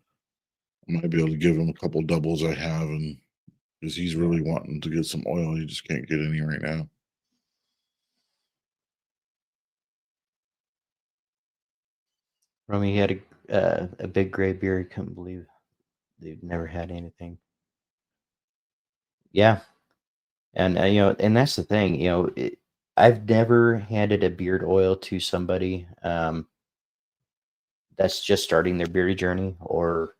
might be able to give him a couple doubles I have, and because he's really wanting to get some oil, he just can't get any right now. Romy had a big gray beard. Couldn't believe they've never had anything. Yeah, and and that's the thing. I've never handed a beard oil to somebody that's just starting their beard journey or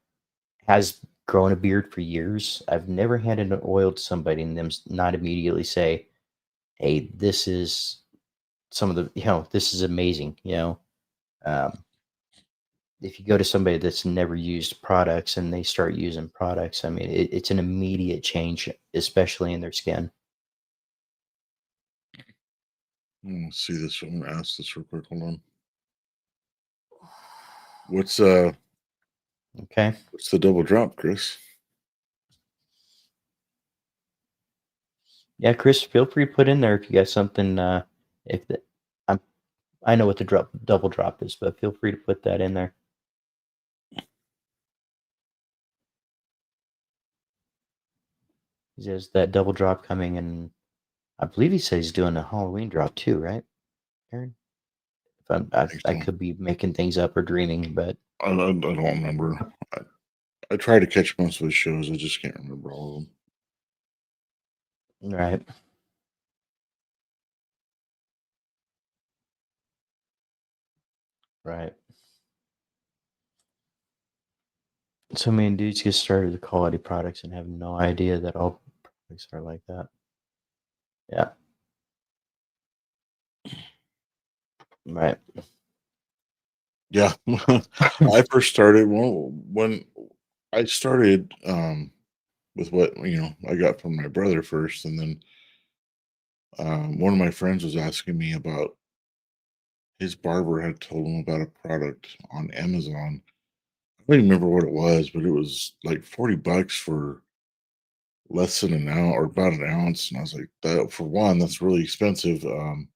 has grown a beard for years. I've never handed an oil to somebody and them not immediately say, "Hey, this is some of the this is amazing." Um, if you go to somebody that's never used products and they start using products, I mean, it's an immediate change, especially in their skin. Let's see this. I'm gonna ask this real quick. Hold on. What's Okay. what's the double drop, Chris? Yeah, Chris, feel free to put in there if you got something. If the, I'm, I know what the double drop is, but feel free to put that in there. He says that double drop coming, and I believe he said he's doing a Halloween drop too, right, Aaron? If I think I so. could be making things up or dreaming, but I don't remember. I try to catch most of his shows. I just can't remember all of them. right, right. So many dudes get started with quality products and have no idea that all products are like that. Yeah, right. Yeah, I first started when I started with what I got from my brother first, and then one of my friends was asking me about his barber had told him about a product on Amazon. I don't even remember what it was, but it was like $40 for less than an ounce or about an ounce. And I was like, that for one, that's really expensive. I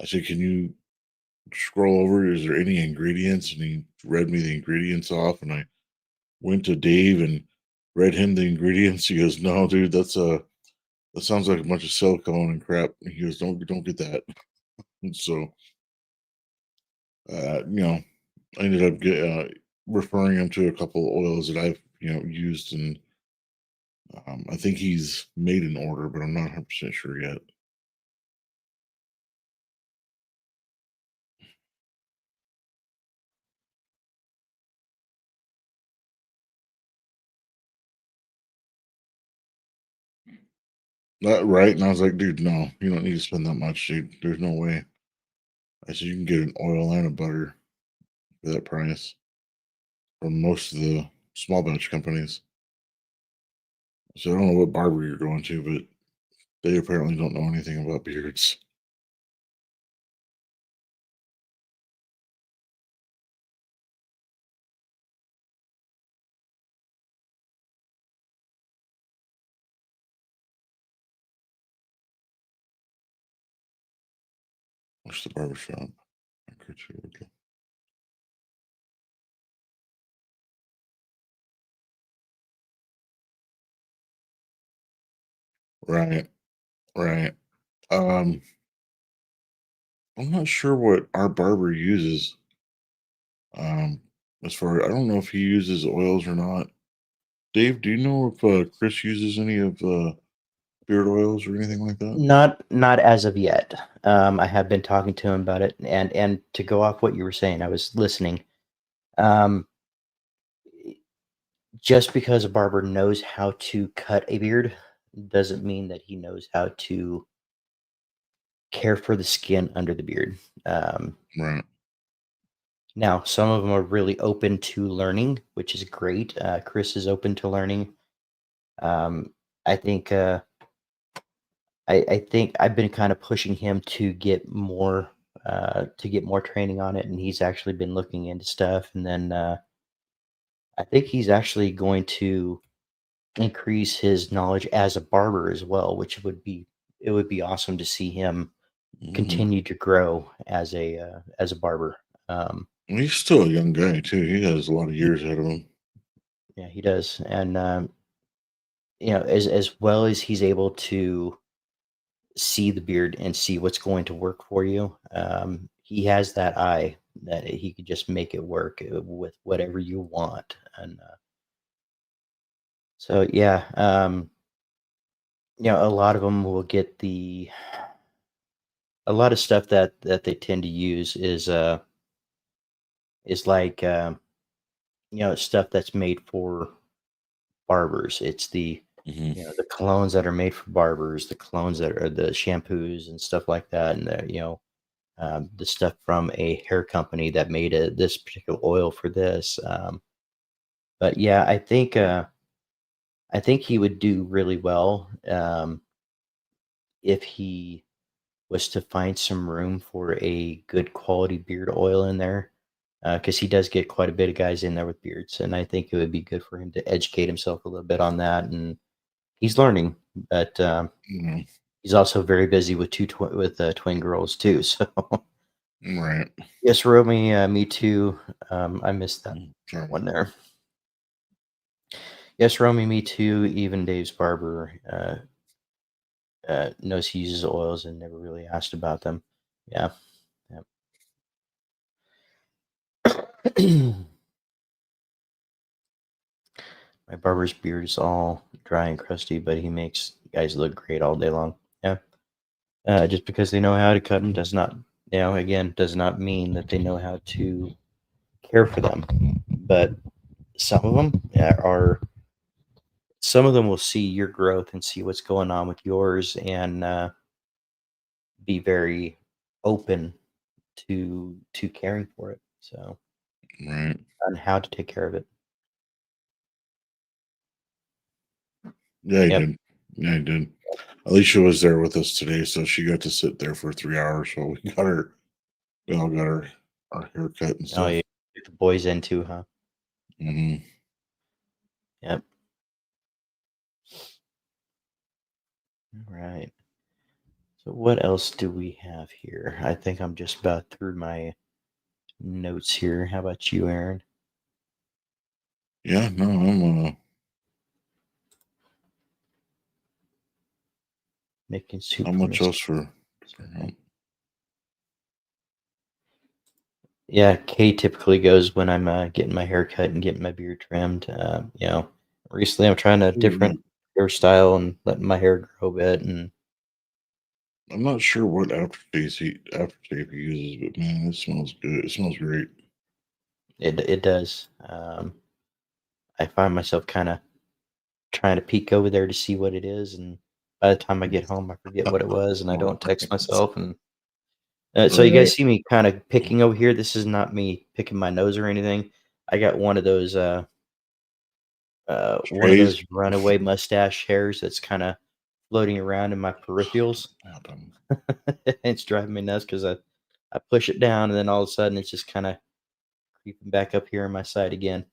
said, can you scroll over? Is there any ingredients? And he read me the ingredients off, and I went to Dave and read him the ingredients. He goes, no, dude, that sounds like a bunch of silicone and crap. And he goes, don't get that. And so, I ended up referring him to a couple of oils that I've used, and I think he's made an order, but I'm not 100% sure yet. Right? And I was like, dude, no, you don't need to spend that much, dude. There's no way. I said you can get an oil and a butter for that price from most of the small batch companies. So I don't know what barber you're going to, but they apparently don't know anything about beards. Where's the barbershop? Right, right. I'm not sure what our barber uses. As far I don't know if he uses oils or not. Dave, do you know if Chris uses any of beard oils or anything like that? Not as of yet. I have been talking to him about it, and to go off what you were saying, I was listening. Um, just because a barber knows how to cut a beard doesn't mean that he knows how to care for the skin under the beard. Right. Now, some of them are really open to learning, which is great. Chris is open to learning. I think I think I've been kind of pushing him to get more training on it, and he's actually been looking into stuff. And then I think he's actually going to increase his knowledge as a barber as well, which would be awesome to see him continue to grow as a barber. He's still a young guy too. He has a lot of years ahead of him. Yeah, he does, and as well as he's able to see the beard and see what's going to work for you. He has that eye that he could just make it work with whatever you want, and so yeah, a lot of them will get a lot of stuff that they tend to use is like stuff that's made for barbers. It's the the colognes that are made for barbers, the colognes that are the shampoos and stuff like that, and the stuff from a hair company that made this particular oil for this. But yeah, I think he would do really well if he was to find some room for a good quality beard oil in there, because he does get quite a bit of guys in there with beards, and I think it would be good for him to educate himself a little bit on that. And he's learning, but he's also very busy with twin girls too. So right. Yes, Romy, me too. I missed that one there. Yes, Romy, me too. Even Dave's barber knows he uses oils and never really asked about them. Yeah. My barber's beard is all dry and crusty, but he makes guys look great all day long. Yeah. Just because they know how to cut them does not, does not mean that they know how to care for them. But some of them some of them will see your growth and see what's going on with yours, and be very open to caring for it. So, right, on how to take care of it. Yeah, he did. Yeah, he did. Alicia was there with us today, so she got to sit there for 3 hours. So we all got our haircut and stuff. Oh, yeah. The boys in too, huh? Mm-hmm. Yep. All right. So what else do we have here? I think I'm just about through my notes here. How about you, Aaron? Yeah, no, I'm making soup. How much else for? Yeah, Kay typically goes when I'm getting my hair cut and getting my beard trimmed. Recently I'm trying a different hairstyle and letting my hair grow a bit. And I'm not sure what aftershave he uses, but man, it smells good. It smells great. It does. I find myself kind of trying to peek over there to see what it is, and by the time I get home, I forget what it was, and I don't text myself. And so you guys see me kind of picking over here. This is not me picking my nose or anything. I got one of those runaway mustache hairs that's kind of floating around in my peripherals. It's driving me nuts because I push it down, and then all of a sudden it's just kind of creeping back up here on my side again.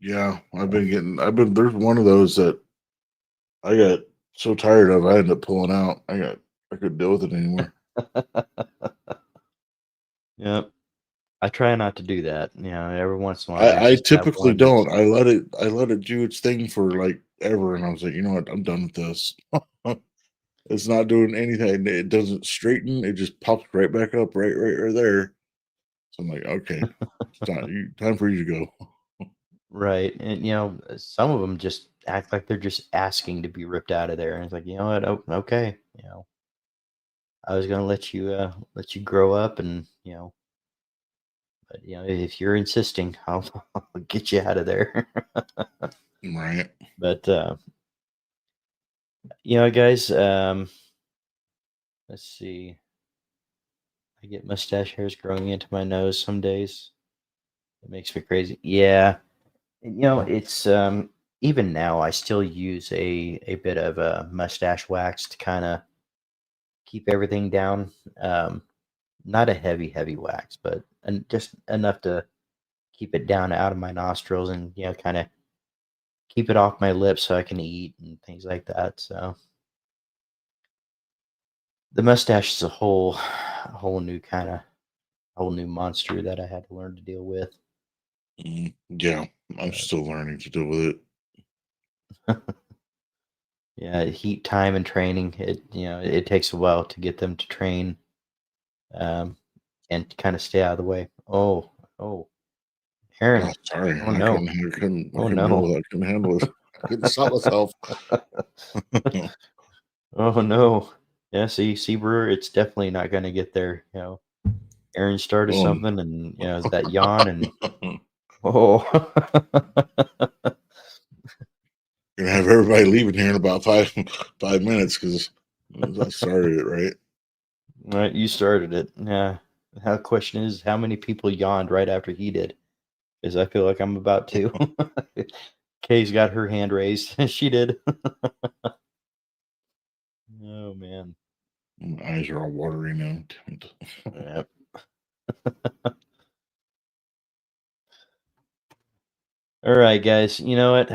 Yeah, there's one of those that I got so tired of, I ended up pulling out. I couldn't deal with it anymore. Yep. I try not to do that. Every once in a while, there's I just that typically one that's don't. I let it do its thing for like ever, and I was like, you know what, I'm done with this. It's not doing anything. It doesn't straighten. It just pops right back up, right there. So I'm like, okay, time for you to go. right. And some of them just act like they're just asking to be ripped out of there. And it's like, you know what? Okay. I was gonna let you grow up, and but if you're insisting, I'll get you out of there. Right. But guys, let's see. I get mustache hairs growing into my nose some days. It makes me crazy. Yeah. And, it's even now I still use a bit of a mustache wax to kind of keep everything down. Not a heavy wax, but just enough to keep it down out of my nostrils, and kind of keep it off my lips so I can eat and things like that. So the mustache is a whole new monster that I had to learn to deal with. Yeah, I'm But still learning to deal with it. yeah, heat, time, and training. It takes a while to get them to train, um, and kind of stay out of the way. Oh, Oh, Aaron. sorry, Oh no. I Oh couldn't deal no. with it. I couldn't handle it. I couldn't stop myself. Oh no. Yeah, see, Brewer, it's definitely not going to get there. Aaron started Boom. something, and that yawn, and oh, Gonna have everybody leaving here in about 5 minutes because I started it, right? right, you started it. Yeah. The question is, how many people yawned right after he did? Because I feel like I'm about to. Kay's got her hand raised. She did. Oh man. My eyes are all watery now. Yep. All right, guys. You know what?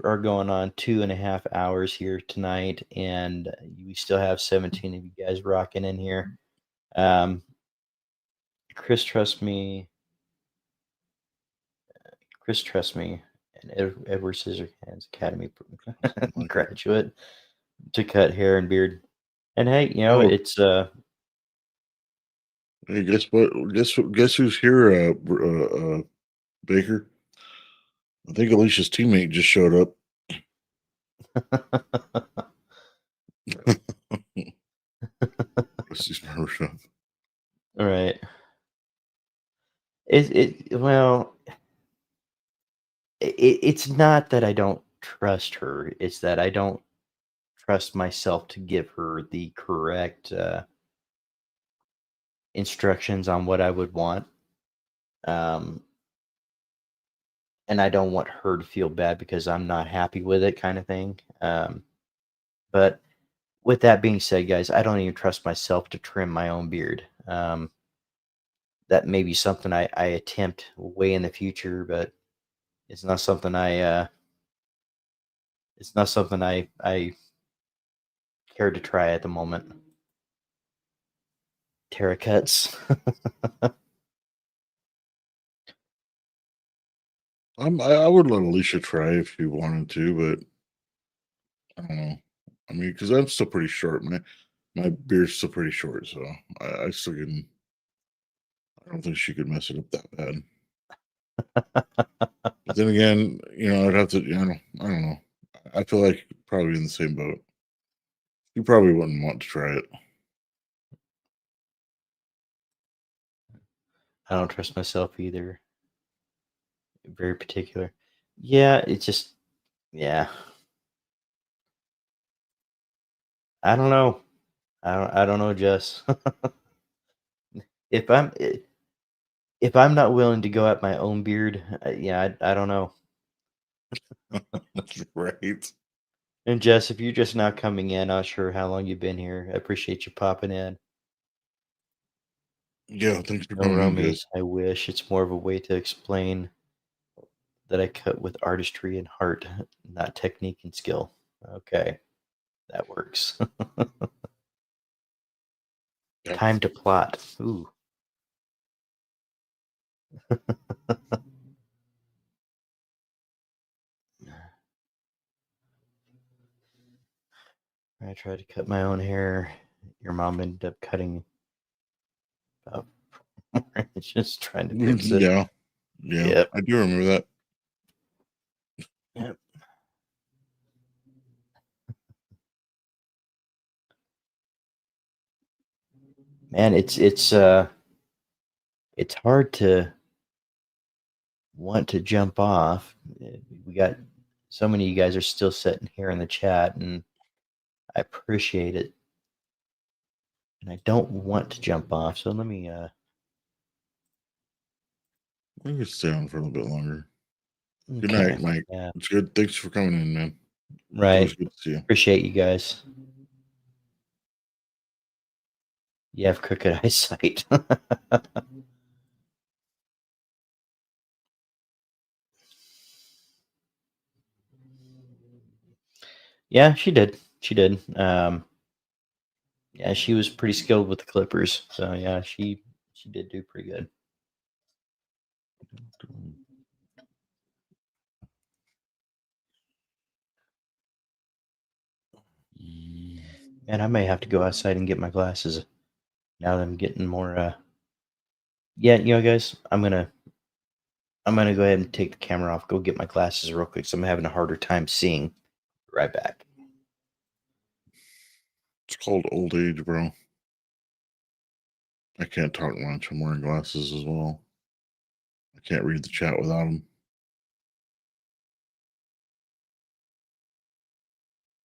Are going on 2.5 hours here tonight, and we still have 17 of you guys rocking in here. Um, Chris, trust me. Chris, trust me. And Edward Scissorhands Academy Something like it. graduate to cut hair and beard. And hey, Oh, it's hey, guess what? Guess who's here? Baker. I think Alicia's teammate just showed up. She's never showed up. all right. Well, it's not that I don't trust her. It's that I don't trust myself to give her the correct instructions on what I would want. Um, and I don't want her to feel bad because I'm not happy with it, kind of thing. But with that being said, guys, I don't even trust myself to trim my own beard. That may be something I attempt way in the future, but it's not something I care to try at the moment. Terra cuts. I would let Alicia try if she wanted to, but I don't know. I mean, because I'm still pretty short. My beard's still pretty short, so I still can. I don't think she could mess it up that bad. But then again, I'd have to. I don't know. I feel like probably in the same boat. You probably wouldn't want to try it. I don't trust myself either. Very particular. Yeah, it's just yeah. I don't know. I don't know, Jess. if I'm i- if I'm not willing to go at my own beard, yeah, I don't know. That's right. And Jess, if you're just now coming in, not sure how long you've been here. I appreciate you popping in. Yeah, thanks for No coming in, Jess. Romies, I wish. It's more of a way to explain that I cut with artistry and heart, not technique and skill. Okay, that works. Yeah. Time to plot. Ooh. I tried to cut my own hair. Your mom ended up cutting up. Just trying to fix it. Yeah. Yep. I do remember that. Yep. Man, it's hard to want to jump off. We got so many of you guys are still sitting here in the chat, and I appreciate it. And I don't want to jump off, so let me We can stay on for a little bit longer. Good okay. night, Mike. Yeah. It's good. Thanks for coming in, man. It's Right. always good to see you. Appreciate you guys. You have crooked eyesight. Yeah, she did. She did. Yeah, she was pretty skilled with the clippers. So yeah, she did do pretty good. And I may have to go outside and get my glasses now that I'm getting more yeah, you know guys, I'm gonna go ahead and take the camera off, go get my glasses real quick, so I'm having a harder time seeing. Right back. It's called old age, bro. I can't talk much. I'm wearing glasses as well. I can't read the chat without them.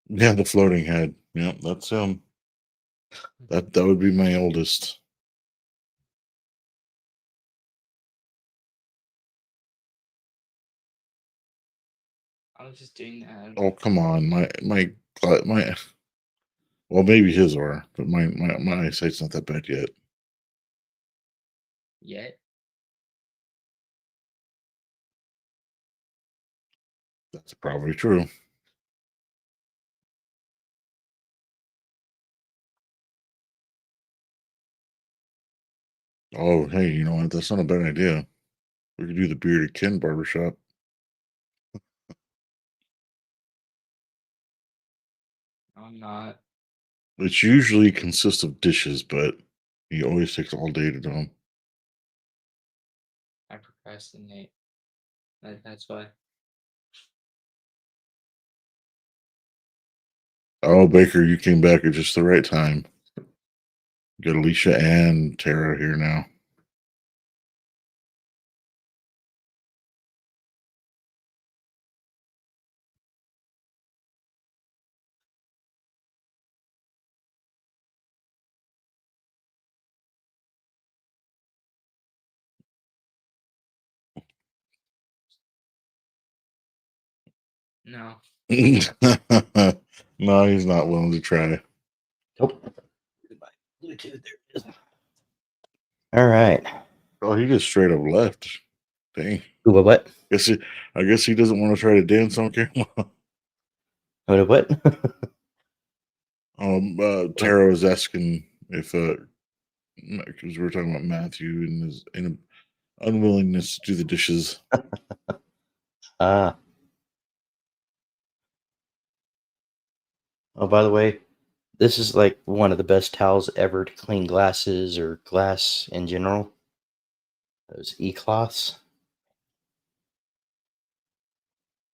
Yeah, the floating head. Yeah, that's that would be my oldest. I was just doing that. Oh, come on. My well, maybe his are, but my eyesight's not that bad yet. Yet. That's probably true. Oh, hey, you know what? That's not a bad idea. We could do the Bearded Ken barbershop. I'm not. It usually consists of dishes, but he always takes all day to do them. I procrastinate. That's why. Oh, Baker, you came back at just the right time. Got Alicia and Tara here now. No. No, he's not willing to try. Nope. Goodbye. Bluetooth, there it is. All right. Oh, he just straight up left. Dang. Ooh, what? I guess he doesn't want to try to dance on camera. What? Tara was asking if because we were talking about Matthew and his unwillingness to do the dishes. Ah. Oh, by the way, this is like one of the best towels ever to clean glasses or glass in general. Those e-cloths.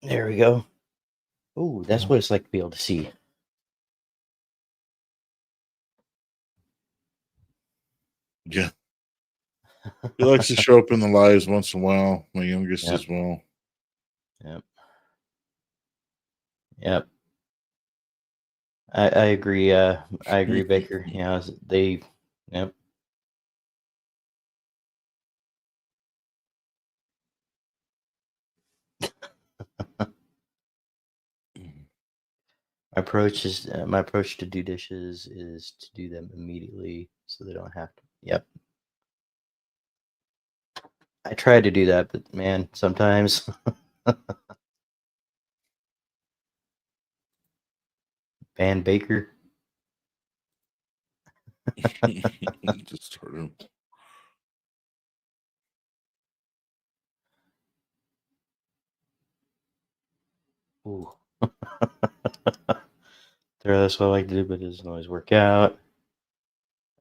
There we go. Oh, that's what it's like to be able to see. Yeah. He likes to show up in the lives once in a while. My youngest Yep. as well. Yep. Yep. I agree. I agree, Baker. You know, they. Yep. My approach to do dishes is to do them immediately so they don't have to. Yep. I try to do that, but man, sometimes. Van Baker. Just started. Ooh. That's what I like to do, but it doesn't always work out.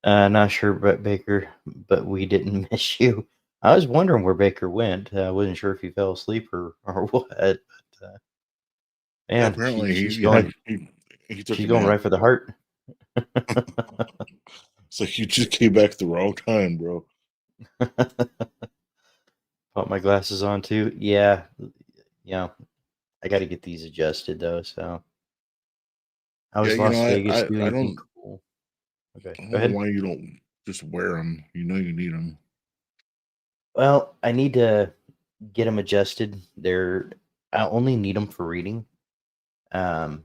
Not sure about Baker, but we didn't miss you. I was wondering where Baker went. I wasn't sure if he fell asleep or what. But, Yeah, man, apparently she's yeah, going. he took She's a going nap. right for the heart. It's like you just came back at the wrong time, bro. Put my glasses on too. Yeah, I got to get these adjusted though. So, how Yeah, was you know, Las Vegas? Do I anything don't cool? Okay, I don't go know ahead. why you don't just wear them. You know you need them. Well, I need to get them adjusted. I only need them for reading. Um,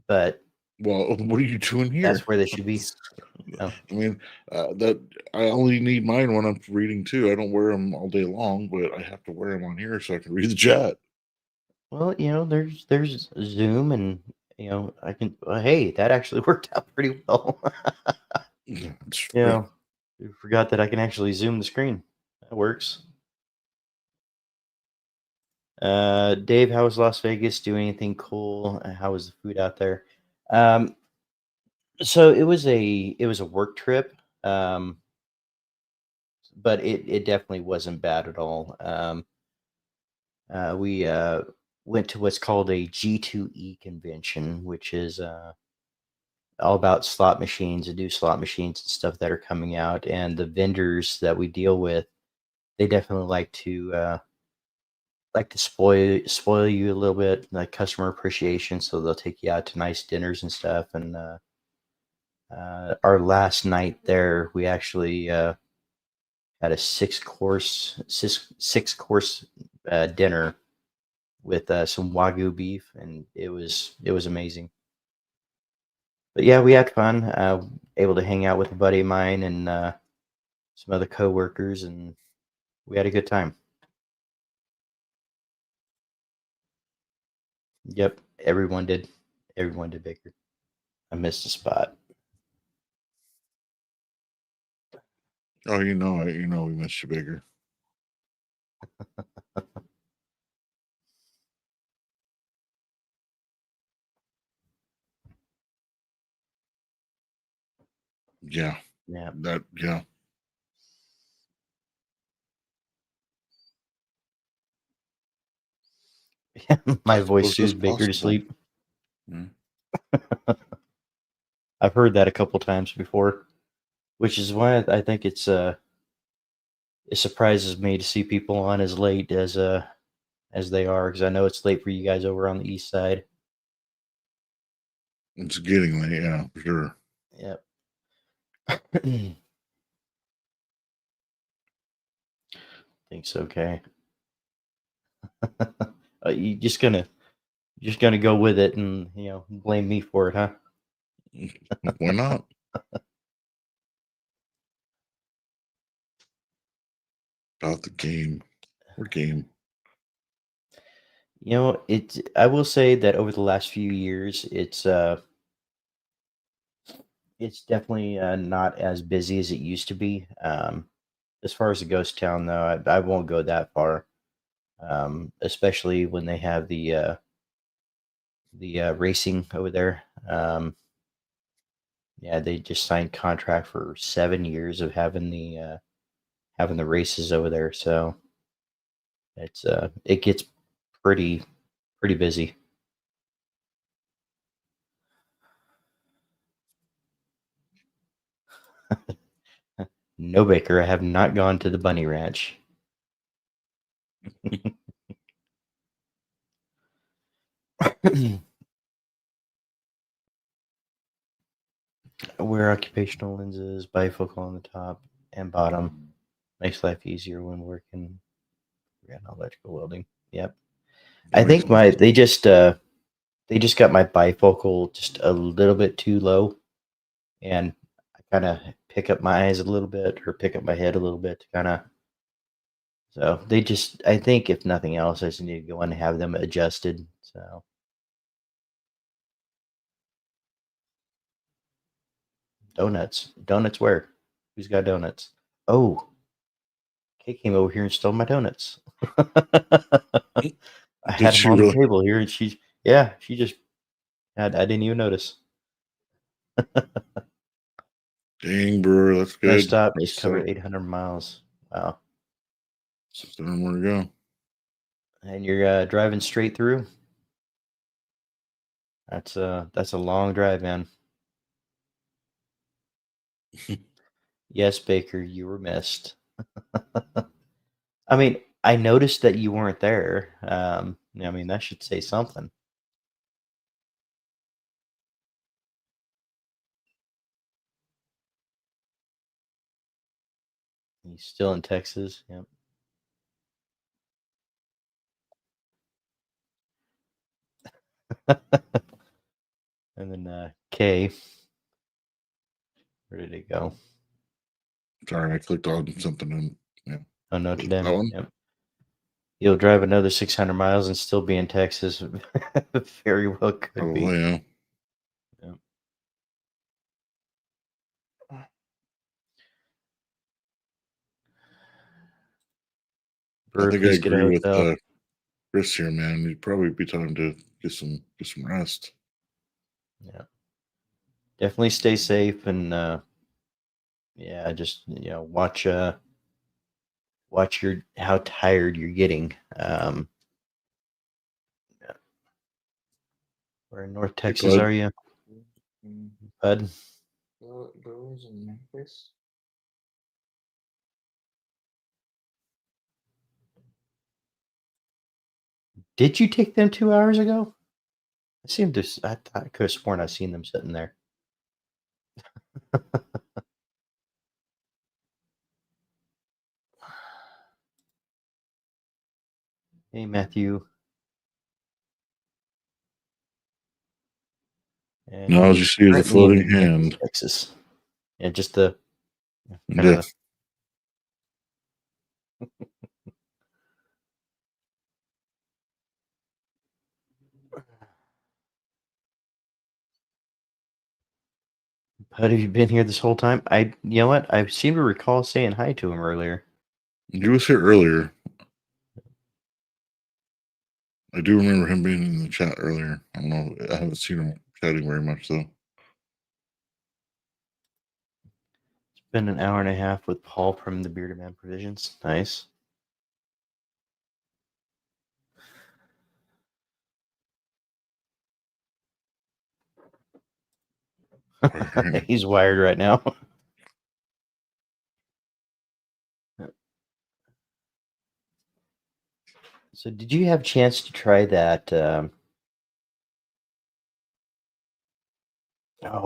but Well, what are you doing here? that's where they should be. Oh, I mean, that I only need mine when I'm reading too. I don't wear them all day long, but I have to wear them on here so I can read the chat. well, there's Zoom, and I can. Hey, that actually worked out pretty well. It's you free. know, I forgot that I can actually zoom the screen. That works. Dave, how was Las Vegas? Do anything cool? How was the food out there? Um, so it was a work trip, but it definitely wasn't bad at all. We went to what's called a G2E convention, which is all about slot machines and new slot machines and stuff that are coming out. And the vendors that we deal with, they definitely like to spoil you a little bit, like customer appreciation. So they'll take you out to nice dinners and stuff. And our last night there, we actually had a six course dinner with some wagyu beef, and it was amazing. But yeah, we had fun. Able to hang out with a buddy of mine and some other coworkers, and we had a good time. Yep, everyone did. Everyone did, Baker. I missed a spot. Oh, we missed you bigger. Yeah, Yeah, yeah. my I voice suppose that's soothed Baker to possible. sleep. Mm. I've heard that a couple times before, which is why I think it surprises me to see people on as late as they are, because I know it's late for you guys over on the east side. It's getting late, yeah, for sure. Yep. Thinks okay. You just gonna go with it and blame me for it, huh? Why not? About the game. What game? I will say that over the last few years, it's definitely not as busy as it used to be. As far as the ghost town, though, I won't go that far. Especially when they have the racing over there. Yeah, they just signed contract for 7 years of having the races over there. So it gets pretty busy. No, Baker, I have not gone to the bunny ranch. Wear occupational lenses, bifocal on the top and bottom. Makes life easier when working. Yeah, electrical welding. Yep. That I makes think sense. they just got my bifocal just a little bit too low, and I kind of pick up my eyes a little bit or pick up my head a little bit to kind of. So I think if nothing else, I just need to go in and have them adjusted. So donuts where? Who's got donuts? Oh, Kate came over here and stole my donuts. I Did had them she on the really? table here, and she just had. I didn't even notice. Dang, bro, that's No good. stop, Rest just covered stop. 800 miles. Wow. 600 more to go. And you're driving straight through. That's a long drive, man. Yes, Baker, you were missed. I mean, I noticed that you weren't there. I mean, that should say something. He's still in Texas. Yep. And then K, where did it go? Sorry, I clicked on something and yeah. Oh, Notre That Dame. one? Yep. You'll drive another 600 miles and still be in Texas. Very well could be. Probably, yeah. Yep. I Brewer, think I please get a agree with hotel. Chris here, man. It'd probably be time to get some rest. Yeah. Definitely stay safe and yeah, just watch your how tired you're getting. Yeah. Where in North Hey, Texas bud. are you, Mm, bud? Brewers in Memphis. Did you take them 2 hours ago? I could have sworn I seen them sitting there. Hey, Matthew. And Now, as he you is see, is a currently floating in Memphis, hand. Texas. Yeah, just the kind of Yeah. the. But have you been here this whole time? You know what? I seem to recall saying hi to him earlier. He was here earlier. I do remember him being in the chat earlier. I don't know. I haven't seen him chatting very much, though. It's been an hour and a half with Paul from the Bearded Man Provisions. Nice. He's wired right now. So, did you have a chance to try that? Oh,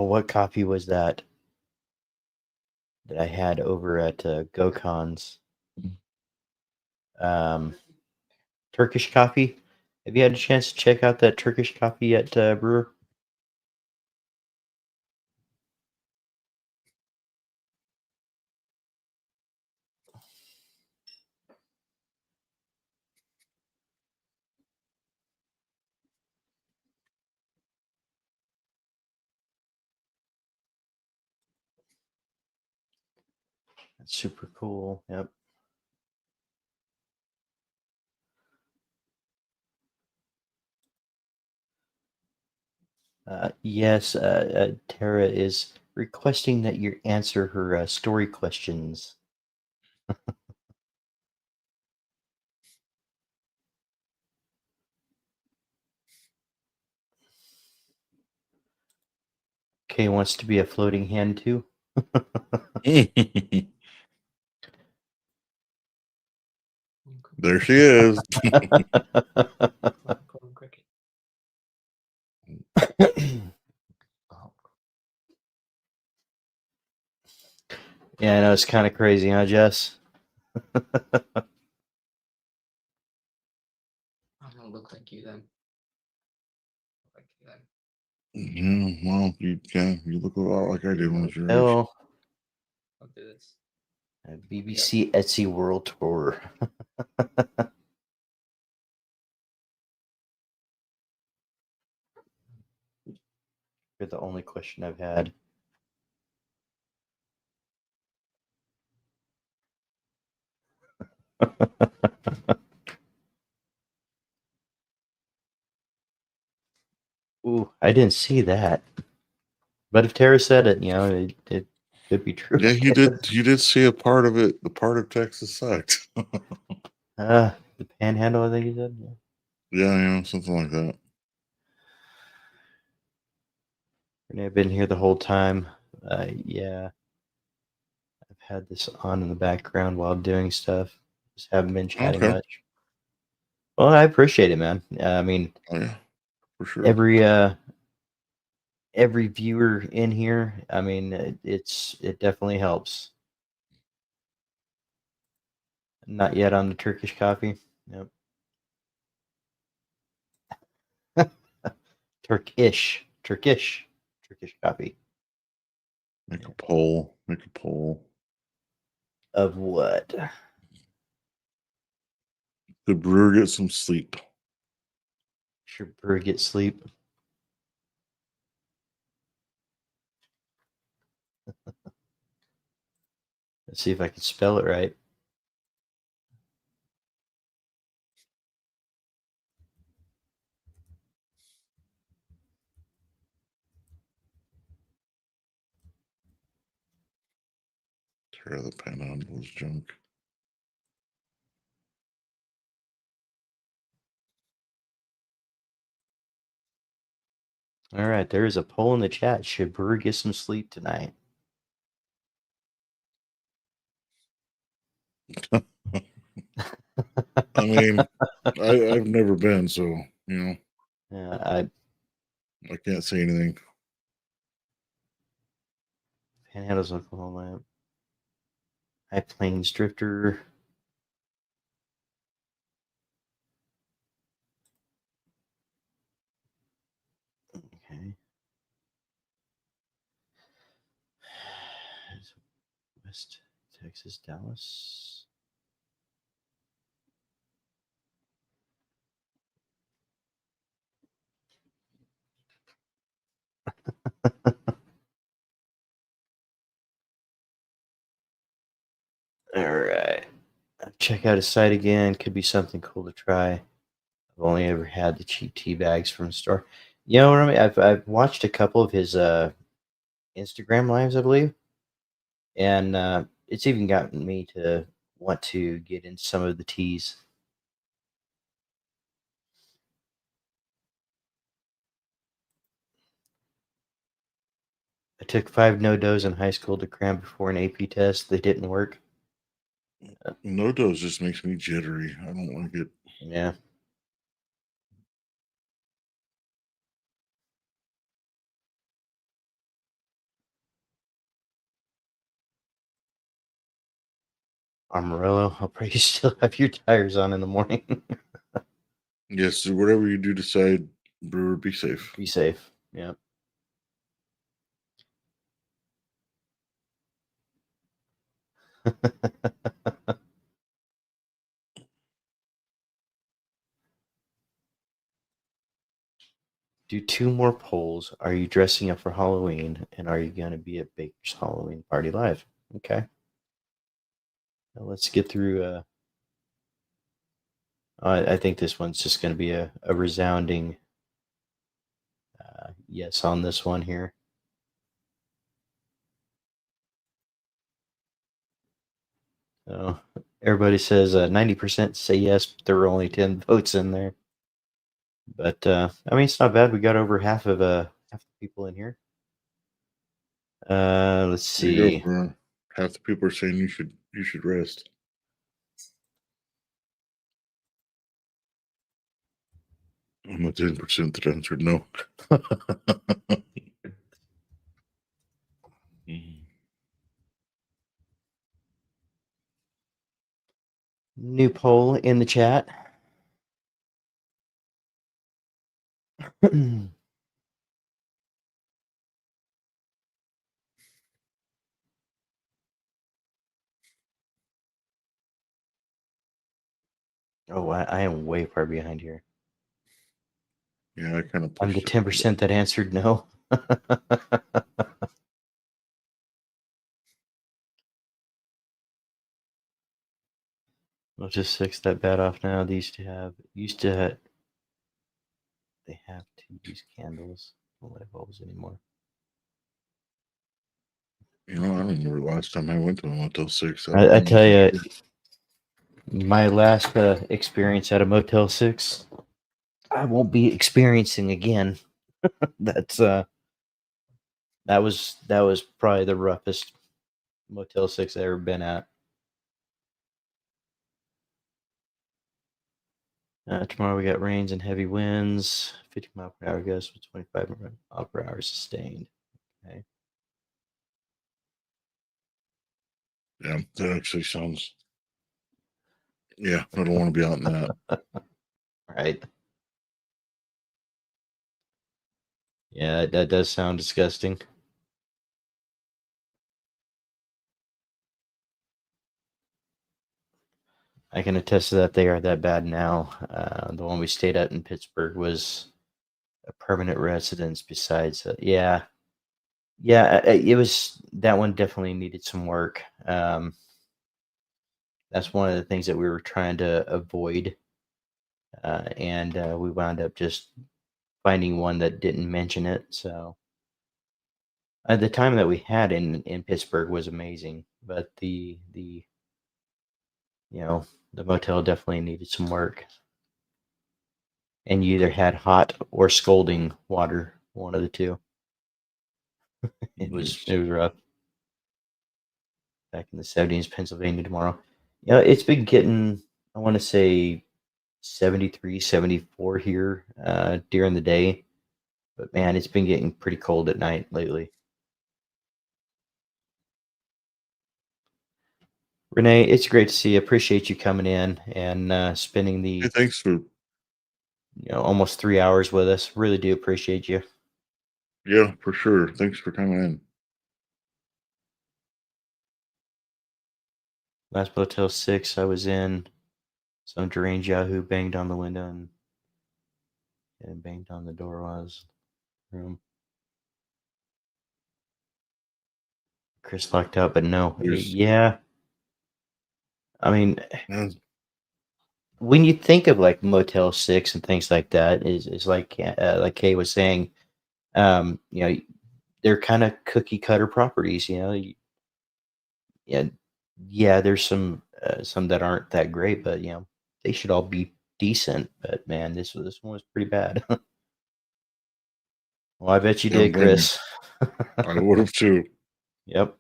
what coffee was that I had over at GoCons? Um, Turkish coffee. Have you had a chance to check out that Turkish coffee at Brewer? That's super cool. Yep. Yes, Tara is requesting that you answer her story questions. Kay wants to be a floating hand too. There she is. Cricket. Yeah, I know it's kind of crazy, huh, Jess? I'm gonna look like you then. Like you then. Yeah, well, you look a lot like I did when I was your age. Oh, I'll do this. BBC Etsy World Tour. You're the only question I've had. Ooh, I didn't see that. But if Tara said it, it could be true. Yeah, you did. You did see a part of it. The part of Texas sucked. The Panhandle, I think you said. Yeah, something like that. Renee, I've been here the whole time. Yeah, I've had this on in the background while doing stuff. Just haven't been chatting Okay. much. Well, I appreciate it, man. I mean, Oh yeah, for sure. every viewer in here, I mean, it definitely helps. Not yet on the Turkish coffee. Yep. Turkish coffee. Make a poll. Make a poll. Of what? The brewer get some sleep. Should brewer get sleep? Let's see if I can spell it right. Tear the Panhandle's junk. All right, there is a poll in the chat. Should brewer get some sleep tonight? I mean, I've never been, so Yeah, I can't say anything. Panhandle's Oklahoma. High Plains Drifter. Okay. West Texas, Dallas. All right. Check out his site again. Could be something cool to try. I've only ever had the cheap tea bags from the store. You know what I mean? I've watched a couple of his Instagram lives, I believe, and it's even gotten me to want to get into some of the teas. I took 5 no-dos in high school to cram before an AP test. They didn't work. No dose just makes me jittery. I don't like it. Yeah. Amarillo, I'll pray you still have your tires on in the morning. Yes, so whatever you do decide, brewer, be safe. Be safe. Yeah. Do 2 more polls. Are you dressing up for Halloween? And are you going to be at Baker's Halloween Party Live? Okay. Now let's get through. I think this one's just going to be a resounding yes on this one here. So everybody says 90% say yes, but there were only 10 votes in there. But I mean, it's not bad. We got over half the people in here. Let's There you see. go, brewer. Half the people are saying you should rest. I'm the 10% that answered no. New poll in the chat. Oh, I am way far behind here. Yeah, I kind of I'm the pushed it. 10% that answered no. We'll just fix that bad off now. These used to they have to use candles. No light bulbs anymore. I don't remember the last time I went to a Motel 6. I tell you, my last experience at a Motel 6, I won't be experiencing again. That's that was probably the roughest Motel 6 I've ever been at. Tomorrow we got rains and heavy winds, 50 mile per hour gusts with 25 mile per hour sustained. Okay. Yeah, that actually sounds. Yeah, I don't want to be out in that. Right. Yeah, that does sound disgusting. I can attest to that. They are that bad now. The one we stayed at in Pittsburgh was a permanent residence. Besides, yeah, it was that one definitely needed some work. That's one of the things that we were trying to avoid, and we wound up just finding one that didn't mention it. So the time that we had in Pittsburgh was amazing, but the the motel definitely needed some work. And you either had hot or scalding water, one of the two. It was rough. Back in the 70s, Pennsylvania tomorrow. It's been getting, I want to say 73, 74 here during the day. But man, it's been getting pretty cold at night lately. Renee, it's great to see you. Appreciate you coming in and spending the Hey, thanks for. Almost 3 hours with us. Really do appreciate you. Yeah, for sure. Thanks for coming in. Last Motel 6 I was in, some deranged Yahoo banged on the window and banged on the door while I was in the room. Chris locked out, but no. Yeah. I mean, when you think of like Motel 6 and things like that, is like Kay was saying, they're kind of cookie cutter properties, yeah, there's some that aren't that great, but they should all be decent. But man, this one was pretty bad. Well, I bet you did, Chris. I would have too. Yep.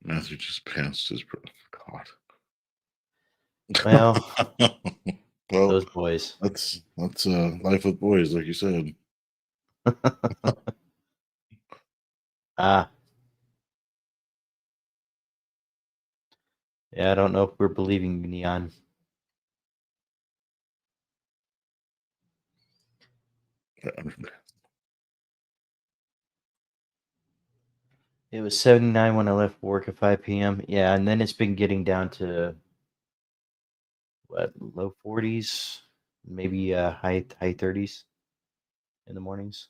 Matthew just pantsed his God. Well, well, those boys. That's life with boys, like you said. Ah. Yeah, I don't know if we're believing Neon. It was 79 when I left work at 5 p.m. Yeah, and then it's been getting down to what, low 40s, maybe high 30s in the mornings.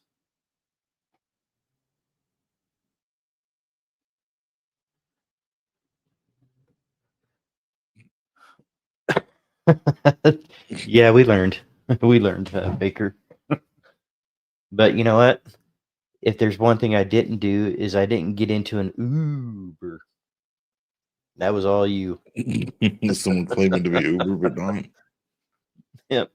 Yeah, we learned. We learned, Baker. But you know what? If there's one thing I didn't do is I didn't get into an Uber. That was all you. Someone claiming to be Uber, but not. Yep.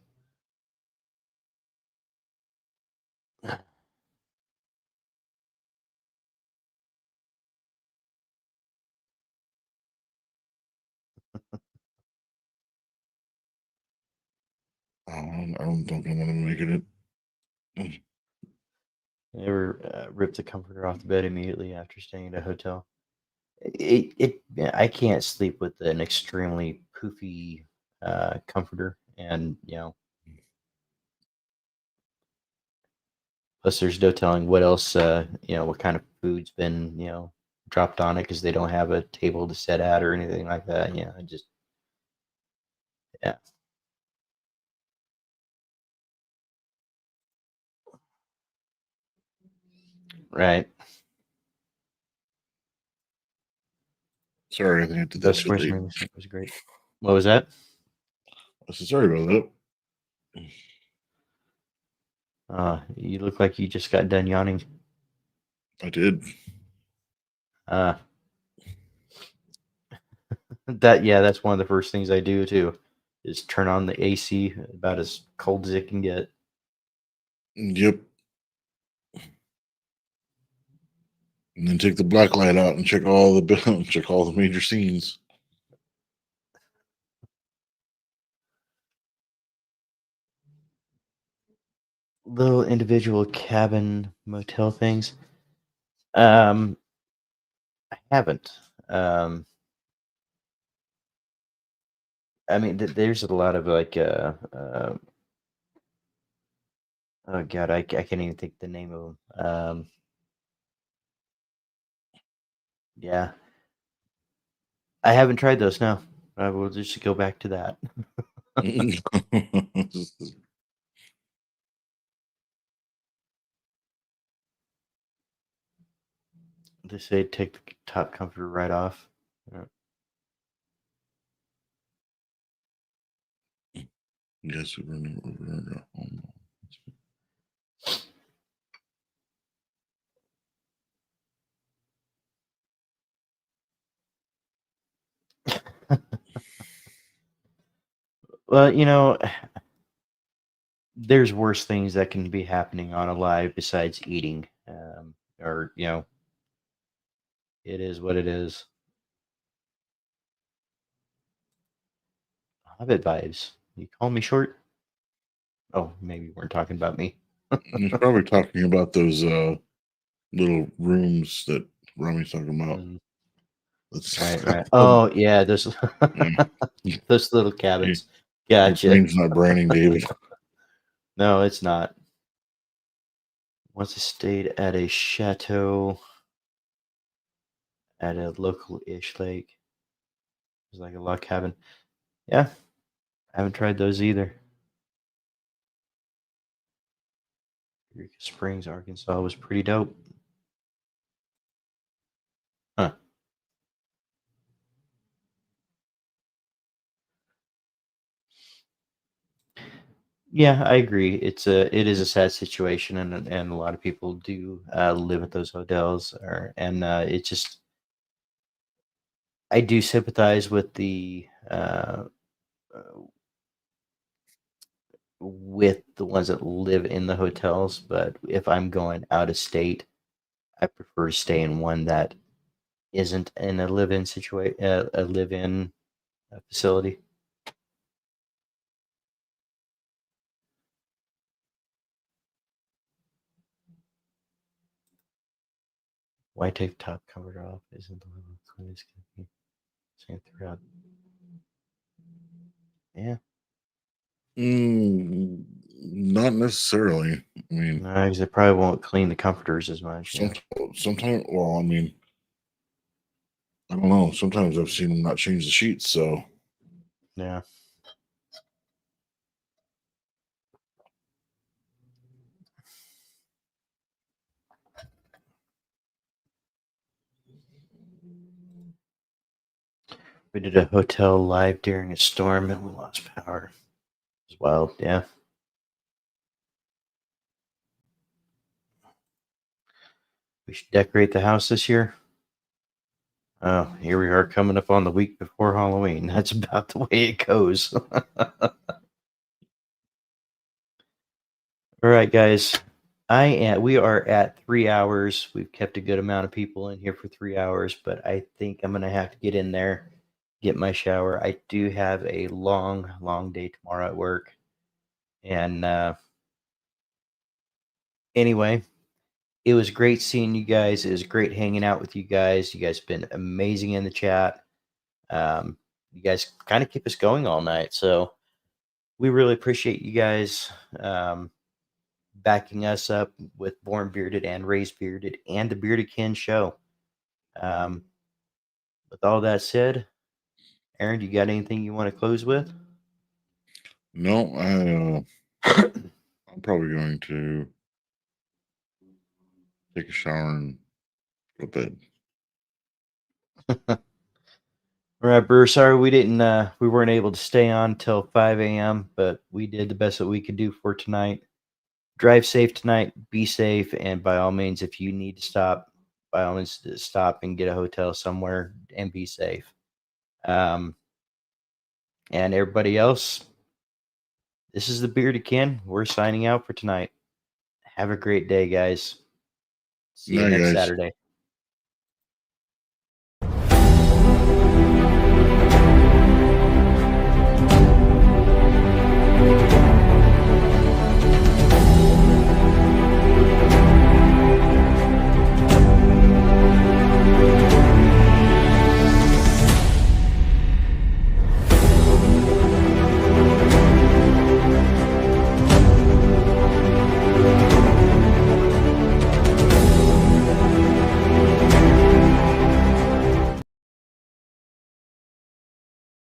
I don't think I'm gonna make it. Never ripped the comforter off the bed immediately after staying at a hotel. I can't sleep with an extremely poofy comforter, and plus there's no telling what else what kind of food's been dropped on it because they don't have a table to set at or anything like that. I just yeah. Right. Sorry, I think I did that Best too first late. movie was great. What was that? I said sorry about that. You look like you just got done yawning. I did. That's one of the first things I do too, is turn on the AC about as cold as it can get. Yep. And then take the black light out and check all the check all the major scenes. Little individual cabin motel things. I haven't. I mean, there's a lot of like, oh god, I can't even think the name of them. Yeah, I haven't tried those. No, I will just go back to that. They say take the top comforter right off. Yeah. Yes, we're Well, there's worse things that can be happening on a live besides eating. Or it is what it is. Hobbit vibes. You call me short? Oh, maybe you weren't talking about me. He's probably talking about those little rooms that Rami's talking about. Right. Oh, yeah, those Yeah. those little cabins. Your Gotcha. brain's not branding, David. No, it's not. Once I stayed at a chateau at a local-ish lake. It was like a log cabin. Yeah, I haven't tried those either. Eureka Springs, Arkansas was pretty dope. Huh. Yeah, I agree. It is a sad situation, and a lot of people do live at those hotels, and it just I do sympathize with the ones that live in the hotels, but if I'm going out of state, I prefer to stay in one that isn't in a live-in situation, a live-in facility. Why take top cover off? Isn't the level of cleanliness going to be same throughout? Yeah, Not necessarily. I mean, no, because they probably won't clean the comforters as much. Yeah. sometimes. Well, I mean, I don't know. Sometimes I've seen them not change the sheets. So Yeah. We did a hotel live during a storm and we lost power. It was wild. Yeah. We should decorate the house this year. Oh, here we are coming up on the week before Halloween. That's about the way it goes. All right, guys. We are at 3 hours. We've kept a good amount of people in here for 3 hours, but I think I'm gonna have to get in there, get my shower. I do have a long, long day tomorrow at work. And anyway, it was great seeing you guys. It was great hanging out with you guys. You guys have been amazing in the chat. You guys kind of keep us going all night. So we really appreciate you guys backing us up with Born Bearded and Raised Bearded and the Bearded Kin show. With all that said, Aaron, do you got anything you want to close with? no, I'm probably going to take a shower and go to bed. All right, Bruce. Sorry we weren't able to stay on till 5 a.m., but we did the best that we could do for tonight. drive safe tonight. Be safe, and by all means, if you need to stop, by all means, stop and get a hotel somewhere and be safe. And everybody else, this is the Bearded Ken. We're signing out for tonight. Have a great day, guys. See you Night, next guys. Saturday.